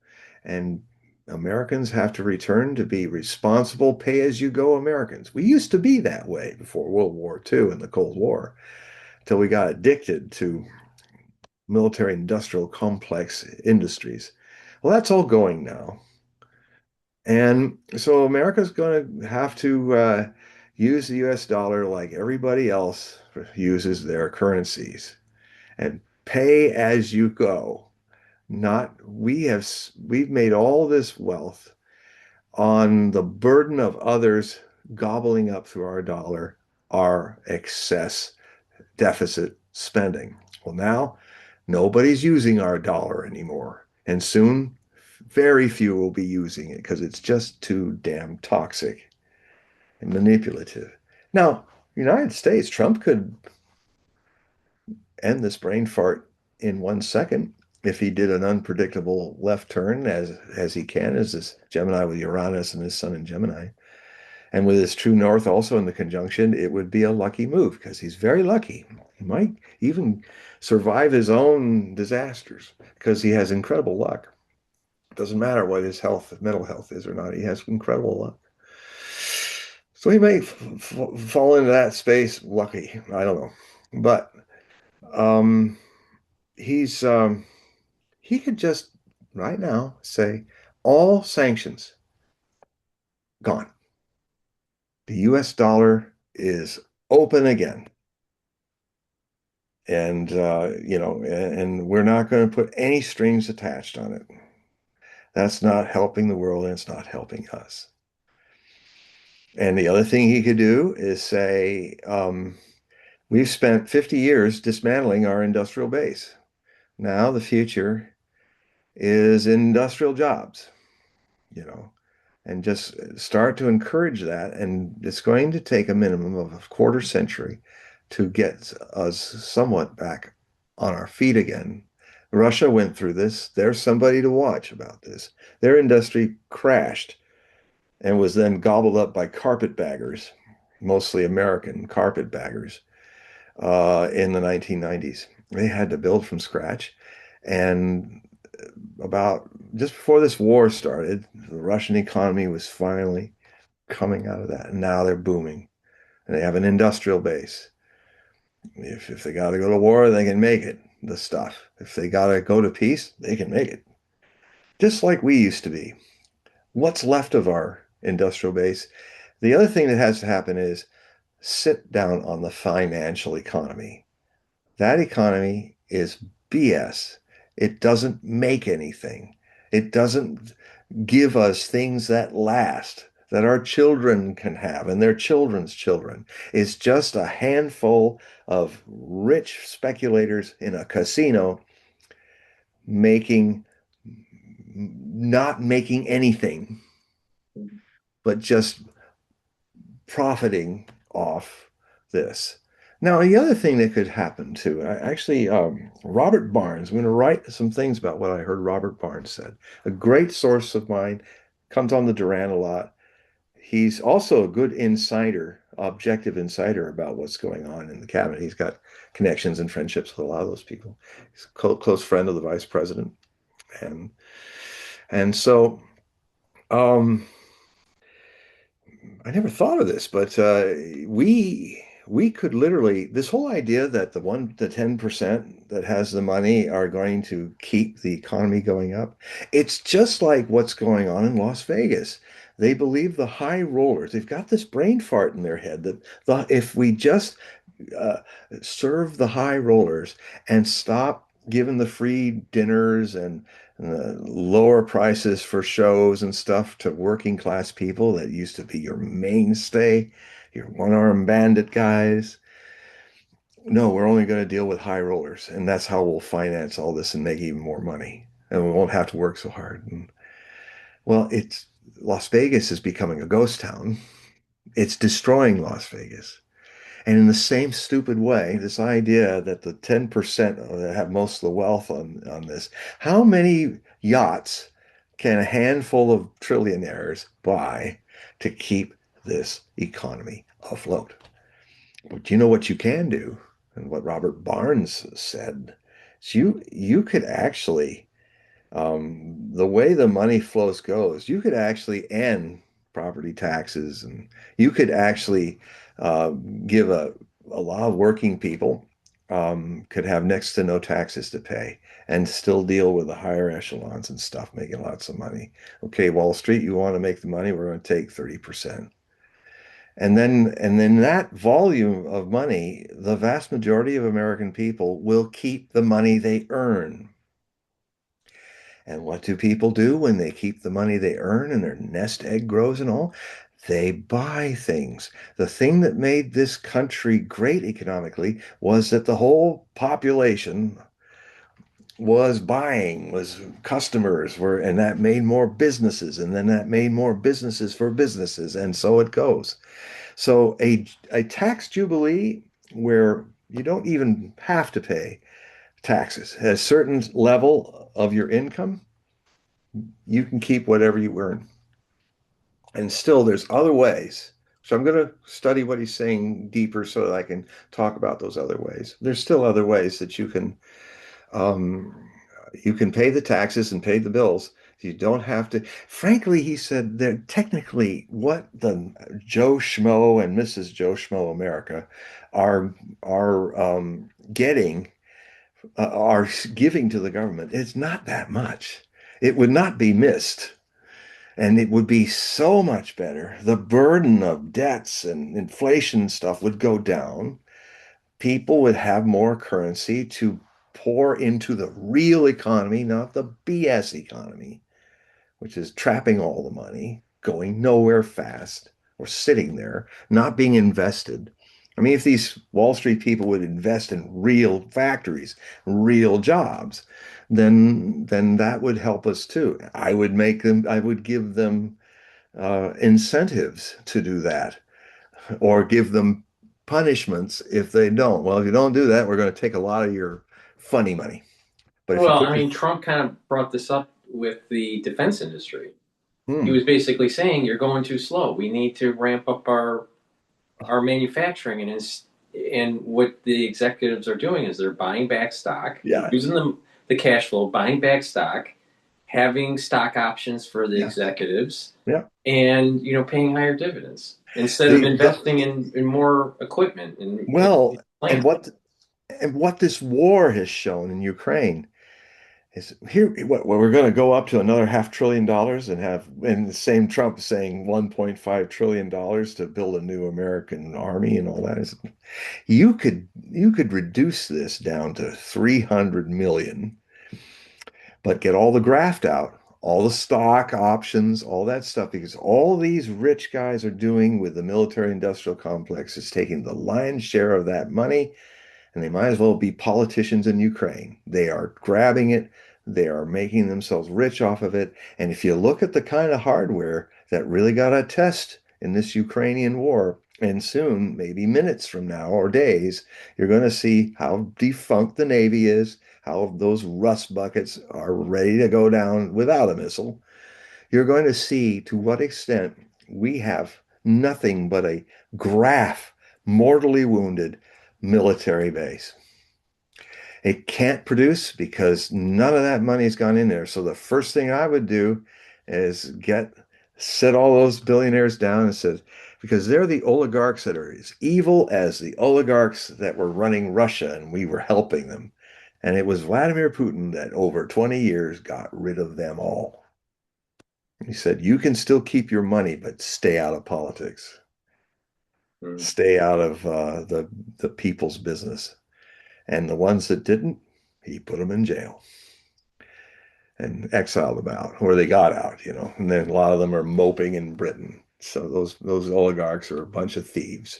and Americans have to return to be responsible, pay-as-you-go Americans. We used to be that way before World War II and the Cold War, till we got addicted to military industrial complex industries. Well, that's all going now. And so America's going to have to use the US dollar like everybody else uses their currencies and pay as you go. Not we've made all this wealth on the burden of others gobbling up through our dollar our excess deficit spending. Well, now nobody's using our dollar anymore, and soon very few will be using it because it's just too damn toxic and manipulative. Now, United States, Trump could end this brain fart in 1 second if he did an unpredictable left turn as he can, as this Gemini with Uranus and his sun in Gemini. And with his true north also in the conjunction, it would be a lucky move because he's very lucky. He might even survive his own disasters because he has incredible luck. It doesn't matter what his health, mental health is or not. He has incredible luck. So he may fall into that space lucky. I don't know. But um, he's he could just right now say all sanctions gone. The US dollar is open again. And and we're not going to put any strings attached on it. That's not helping the world, and it's not helping us. And the other thing he could do is say, we've spent 50 years dismantling our industrial base. Now the future is industrial jobs, you know, and just start to encourage that. And it's going to take a minimum of a quarter century to get us somewhat back on our feet again. Russia went through this. There's somebody to watch about this. Their industry crashed and was then gobbled up by carpetbaggers, mostly American carpetbaggers, in the 1990s. They had to build from scratch. And about just before this war started, the Russian economy was finally coming out of that. And now they're booming and they have an industrial base. If they got to go to war, they can make it, the stuff. If they got to go to peace, they can make it. Just like we used to be. What's left of our industrial base? The other thing that has to happen is sit down on the financial economy. That economy is BS. It doesn't make anything. It doesn't give us things that last, that our children can have and their children's children. It's just a handful of rich speculators in a casino making, not making anything, but just profiting off this. Now, the other thing that could happen too, Robert Barnes, I'm going to write some things about what I heard Robert Barnes said. A great source of mine, comes on the Duran a lot. He's also a good insider, objective insider about what's going on in the cabinet. He's got connections and friendships with a lot of those people. He's a close friend of the vice president. And and so um, I never thought of this, but we could literally, this whole idea that the 10% that has the money are going to keep the economy going up. It's just like what's going on in Las Vegas. They believe the high rollers, they've got this brain fart in their head that if we just uh, serve the high rollers and stop giving the free dinners and lower prices for shows and stuff to working class people that used to be your mainstay, your one-armed bandit guys. No, we're only going to deal with high rollers, and that's how we'll finance all this and make even more money, and we won't have to work so hard. And, well, it's Las Vegas is becoming a ghost town. It's destroying Las Vegas. And in the same stupid way, this idea that the 10% that have most of the wealth on this, how many yachts can a handful of trillionaires buy to keep this economy afloat? But you know what you can do, and what Robert Barnes said, is you could actually the way the money flows goes, you could actually end property taxes and you could actually uh, give a lot of working people could have next to no taxes to pay and still deal with the higher echelons and stuff, making lots of money. Okay, Wall Street, you want to make the money, we're going to take 30%. And then that volume of money, the vast majority of American people will keep the money they earn. And what do people do when they keep the money they earn and their nest egg grows and all? They buy things. The thing that made this country great economically was that the whole population was buying, was customers were, and that made more businesses, and then that made more businesses for businesses, and so it goes. So a tax jubilee where you don't even have to pay taxes at a certain level of your income, you can keep whatever you earn. And still, there's other ways. So I'm going to study what he's saying deeper so that I can talk about those other ways. There's still other ways that um, you can pay the taxes and pay the bills. You don't have to. Frankly, he said that technically what the Joe Schmo and Mrs. Joe Schmo America are getting are giving to the government. It's not that much. It would not be missed. And it would be so much better. The burden of debts and inflation and stuff would go down. People would have more currency to pour into the real economy, not the BS economy, which is trapping all the money, going nowhere fast, or sitting there, not being invested. I mean, if these Wall Street people would invest in real factories, real jobs, then that would help us too. I would give them incentives to do that, or give them punishments if they don't. Well, if you don't do that, we're going to take a lot of your funny money. But if you Well, put I your mean, Trump kind of brought this up with the defense industry. He hmm, was basically saying you're going too slow. We need to ramp up our manufacturing, and what the executives are doing is they're buying back stock, yeah, using the cash flow, buying back stock, having stock options for the Yeah. executives, Yeah. and paying higher dividends instead of The investing in more equipment and well, and land. what this war has shown in Ukraine is here what we're going to go up to another $500 billion and have and the same Trump saying $1.5 trillion to build a new American army and all that. You could reduce this down to 300 million, but get all the graft out, all the stock options, all that stuff, because all these rich guys are doing with the military industrial complex is taking the lion's share of that money, and they might as well be politicians in Ukraine. They are grabbing it, they are making themselves rich off of it. And if you look at the kind of hardware that really got a test in this Ukrainian war, and soon, maybe minutes from now or days, you're going to see how defunct the Navy is, how those rust buckets are ready to go down without a missile. You're going to see to what extent we have nothing but a graph, mortally wounded military base. It can't produce because none of that money's gone in there. So the first thing I would do is sit all those billionaires down and said, because they're the oligarchs that are as evil as the oligarchs that were running Russia and we were helping them. And it was Vladimir Putin that over 20 years got rid of them all. He said, you can still keep your money, but stay out of politics. Mm. Stay out of the people's business. And the ones that didn't, he put them in jail and exiled them out, or they got out. And then a lot of them are moping in Britain. So those oligarchs are a bunch of thieves.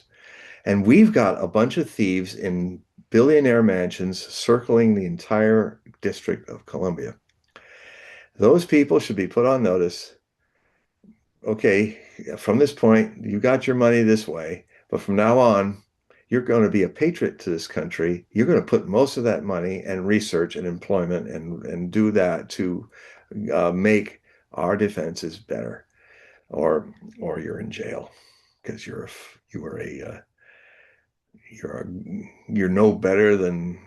And we've got a bunch of thieves in billionaire mansions circling the entire District of Columbia. Those people should be put on notice. Okay, from this point, you got your money this way, but from now on, you're going to be a patriot to this country. You're going to put most of that money and research and employment and do that to make our defenses better, or you're in jail because you are you're no better than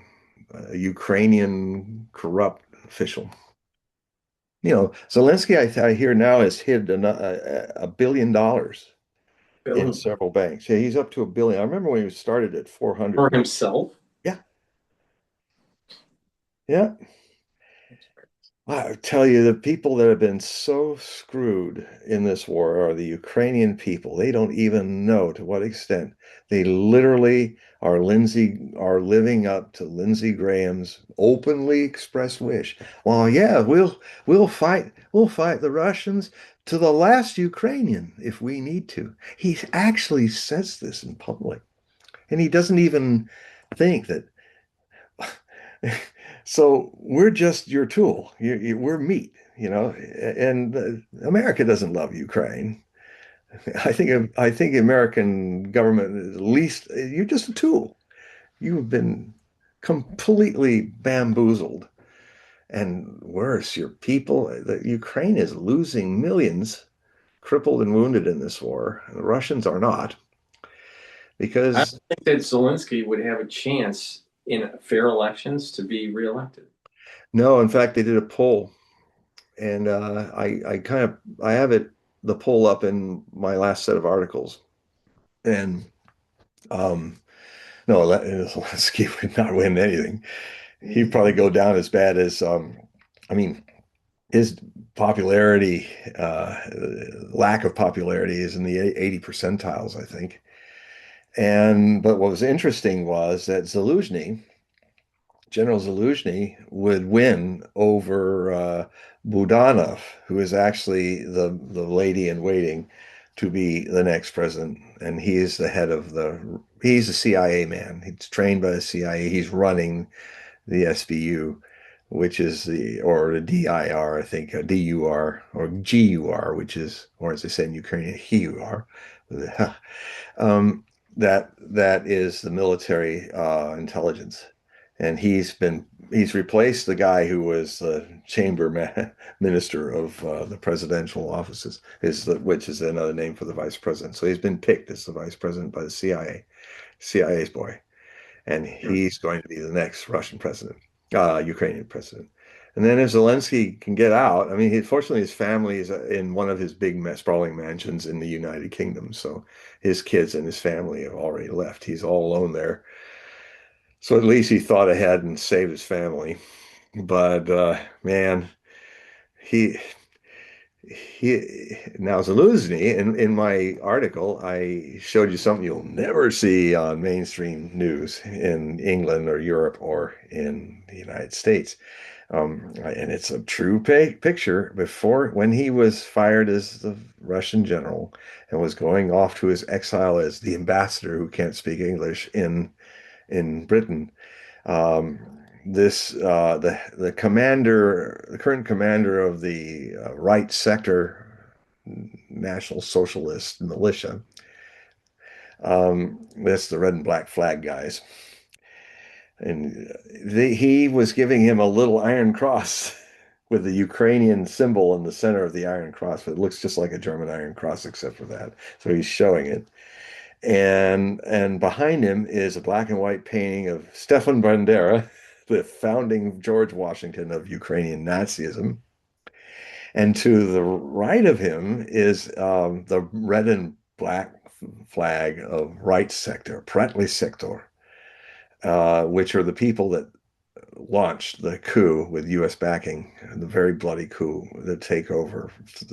a Ukrainian corrupt official. Zelensky, I hear now has hid $1 billion in Billion several banks. Yeah, he's up to 1 billion. I remember when he started at for 400 million. himself. Yeah, yeah. I tell you, the people that have been so screwed in this war are the Ukrainian people. They don't even know to what extent they literally are living up to Lindsey Graham's openly expressed wish. Well, yeah, we'll fight the Russians to the last Ukrainian if we need to. He actually says this in public, and he doesn't even think that. So we're just your tool. We're meat. And America doesn't love Ukraine. I think the American government is at least you're just a tool. You've been completely bamboozled. And worse, your people, the Ukraine is losing millions, crippled and wounded in this war. The Russians are not, I because don't think that Zelensky would have a chance in fair elections to be reelected. no, in fact, they did a poll and I have the poll up in my last set of articles, and um, no, Zelensky would not win anything. He'd probably go down as bad as I mean, his popularity, lack of popularity, is in the 80 percentiles, I think. And but what was interesting was that General Zaluzhny would win over Budanov, who is actually the lady in waiting to be the next president. And he is he's a CIA man. He's trained by the CIA. He's running the SBU, which is or the DIR, I think, DUR or GUR, which is, or as they say in Ukrainian, HUR. That is the military intelligence, and he's replaced the guy who was the minister of the presidential offices, which is another name for the vice president. So he's been picked as the vice president by the CIA's boy, and he's going to be the next Russian president, Ukrainian president. And then if Zelensky can get out, I mean, fortunately, his family is in one of his big sprawling mansions in the United Kingdom. So his kids and his family have already left. He's all alone there. So at least he thought ahead and saved his family. But man, he now Zelensky, in my article, I showed you something you'll never see on mainstream news in England or Europe or in the United States. And it's a true picture before when he was fired as the Russian general and was going off to his exile as the ambassador who can't speak English in Britain. Um, this the commander, the current commander of the right sector National Socialist militia. That's the red and black flag guys. And he was giving him a little iron cross with the Ukrainian symbol in the center of the iron cross, but it looks just like a German iron cross except for that. So he's showing it. And behind him is a black and white painting of Stefan Bandera, the founding George Washington of Ukrainian Nazism. And to the right of him is the red and black flag of right sector, Prattli sector, which are the people that launched the coup with U.S. backing, the very bloody coup, the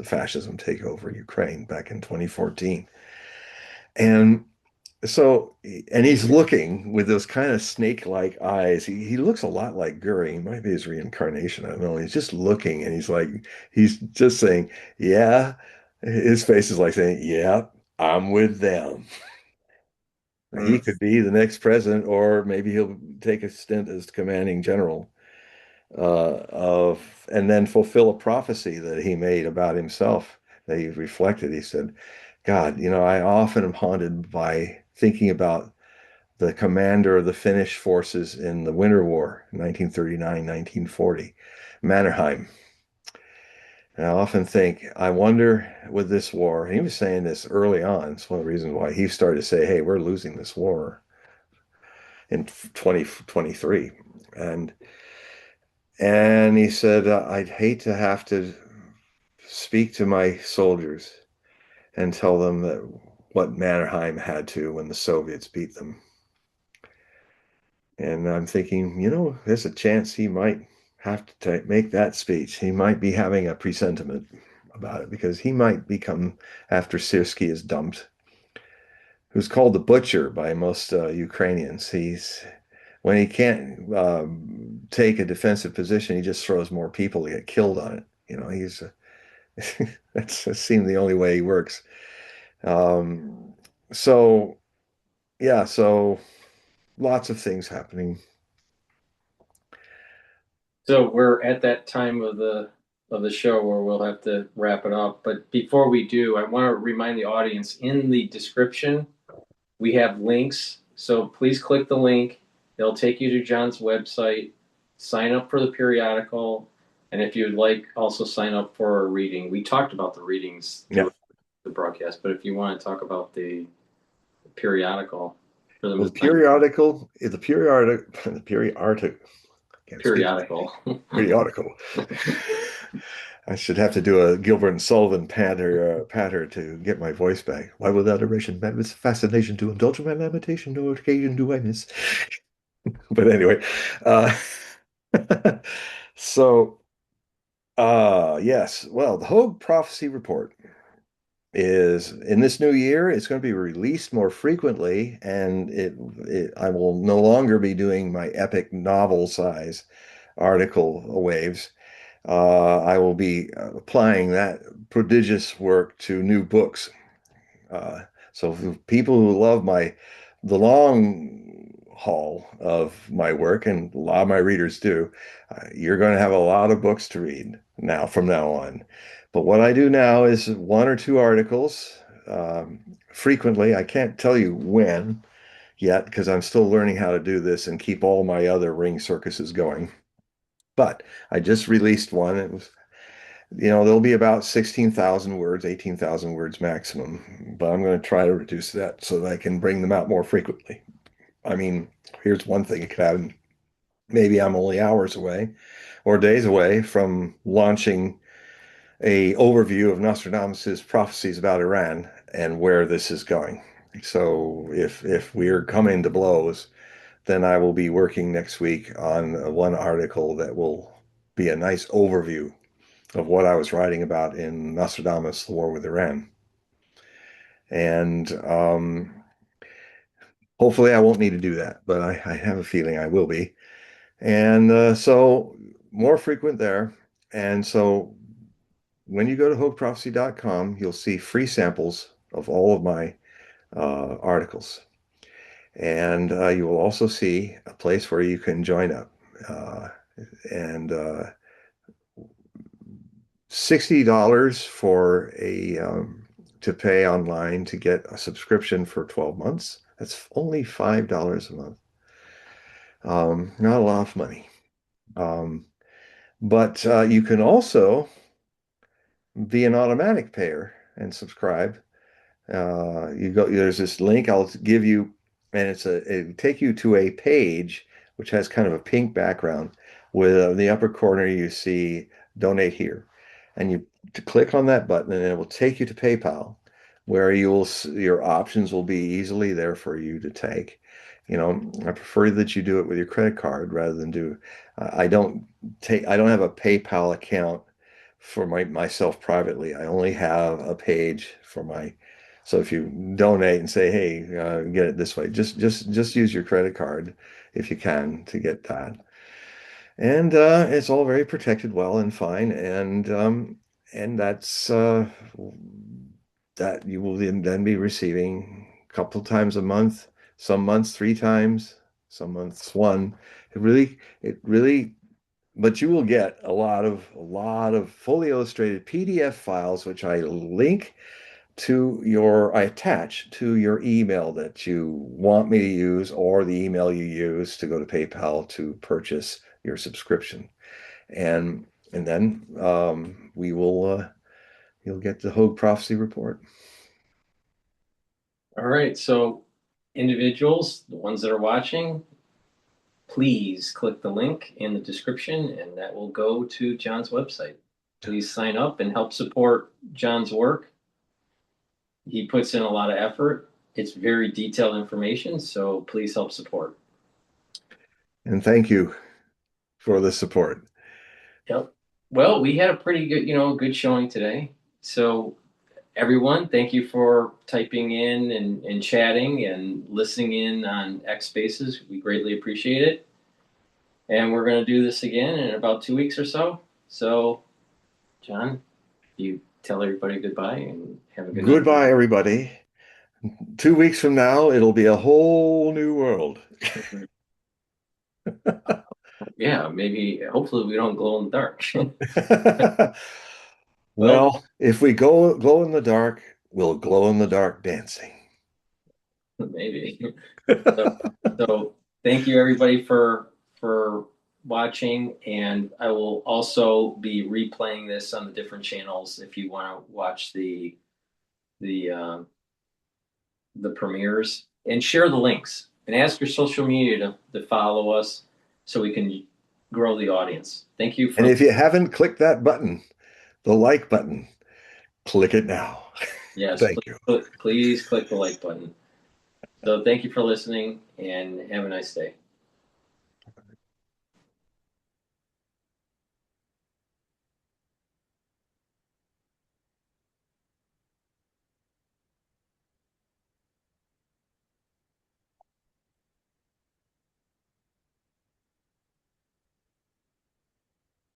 fascism takeover Ukraine back in 2014. And so, and he's looking with those kind of snake-like eyes. He looks a lot like Goering. He might be his reincarnation. I don't know. He's just looking and he's just saying, yeah. His face is like saying, yeah, I'm with them. He Mm. could be the next president, or maybe he'll take a stint as commanding general and then fulfill a prophecy that he made about himself that he reflected. He said, God, I often am haunted by thinking about the commander of the Finnish forces in the Winter War, 1939, 1940, Mannerheim. And I often think, I wonder with this war, and he was saying this early on, it's one of the reasons why he started to say, hey, we're losing this war in 2023. And he said, I'd hate to have to speak to my soldiers and tell them that what Mannerheim had to when the Soviets beat them. And I'm thinking, there's a chance he might have to make that speech. He might be having a presentiment about it because he might become, after Sirski is dumped, who's called the butcher by most Ukrainians. When he can't take a defensive position, he just throws more people to get killed on it. He's that seems the only way he works. Um, so yeah, so lots of things happening. So we're at that time of the show where we'll have to wrap it up. But before we do, I want to remind the audience in the description we have links. So please click the link. It'll take you to John's website. Sign up for the periodical, and if you'd like, also sign up for a reading. We talked about the readings Yeah. through the broadcast, but if you want to talk about the periodical for Well, the the periodic, the periodic, can't speak today. periodical. Periodical. I should have to do a Gilbert and Sullivan patter to get my voice back. Why without adoration, mad with fascination to indulge in my lamentation, no occasion do I miss. But anyway, uh, so yes, well, the Hogue Prophecy Report is in this new year. It's going to be released more frequently, and I will no longer be doing my epic novel size article waves. I will be applying that prodigious work to new books. Uh, so for people who love the long haul of my work, and a lot of my readers do, you're going to have a lot of books to read from now on. But what I do now is one or two articles frequently. I can't tell you when yet because I'm still learning how to do this and keep all my other ring circuses going. But I just released one. It was there'll be about 16,000 words, 18,000 words maximum, but I'm going to try to reduce that so that I can bring them out more frequently. I mean, here's one thing it could happen. maybe I'm only hours away or days away from launching a overview of Nostradamus's prophecies about Iran and where this is going. So if we're coming to blows, then I will be working next week on one article that will be a nice overview of what I was writing about in Nostradamus, the War with Iran. And hopefully I won't need to do that, but I have a feeling I will be. And so more frequent there. And so when you go to hoagprophecy.com, you'll see free samples of all of my articles. And you will also see a place where you can join up. Uh, and $60 for a to pay online to get a subscription for 12 months. That's only $5 a month. Not a lot of money. Um, but you can also be an automatic payer and subscribe. You go, there's this link I'll give you, and it'll take you to a page which has kind of a pink background. With in the upper corner, you see donate here, and you to click on that button, and it will take you to PayPal, where your options will be easily there for you to take. You know, I prefer that you do it with your credit card rather than do. I don't have a PayPal account for myself privately. I only have a page for my. So if you donate and say, "Hey, get it this way," just use your credit card if you can to get that. And it's all very protected, well and fine. And that's that you will then be receiving a couple times a month, some months three times, some months one. It really, but you will get a lot of fully illustrated PDF files, which I attach to your email that you want me to use, or the email you use to go to PayPal to purchase your subscription. And then we will you'll get the Hogue Prophecy Report. All right. So, individuals, the ones that are watching, please click the link in the description and that will go to John's website. Please sign up and help support John's work. He puts in a lot of effort. It's very detailed information, so please help support. And thank you for the support. Yep. Well, we had a pretty good, good showing today. So everyone, thank you for typing in and chatting and listening in on X Spaces. We greatly appreciate it. And we're going to do this again in about 2 weeks or so. So, John, you tell everybody goodbye and have a good night. Goodbye, everybody. 2 weeks from now, it'll be a whole new world. Yeah, maybe, hopefully, we don't glow in the dark. Well, Well, if we go glow in the dark, we'll glow in the dark dancing. maybe. So, so thank you everybody for watching, and I will also be replaying this on the different channels if you want to watch the uh, the premieres and share the links and ask your social media to follow us so we can grow the audience. Thank you And for if you haven't clicked that button, the like button, click it now. yes, Thank you. please click the like button. So thank you for listening and have a nice day.